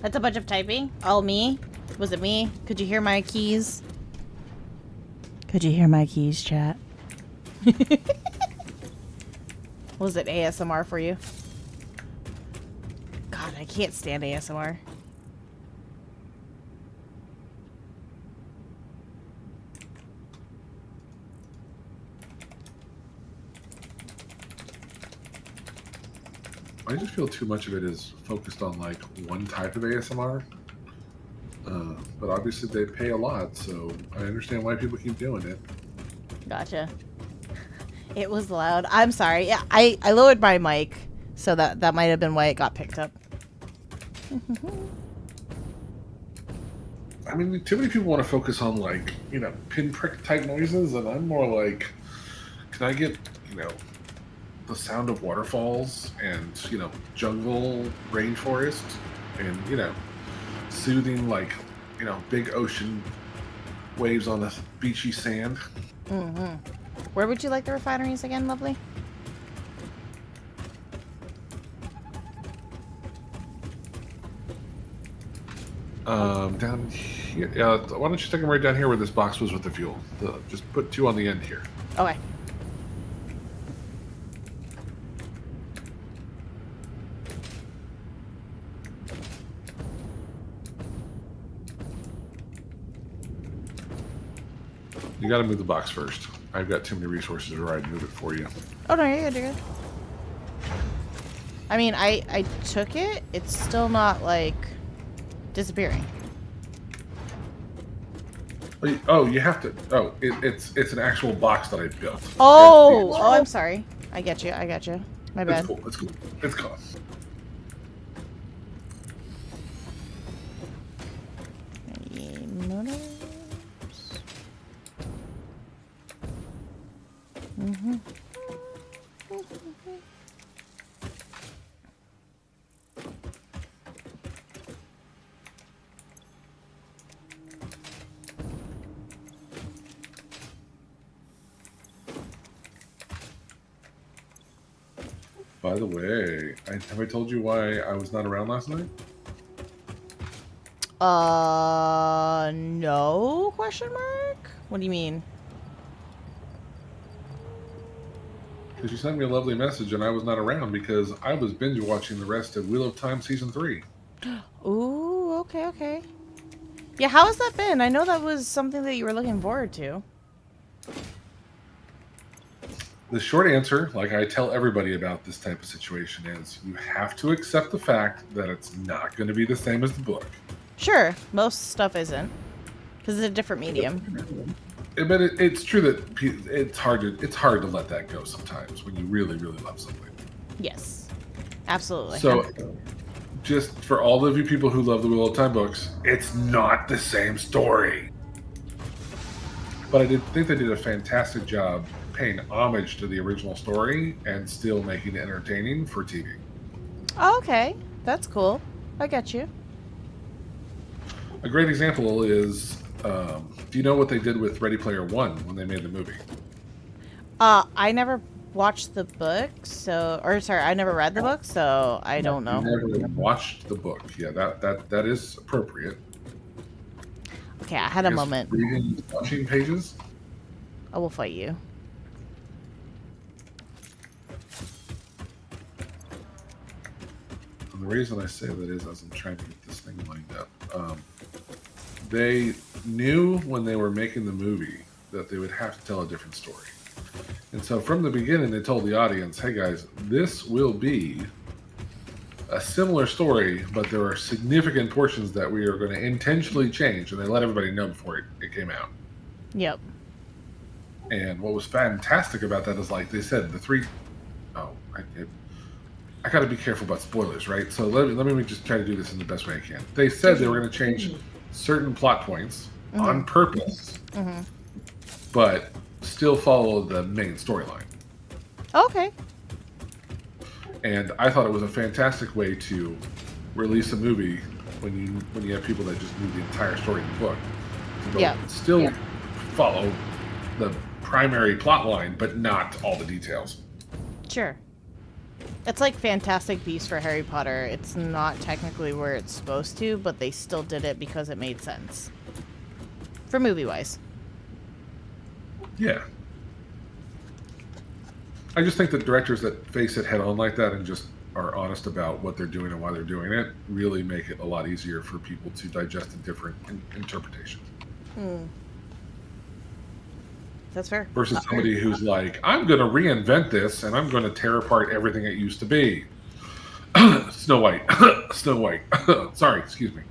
That's a bunch of typing. Oh, me? Was it me? Could you hear my keys? Could you hear my keys, chat? Was it ASMR for you? God, I can't stand ASMR. I just feel too much of it is focused on like one type of ASMR. But obviously they pay a lot, so I understand why people keep doing it. Gotcha. It was loud. I'm sorry. Yeah, I lowered my mic, so that might have been why it got picked up. I mean, too many people want to focus on like, pinprick type noises, and I'm more like, can I get, the sound of waterfalls and, jungle rainforest and, soothing like, big ocean waves on the beachy sand. Mm-hmm. Where would you like the refineries again, lovely? Down here. Yeah, why don't you stick them right down here where this box was with the fuel? Just put 2 on the end here. Okay. You got to move the box first. I've got too many resources to ride and move it for you. Oh no, you're good, you're good. I mean, I took it. It's still not like disappearing. Oh, you have to. Oh, it's an actual box that I built. Oh, I'm sorry. I get you. My bad. It's cool. It's cool. It's cool. By the way, have I told you why I was not around last night? No? Question mark? What do you mean? Because you sent me a lovely message and I was not around because I was binge watching the rest of Wheel of Time Season 3. Ooh, okay, okay. Yeah, how has that been? I know that was something that you were looking forward to. The short answer, like I tell everybody about this type of situation, is you have to accept the fact that it's not going to be the same as the book. Sure, most stuff isn't. Because it's a different medium. But it's true that it's hard to let that go sometimes when you really, really love something. Yes. Absolutely. So, just for all of you people who love the Wheel of Time books, it's not the same story. But I did think they did a fantastic job paying homage to the original story and still making it entertaining for TV. Oh, okay. That's cool. I get you. A great example is, do you know what they did with Ready Player One when they made the movie? I never watched the book, I never read the book, so I don't know. You never watched the book. Yeah, that is appropriate. Okay, I had a moment. Reading watching pages. I will fight you. And the reason I say that is as I'm trying to get this thing lined up. They knew when they were making the movie that they would have to tell a different story. And so from the beginning, they told the audience, hey guys, this will be a similar story, but there are significant portions that we are going to intentionally change. And they let everybody know before it came out. Yep. And what was fantastic about that is, like they said, I got to be careful about spoilers, right? So let me just try to do this in the best way I can. They said they were going to change certain plot points on purpose, but still follow the main storyline. Okay. And I thought it was a fantastic way to release a movie when you have people that just knew the entire story of the book. Still follow the primary plot line, but not all the details. Sure. It's like Fantastic Beasts for Harry Potter. It's not technically where it's supposed to, but they still did it because it made sense. For movie-wise. Yeah. I just think that directors that face it head on like that and just are honest about what they're doing and why they're doing it really make it a lot easier for people to digest the different interpretations. That's fair. Versus somebody who's like, I'm going to reinvent this and I'm going to tear apart everything it used to be. Snow White. Snow White. Sorry, excuse me.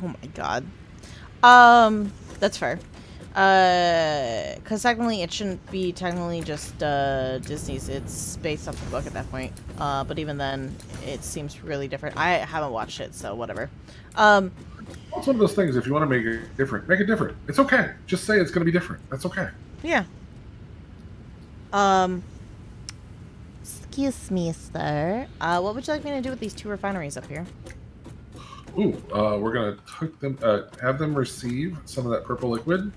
Oh my god. That's fair. Because technically it shouldn't be technically just Disney's. It's based off the book at that point. But even then, it seems really different. I haven't watched it, so whatever. It's one of those things, if you want to make it different, make it different. It's okay. Just say it's going to be different. That's okay. Yeah. Excuse me, sir. What would you like me to do with these 2 refineries up here? Ooh, we're going to hook them, have them receive some of that purple liquid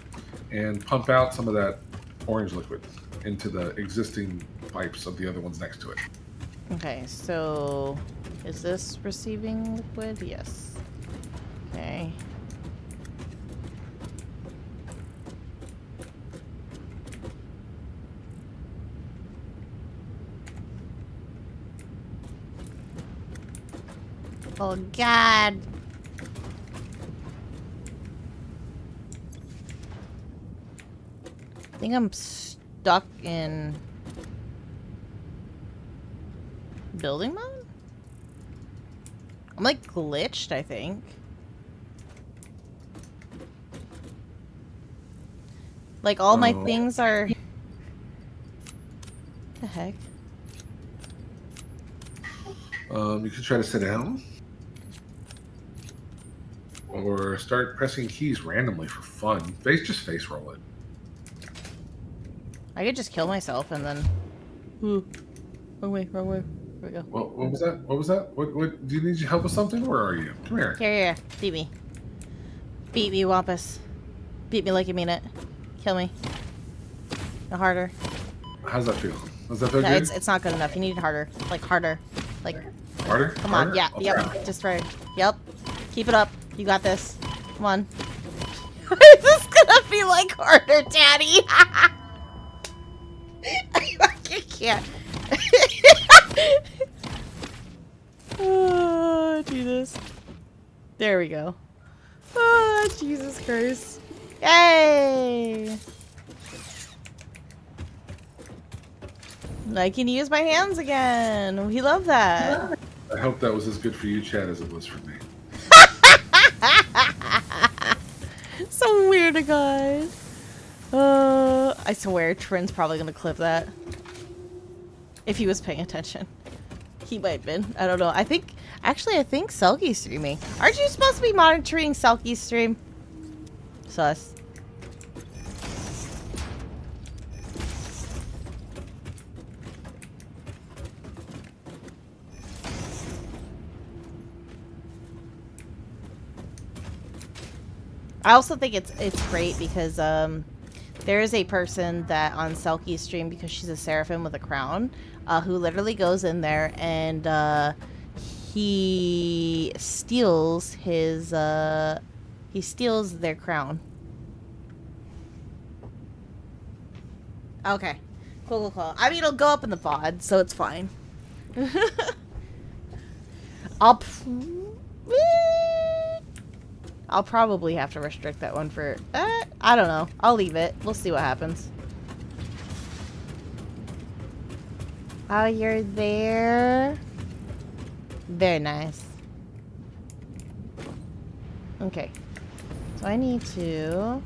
and pump out some of that orange liquid into the existing pipes of the other ones next to it. Okay, so is this receiving liquid? Yes. Okay. Oh god. I think I'm stuck in building mode? I'm like glitched, I think. Like all my things are... What the heck? You could try to sit down. Or start pressing keys randomly for fun. Just face roll it. I could just kill myself and then... Ooh. Wrong way, wrong way. There we go. What was that? What was that? What? Do you need help with something? Where are you? Come here. Here. Beat me. Beat me, Wampus. Beat me like you mean it. Kill me. No harder. How's that feel? Does that feel No, good? it's not good enough. You need it harder. Like harder. Like Harder? come on. Harder? Yeah. I'll Yep. try. Just right. Yep. Keep it up. You got this. Come on. This is gonna be like harder, Daddy. I fucking can't. Oh, Jesus. There we go. Oh, Jesus Christ. Yay! I can use my hands again. We love that. I hope that was as good for you, Chad, as it was for me. So weird, guys. I swear, Trin's probably gonna clip that. If he was paying attention. He might have been. I don't know. I think Selkie's streaming. Aren't you supposed to be monitoring Selkie's stream? Sus. I also think it's great because there is a person that on Selkie's stream, because she's a seraphim with a crown, who literally goes in there and he steals his he steals their crown. Okay. Cool. I mean, it'll go up in the VOD, so it's fine. I'll probably have to restrict that one for... I don't know. I'll leave it. We'll see what happens. Oh, you're there? Very nice. Okay. So I need to...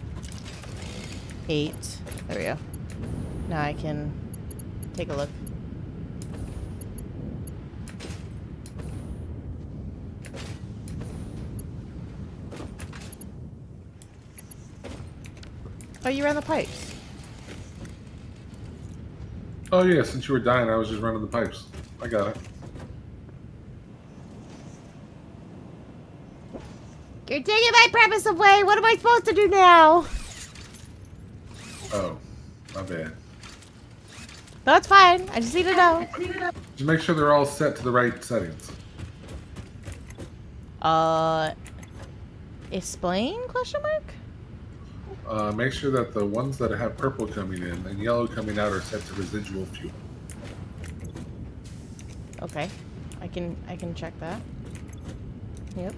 8. There we go. Now I can take a look. Oh, you ran the pipes. Oh, yeah, since you were dying, I was just running the pipes. I got it. You're taking my premise away. What am I supposed to do now? Oh, my bad. That's fine. I just need to know. Just make sure they're all set to the right settings. Explain? Question mark? Make sure that the ones that have purple coming in and yellow coming out are set to residual fuel. Okay. I can check that. Yep.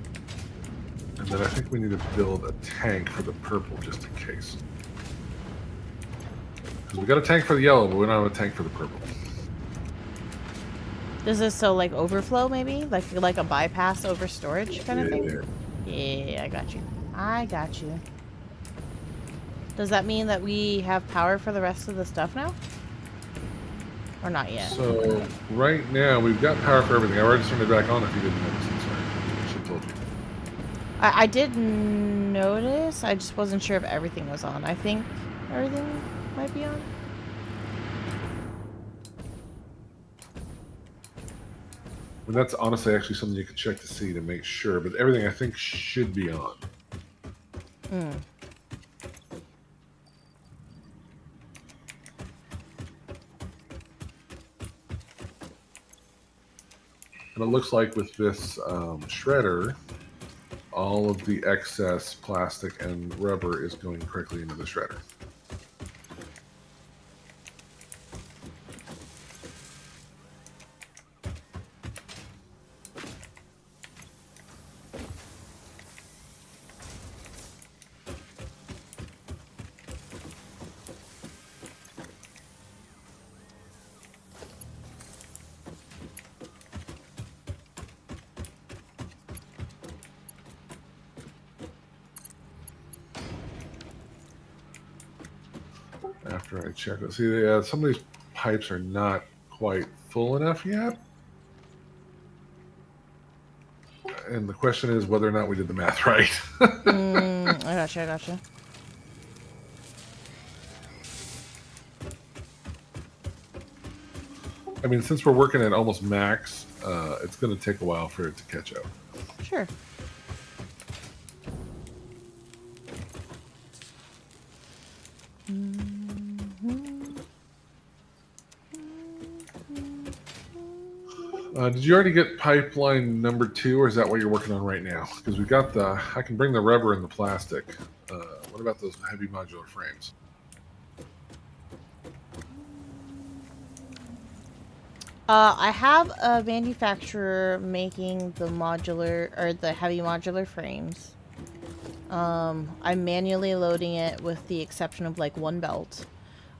And then I think we need to build a tank for the purple just in case. Because we got a tank for the yellow, but we don't have a tank for the purple. Does this so like overflow maybe? Like a bypass over storage kind of thing? Yeah, I got you. I got you. Does that mean that we have power for the rest of the stuff now? Or not yet? So, right now, we've got power for everything. I already turned it back on if you didn't notice. I'm sorry. I should have told you. I did notice. I just wasn't sure if everything was on. I think everything might be on. And that's honestly actually something you can check to see to make sure. But everything, I think, should be on. Hmm. And it looks like with this shredder, all of the excess plastic and rubber is going correctly into the shredder. After I check it. See, some of these pipes are not quite full enough yet. And the question is whether or not we did the math right. I gotcha. I mean, since we're working at almost max, it's going to take a while for it to catch up. Sure. Did you already get pipeline number 2, or is that what you're working on right now? Because we got the. I can bring the rubber and the plastic. What about those heavy modular frames? I have a manufacturer making the modular or the heavy modular frames. I'm manually loading it with the exception of like one belt.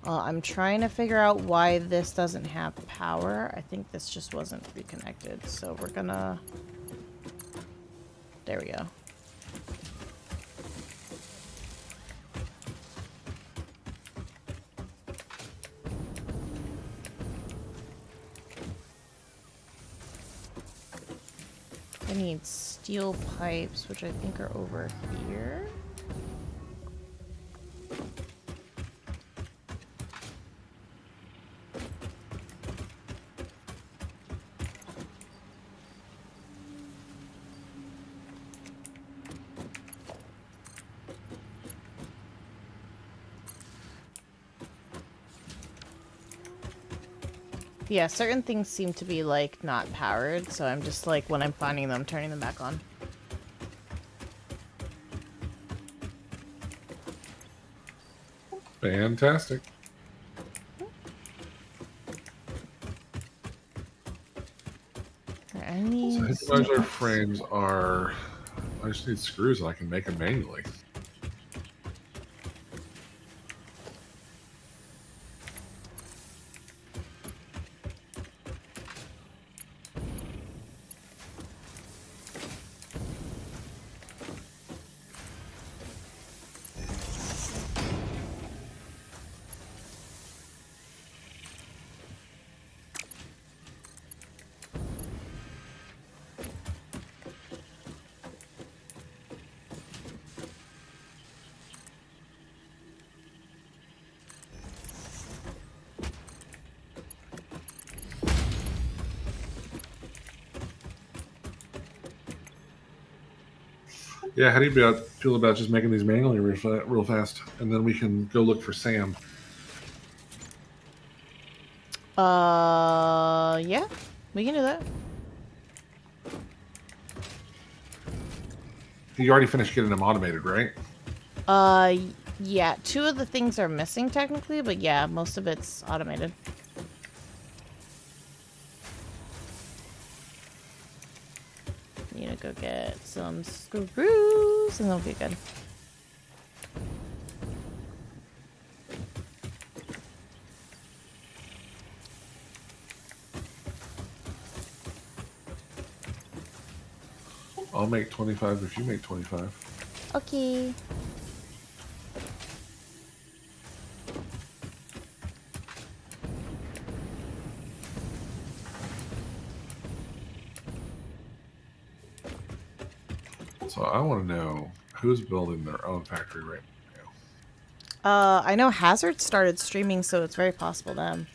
I'm trying to figure out why this doesn't have power. I think this just wasn't reconnected, so we're gonna... There we go. I need steel pipes, which I think are over here. Yeah, certain things seem to be, like, not powered, so I'm just, like, when I'm finding them, turning them back on. Fantastic. I need... So modular frames are... I just need screws and I can make them manually. Yeah, how do you feel about just making these manually real fast, and then we can go look for Sam? Yeah, we can do that. You already finished getting them automated, right? Yeah, 2 of the things are missing technically, but yeah, most of it's automated. Need to go get some screws and they'll be good. I'll make 25 if you make 25. Okay. So I want to know who's building their own factory right now. I know Hazard started streaming, so it's very possible them.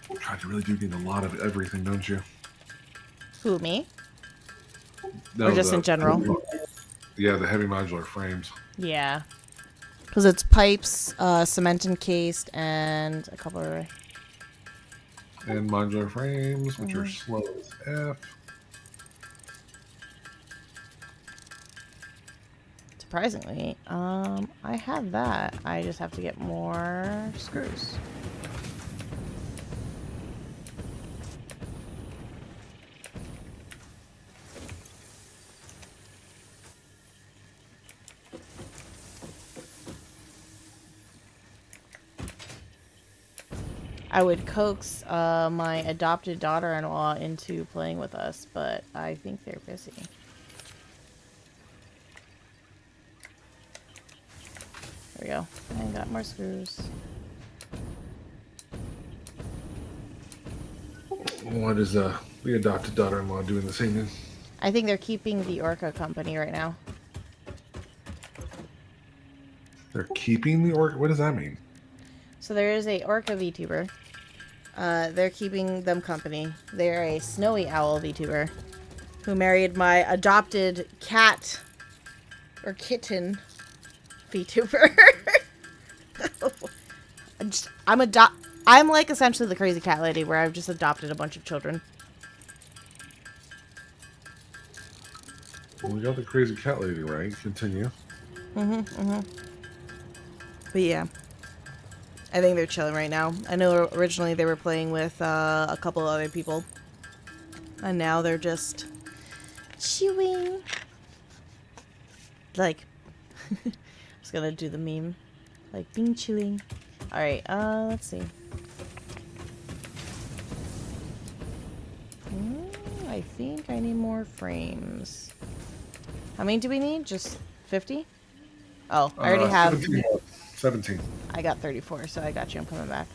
God, you really do need a lot of everything, don't you? Who, me? No, Or just in general? Yeah, the heavy modular frames. Yeah. Because it's pipes, cement encased, and a couple of... And modular frames, which are slow as F. Surprisingly, I have that. I just have to get more screws. I would coax my adopted daughter-in-law into playing with us, but I think they're busy. There we go. I got more screws. What is the adopted daughter-in-law doing this evening? I think they're keeping the Orca company right now. They're keeping the Orca? What does that mean? So there is a Orca VTuber They're keeping them company. They're a snowy owl VTuber who married my adopted cat or kitten VTuber. I'm like essentially the crazy cat lady where I've just adopted a bunch of children. Well, we got the crazy cat lady, right? Continue. But yeah. I think they're chilling right now. I know originally they were playing with a couple other people. And now they're just chewing. Like, I was gonna do the meme. Like, being chewing. Alright, let's see. I think I need more frames. How many do we need? Just 50? Oh, I already have... 17. I got 34, so I got you. I'm coming back.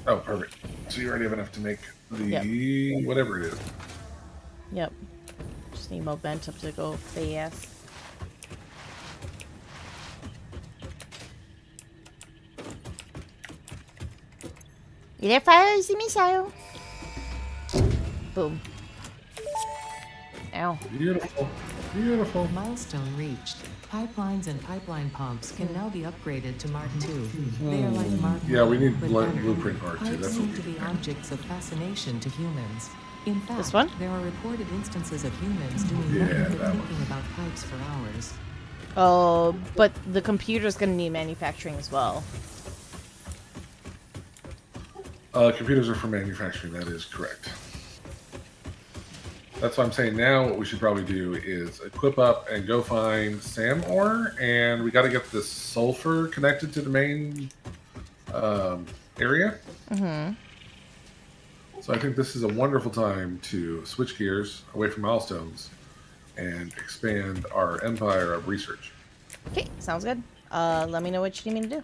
Oh, perfect. So you already have enough to make the whatever it is. Yep. Just need momentum to go fast. You there, fire? See missile. Boom. Ow. Beautiful. Beautiful. Milestone reached. Pipelines and pipeline pumps can now be upgraded to Mark II. They are like Mark Yeah, we need but better. blueprint Mark II. Pipes That's seem what to be objects of fascination to humans. In fact, This one? there are reported instances of humans doing Yeah, nothing but that thinking one. about pipes for hours. Oh, but the computer's gonna need manufacturing as well. Computers are for manufacturing. That is correct. That's what I'm saying. Now, what we should probably do is equip up and go find SAM ore, and we got to get this sulfur connected to the main area. Mm-hmm. So I think this is a wonderful time to switch gears away from milestones and expand our empire of research. Okay, sounds good. Let me know what you need me to do.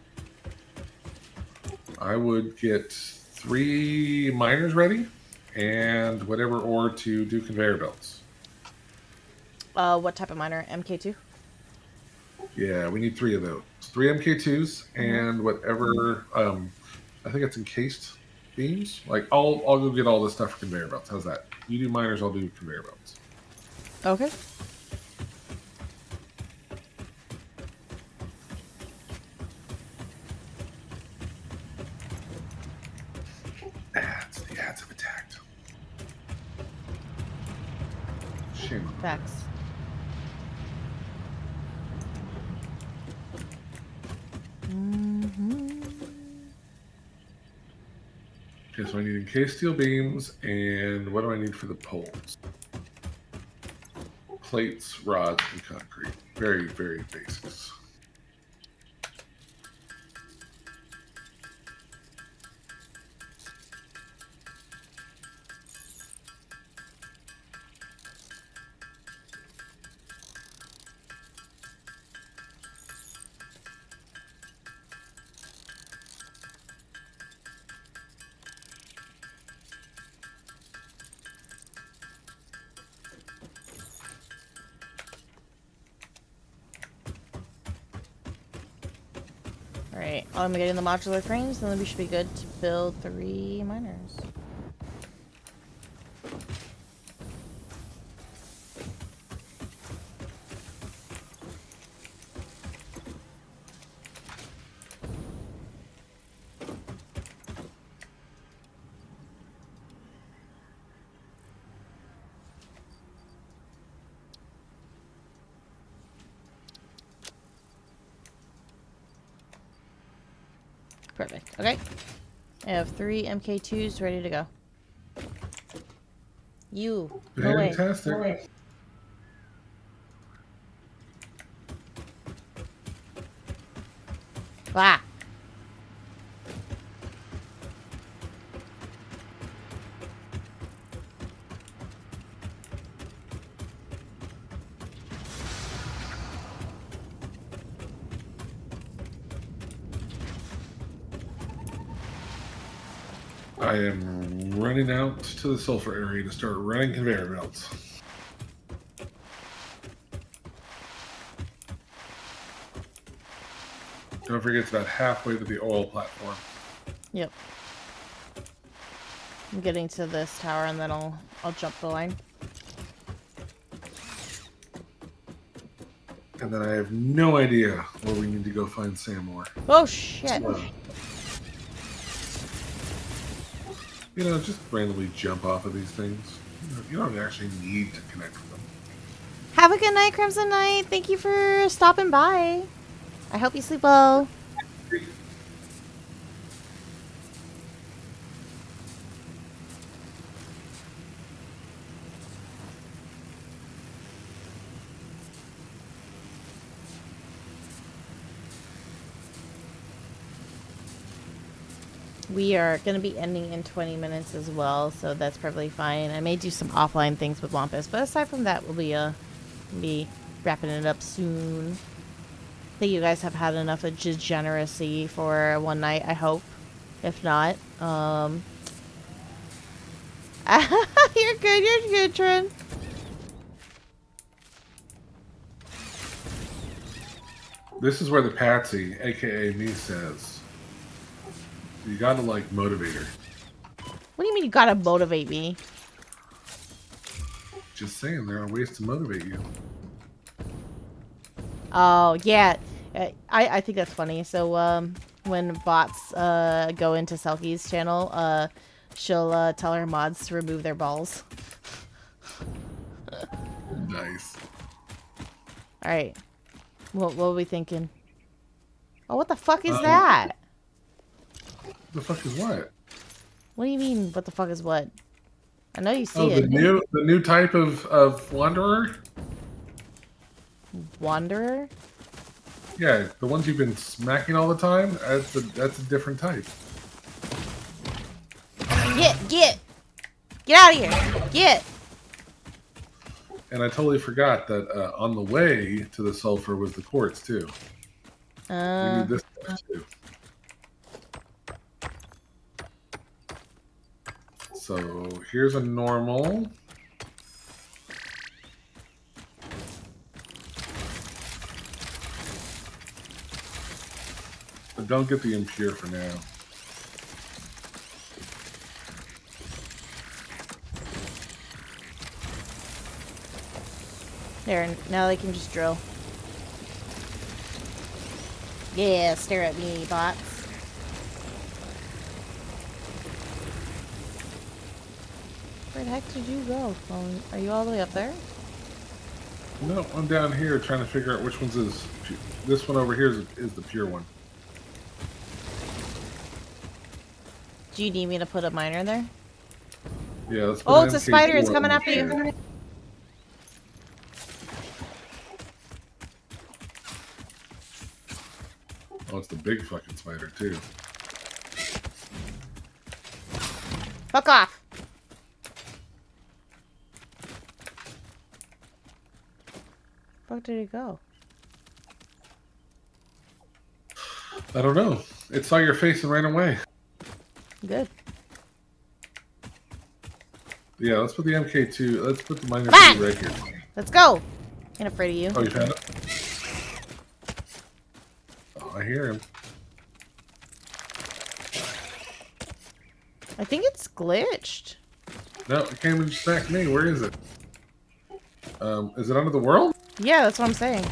I would get 3 miners ready and whatever ore to do conveyor belts. What type of miner? MK2? Yeah, we need 3 of those. 3 MK2s and whatever. I think it's encased beams. Like I'll go get all this stuff for conveyor belts. How's that? You do miners, I'll do conveyor belts. Okay. The ads have attacked. Shame. Facts. Okay, so I need encased steel beams, and what do I need for the poles? Plates, rods, and concrete. Very, very basics. Alright, I'm getting the modular frames, and then we should be good to build 3 miners. Perfect. Okay. I have 3 MK2s ready to go. You. Go away. Fantastic. Go away. Ah. I am running out to the sulfur area to start running conveyor belts. Don't forget it's about halfway to the oil platform. Yep. I'm getting to this tower and then I'll jump the line. And then I have no idea where we need to go find Samor. Oh shit! You know, just randomly jump off of these things. You don't actually need to connect with them. Have a good night, Crimson Knight. Thank you for stopping by. I hope you sleep well. We are going to be ending in 20 minutes as well, so that's perfectly fine. I may do some offline things with Wampus, but aside from that, we'll be wrapping it up soon. I think you guys have had enough of degeneracy for one night, I hope. If not, you're good, Trin. This is where the Patsy, aka me, says you gotta like motivate her. What do you mean you gotta motivate me? Just saying, there are ways to motivate you. Oh yeah, I think that's funny. So when bots go into Selkie's channel, she'll tell her mods to remove their balls. Nice. All right, what are we thinking? Oh, what the fuck is that? The fuck is what? What do you mean? What the fuck is what? I know you see Oh, it. the new type of wanderer. Wanderer. Yeah, the ones you've been smacking all the time. That's a different type. Get out of here! Get. And I totally forgot that on the way to the Sulfur was the Quartz too. We need this stuff too. So here's a normal. But don't get the impure for now. There, now they can just drill. Yeah, stare at me, bots. Where the heck did you go? Are you all the way up there? No, I'm down here trying to figure out which one's is. This one over here is the pure one. Do you need me to put a miner there? Yeah, let's put Oh, an it's a MK2 spider. It's on coming the after you. pure. Oh, it's the big fucking spider too. Fuck off. Where did it go? I don't know. It saw your face and ran away. Good. Yeah, let's put the MK2. Let's put the miner Back! 2 right here. Let's go. Ain't afraid of you. Oh, you found it? Oh, I hear him. I think it's glitched. No, it came and smacked me. Where is it? Is it under the world? Yeah, that's what I'm saying.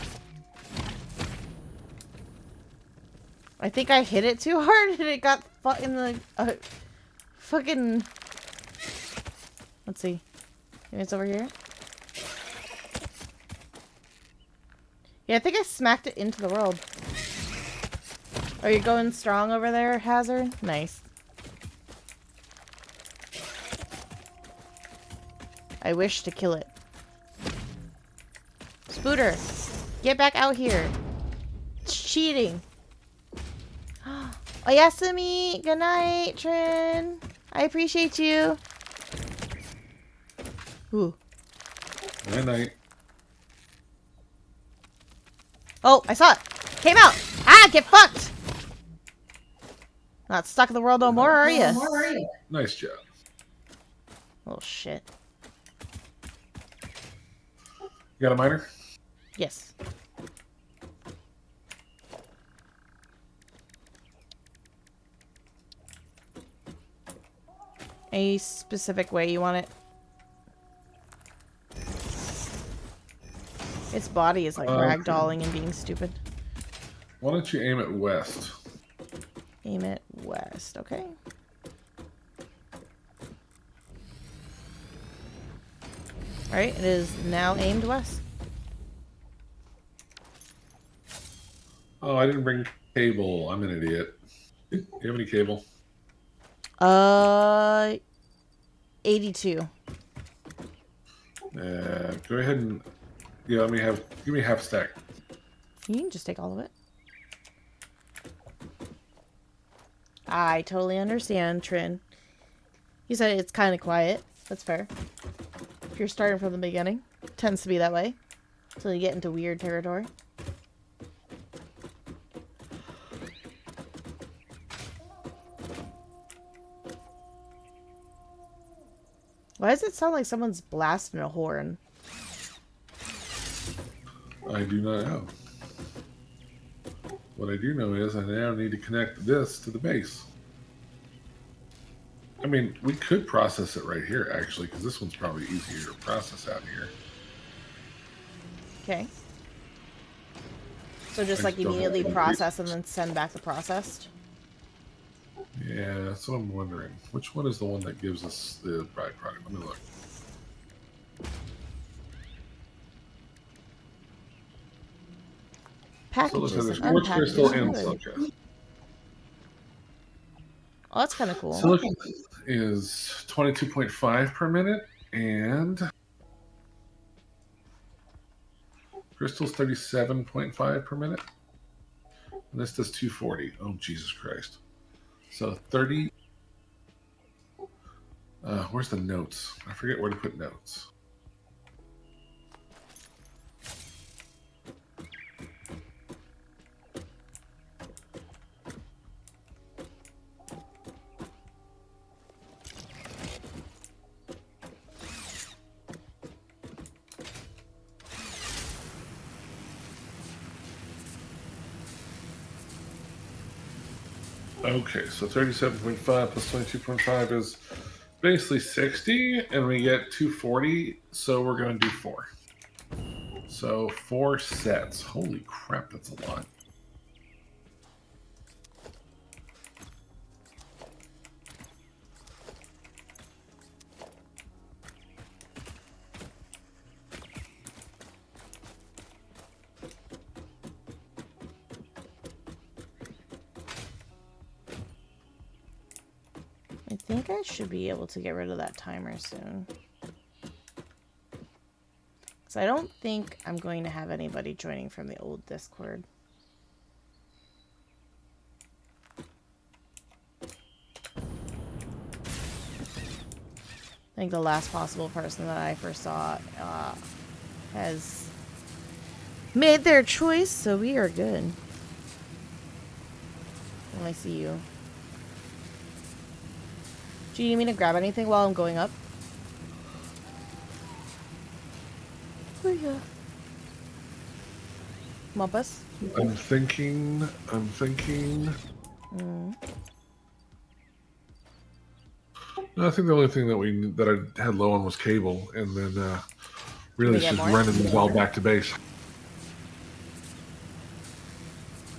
I think I hit it too hard and it got in the fucking. Let's see. Maybe it's over here. Yeah, I think I smacked it into the world. Are you going strong over there, Hazard? Nice. I wish to kill it. Spooter, get back out here. It's cheating. Oyasumi, good night, Trin. I appreciate you. Ooh. Night night. Oh, I saw it. Came out. Ah, get fucked. Not stuck in the world no more, are you? Nice job. Oh, shit. You got a miner? Yes. A specific way you want it? Its body is like ragdolling and being stupid. Why don't you aim it west? Aim it west, okay. Alright, it is now aimed west. Oh, I didn't bring cable. I'm an idiot. Do you have any cable? 82. Go ahead and give me half stack. You can just take all of it. I totally understand, Trin. You said it's kind of quiet. That's fair. If you're starting from the beginning, it tends to be that way. Until you get into weird territory. Why does it sound like someone's blasting a horn? I do not know. What I do know is I now need to connect this to the base. I mean, we could process it right here, actually, because this one's probably easier to process out here. Okay. So just like immediately process and then send back the processed? Yeah, that's what I'm wondering. Which one is the one that gives us the byproduct? Let me look. Packages So and quartz crystal and unpackages. silica. Oh, that's kind of cool. Silica is 22.5 per minute, and crystal's 37.5 per minute. And this does 240. Oh, Jesus Christ. So 30. Where's the notes? I forget where to put notes. Okay, so 37.5 plus 22.5 is basically 60, and we get 240, so we're going to do 4. So 4 sets. Holy crap, that's a lot. I think I should be able to get rid of that timer soon. Because I don't think I'm going to have anybody joining from the old Discord. I think the last possible person that I first saw has made their choice, so we are good. Let me see you. Do you need me to grab anything while I'm going up? Oh yeah. Wampus? I'm thinking. No, I think the only thing that I had low on was cable, and then really it's just running the well back to base.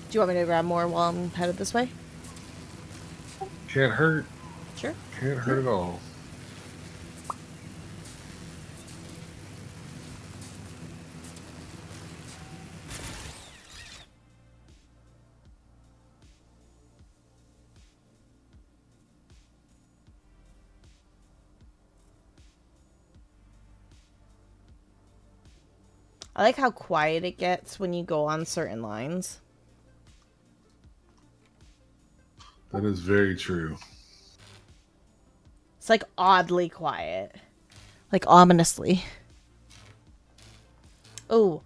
Do you want me to grab more while I'm headed this way? Can't hurt. Sure. Can't hurt at all. I like how quiet it gets when you go on certain lines. That is very true. It's like oddly quiet. Like ominously. Oh,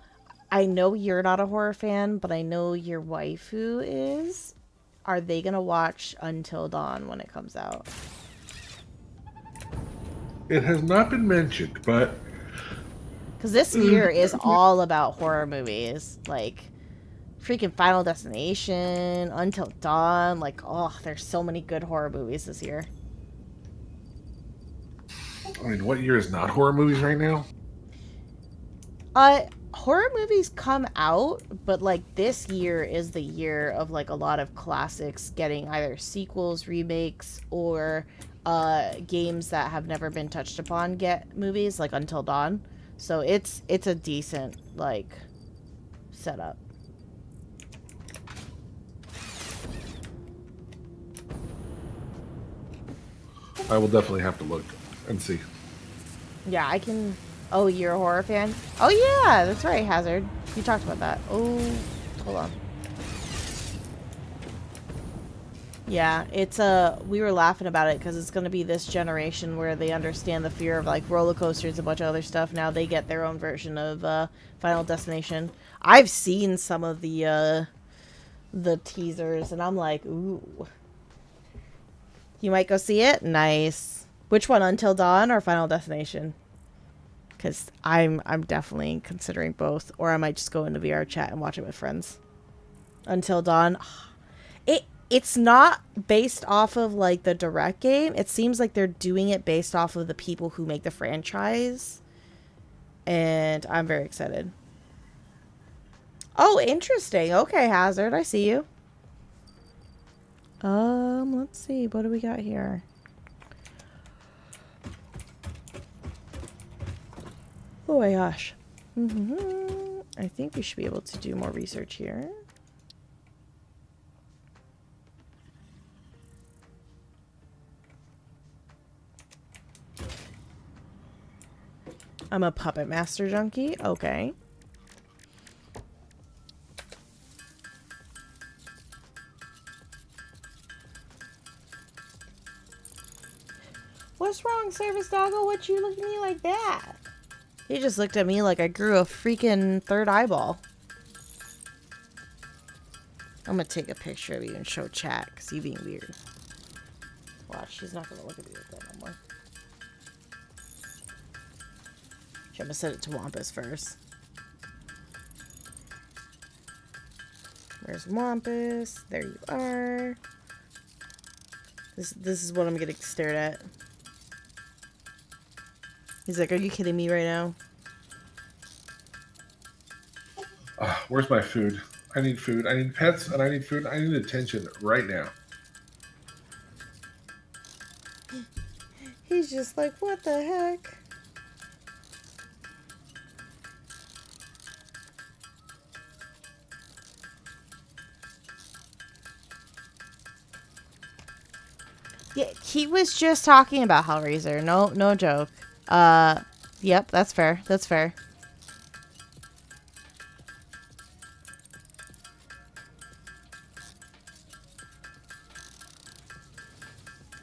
I know you're not a horror fan, but I know your waifu is. Are they gonna watch Until Dawn when it comes out? It has not been mentioned, but Because this year is all about horror movies. Like, freaking Final Destination, Until Dawn. Like, oh, there's so many good horror movies this year. I mean, what year is not horror movies right now? Horror movies come out, but like this year is the year of like a lot of classics getting either sequels, remakes, or games that have never been touched upon get movies, like Until Dawn. So it's a decent like setup. I will definitely have to look and see. Yeah, I can. Oh, you're a horror fan? Oh yeah, that's right, Hazard. You talked about that. Oh, hold on. Yeah, it's we were laughing about it because it's going to be this generation where they understand the fear of like roller coasters, a bunch of other stuff. Now they get their own version of Final Destination. I've seen some of the teasers and I'm like, ooh. You might go see it? Nice. Which one, Until Dawn or Final Destination? Because I'm definitely considering both, or I might just go into VR chat and watch it with friends. Until Dawn. It's not based off of like the direct game. It seems like they're doing it based off of the people who make the franchise. And I'm very excited. Oh, interesting. Okay, Hazard, I see you. Let's see. What do we got here? Oh my gosh. I think we should be able to do more research here. I'm a Puppet Master junkie. Okay. What's wrong, Service Doggo? What you look at me like that? He just looked at me like I grew a freaking third eyeball. I'm gonna take a picture of you and show chat because you being weird. Watch, she's not gonna look at me like that no more. I'm gonna set it to Wampus first. Where's Wampus? There you are. This is what I'm getting stared at. He's like, are you kidding me right now? Where's my food? I need food. I need pets, and I need food. I need attention right now. He's just like, what the heck? Yeah, he was just talking about Hellraiser. No joke. Yep, that's fair. That's fair.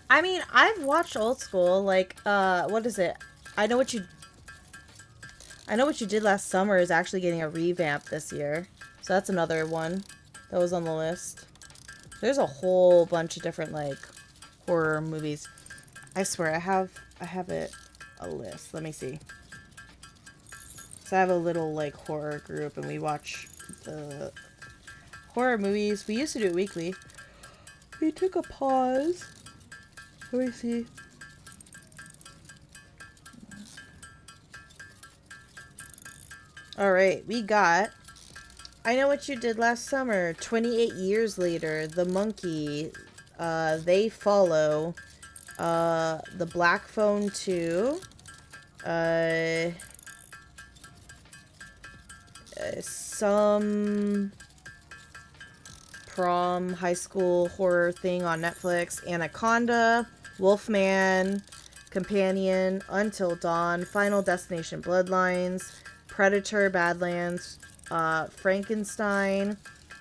I mean, I've watched old school. Like, what is it? I know what you did last summer is actually getting a revamp this year. So that's another one that was on the list. There's a whole bunch of different like horror movies. I swear I have it a list. Let me see. So I have a little like horror group and we watch the horror movies. We used to do it weekly. We took a pause. Let me see. Alright, we got I Know What You Did Last Summer, 28 Years Later, The Monkey, They Follow, The Black Phone 2, some prom high school horror thing on Netflix, Anaconda, Wolfman, Companion, Until Dawn, Final Destination Bloodlines, Predator, Badlands, Frankenstein,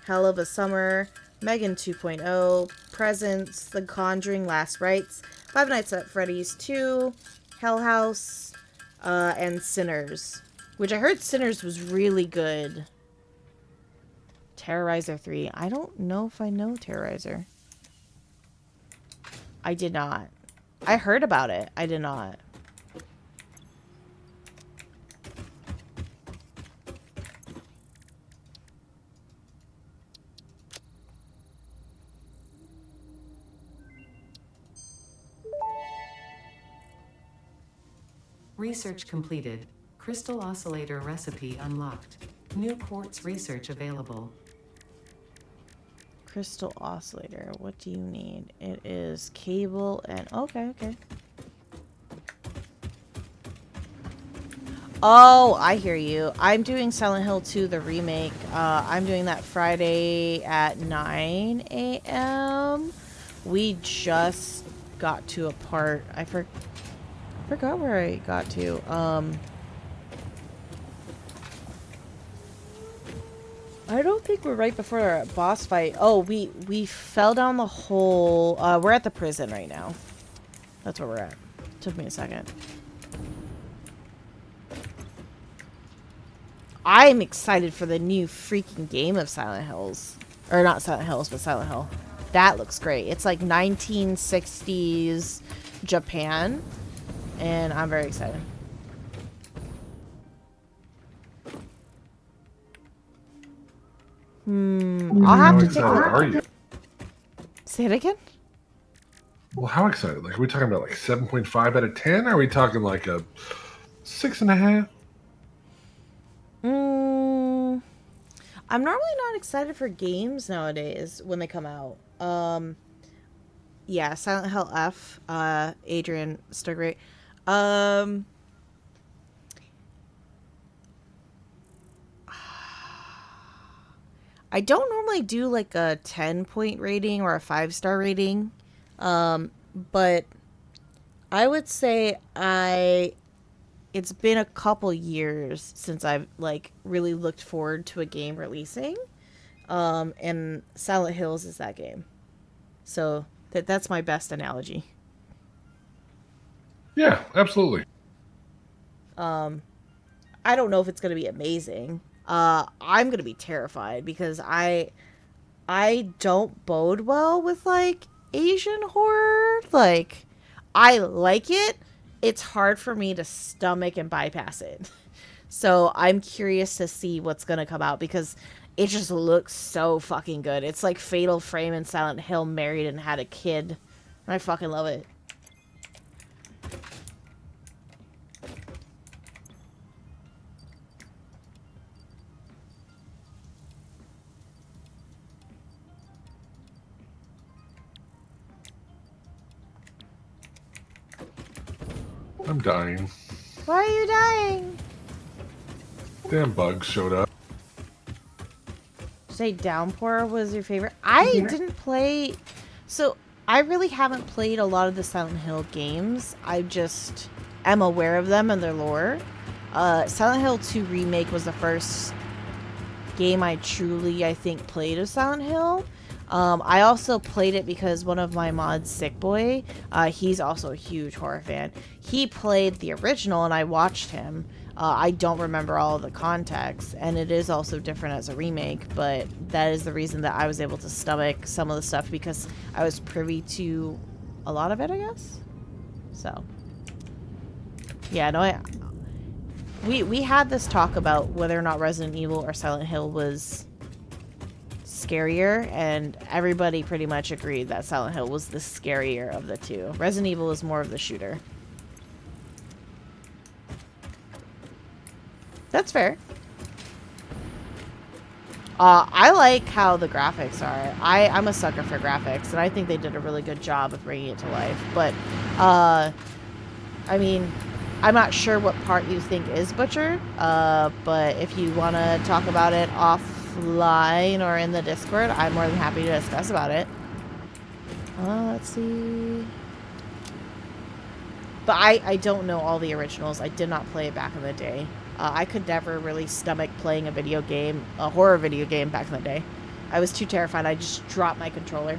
Hell of a Summer, Megan 2.0, Presents, The Conjuring, Last Rites, Five Nights at Freddy's 2, Hell House, and Sinners, which I heard Sinners was really good. Terrorizer 3. I don't know if I know Terrorizer. I did not. I heard about it. I did not. Research completed. Crystal oscillator recipe unlocked. New quartz research available. Crystal oscillator. What do you need? It is cable and... Okay, okay. Oh, I hear you. I'm doing Silent Hill 2, the remake. I'm doing that Friday at 9 a.m. We just got to a part. I forgot where I got to. I don't think we're right before our boss fight. Oh, we fell down the hole. We're at the prison right now. That's where we're at. Took me a second. I'm excited for the new freaking game of Silent Hills. Or not Silent Hills, but Silent Hill. That looks great. It's like 1960s Japan. And I'm very excited. I'll have to take a look. Are you? Say it again? Well, how excited? Like, are we talking about like 7.5 out of 10? Are we talking like a 6.5? I'm normally not excited for games nowadays when they come out. Yeah, Silent Hill F, Adrian, still great. I don't normally do like a 10-point rating or a 5-star rating. But I would say it's been a couple years since I've like really looked forward to a game releasing. And Silent Hills is that game. So that's my best analogy. Yeah, absolutely. I don't know if it's going to be amazing. I'm going to be terrified because I don't bode well with like Asian horror. Like, I like it. It's hard for me to stomach and bypass it. So I'm curious to see what's going to come out because it just looks so fucking good. It's like Fatal Frame and Silent Hill married and had a kid. And I fucking love it. I'm dying. Why are you dying? Damn bugs showed up. Say Downpour was your favorite. I didn't play... So, I really haven't played a lot of the Silent Hill games. I just am aware of them and their lore. Silent Hill 2 Remake was the first game I truly, I think, played of Silent Hill. I also played it because one of my mods, Sick Boy, he's also a huge horror fan. He played the original and I watched him. I don't remember all of the context, and it is also different as a remake, but that is the reason that I was able to stomach some of the stuff because I was privy to a lot of it, I guess. So, yeah, no, we had this talk about whether or not Resident Evil or Silent Hill was scarier, and everybody pretty much agreed that Silent Hill was the scarier of the two. Resident Evil is more of the shooter. That's fair. I like how the graphics are. I'm a sucker for graphics, and I think they did a really good job of bringing it to life. But, I mean, I'm not sure what part you think is butchered, but if you want to talk about it offline or in the Discord, I'm more than happy to discuss about it. Let's see. But I don't know all the originals. I did not play it back in the day. I could never really stomach playing a horror video game back in the day. I was too terrified. I just dropped my controller.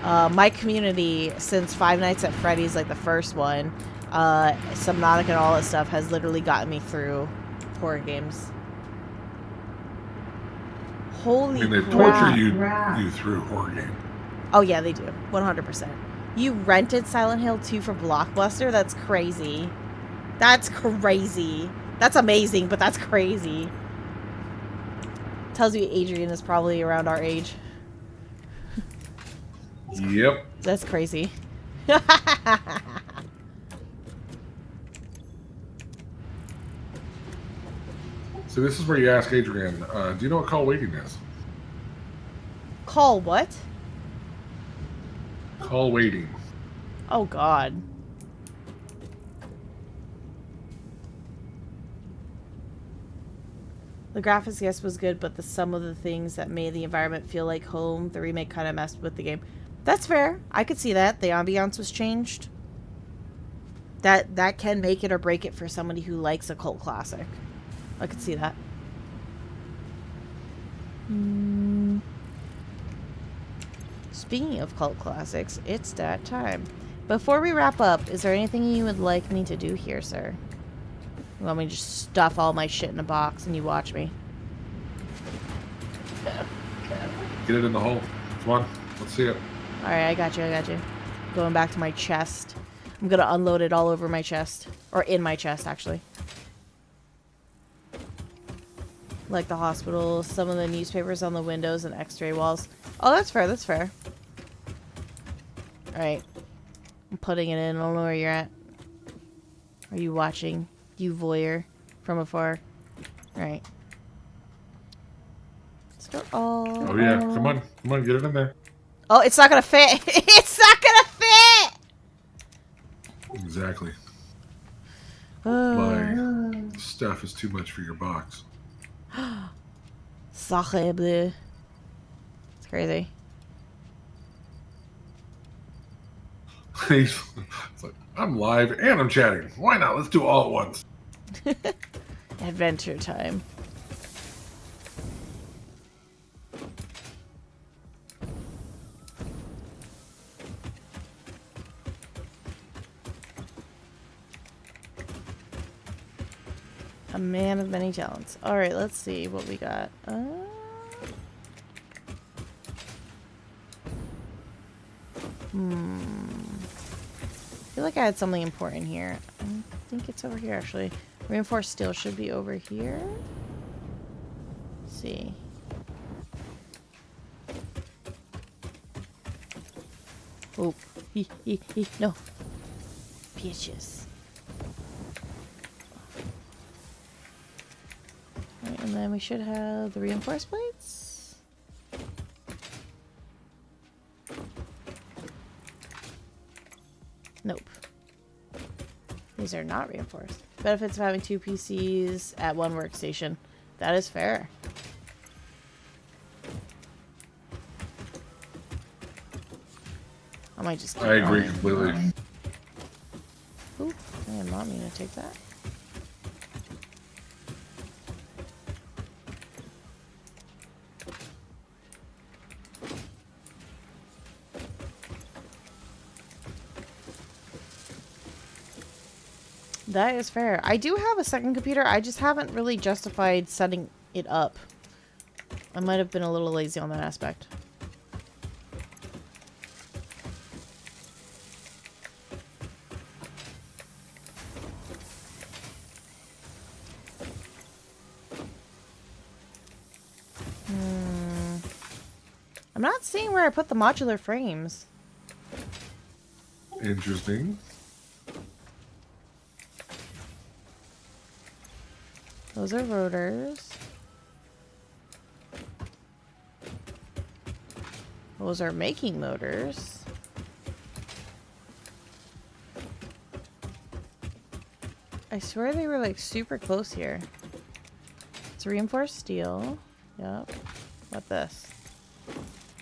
My community, since Five Nights at Freddy's, like the first one, Subnautica and all that stuff, has literally gotten me through horror games. Holy crap. I mean, they torture you through horror game. Oh yeah, they do. 100%. You rented Silent Hill 2 for Blockbuster? That's crazy. That's crazy. That's amazing, but that's crazy. Tells you Adrian is probably around our age. Yep. That's crazy. So this is where you ask Adrian, do you know what call waiting is? Call what? Call waiting. Oh, God. The graphics, yes, was good, but some of the things that made the environment feel like home, the remake kind of messed with the game. That's fair. I could see that. The ambiance was changed. That can make it or break it for somebody who likes a cult classic. I could see that. Speaking of cult classics, it's that time. Before we wrap up, is there anything you would like me to do here, sir? You want me to just stuff all my shit in a box and you watch me? Get it in the hole. Come on, let's see it. Alright, I got you. Going back to my chest. I'm gonna unload it all over my chest. Or in my chest, actually. Like the hospital, some of the newspapers on the windows and x-ray walls. Oh, that's fair. Alright. I'm putting it in. I don't know where you're at. Are you watching? You voyeur from afar. Alright. Oh yeah, come on, get it in there. Oh, it's not gonna fit. It's not gonna fit. Exactly. My stuff is too much for your box. Sacre bleu. It's crazy. It's like, I'm live and I'm chatting. Why not? Let's do it all at once. Adventure time. A man of many talents. Alright, let's see what we got. I feel like I had something important here. I think it's over here, actually. Reinforced steel should be over here. Let's see. Oh, no. Peaches. Right, and then we should have the reinforced plates. Nope. These are not reinforced. Benefits of having 2 PCs at one workstation. That is fair. I might just keep I agree going. completely. Ooh, I am not mean to take that. That is fair. I do have a second computer. I just haven't really justified setting it up. I might have been a little lazy on that aspect. I'm not seeing where I put the modular frames. Interesting. Those are rotors. Those are making motors. I swear they were like super close here. It's reinforced steel. Yep. What this?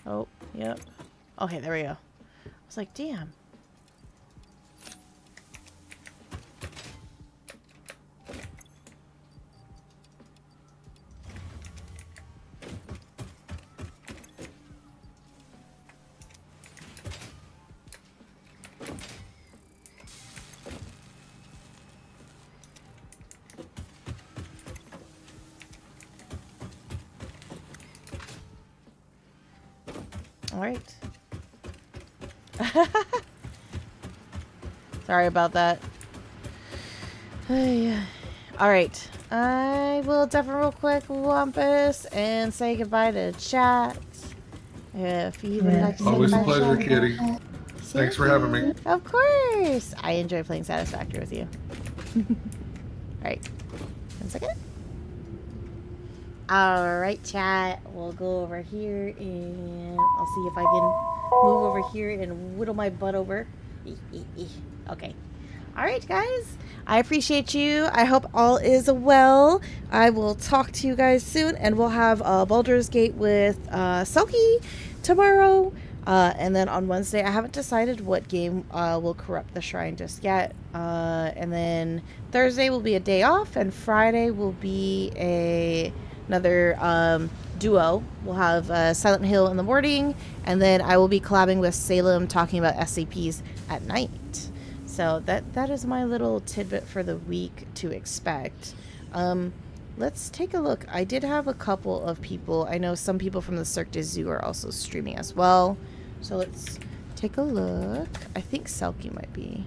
Oh, yep. Okay, there we go. I was like, damn. Alright. Sorry about that. Alright. I will definitely real quick Wampus and say goodbye to chat. If you would like to say Always a goodbye to pleasure, chat, Kitty. Thanks for having me. Of course. I enjoy playing Satisfactory with you. Alright. 1 second. Alright, chat. We'll go over here and I'll see if I can move over here and whittle my butt over. Okay. Alright, guys. I appreciate you. I hope all is well. I will talk to you guys soon, and we'll have Baldur's Gate with Selkie tomorrow. And then on Wednesday, I haven't decided what game will corrupt the shrine just yet. And then Thursday will be a day off, and Friday will be another duo. We'll have Silent Hill in the morning, and then I will be collabing with Salem talking about SCPs at night. So that is my little tidbit for the week to expect. Let's take a look. I did have a couple of people. I know some people from the Cirque du Zoo are also streaming as well. So let's take a look. I think Selkie might be.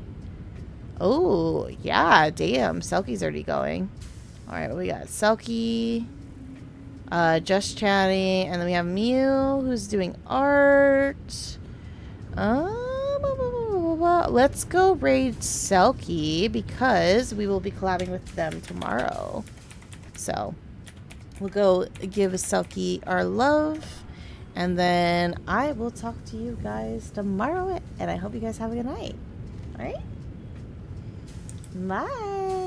Oh, yeah. Damn. Selkie's already going. All right. We got Selkie. Just chatting. And then we have Mew, who's doing art. Let's go raid Selkie because we will be collabing with them tomorrow. So we'll go give Selkie our love, and then I will talk to you guys tomorrow, and I hope you guys have a good night. All right? Bye.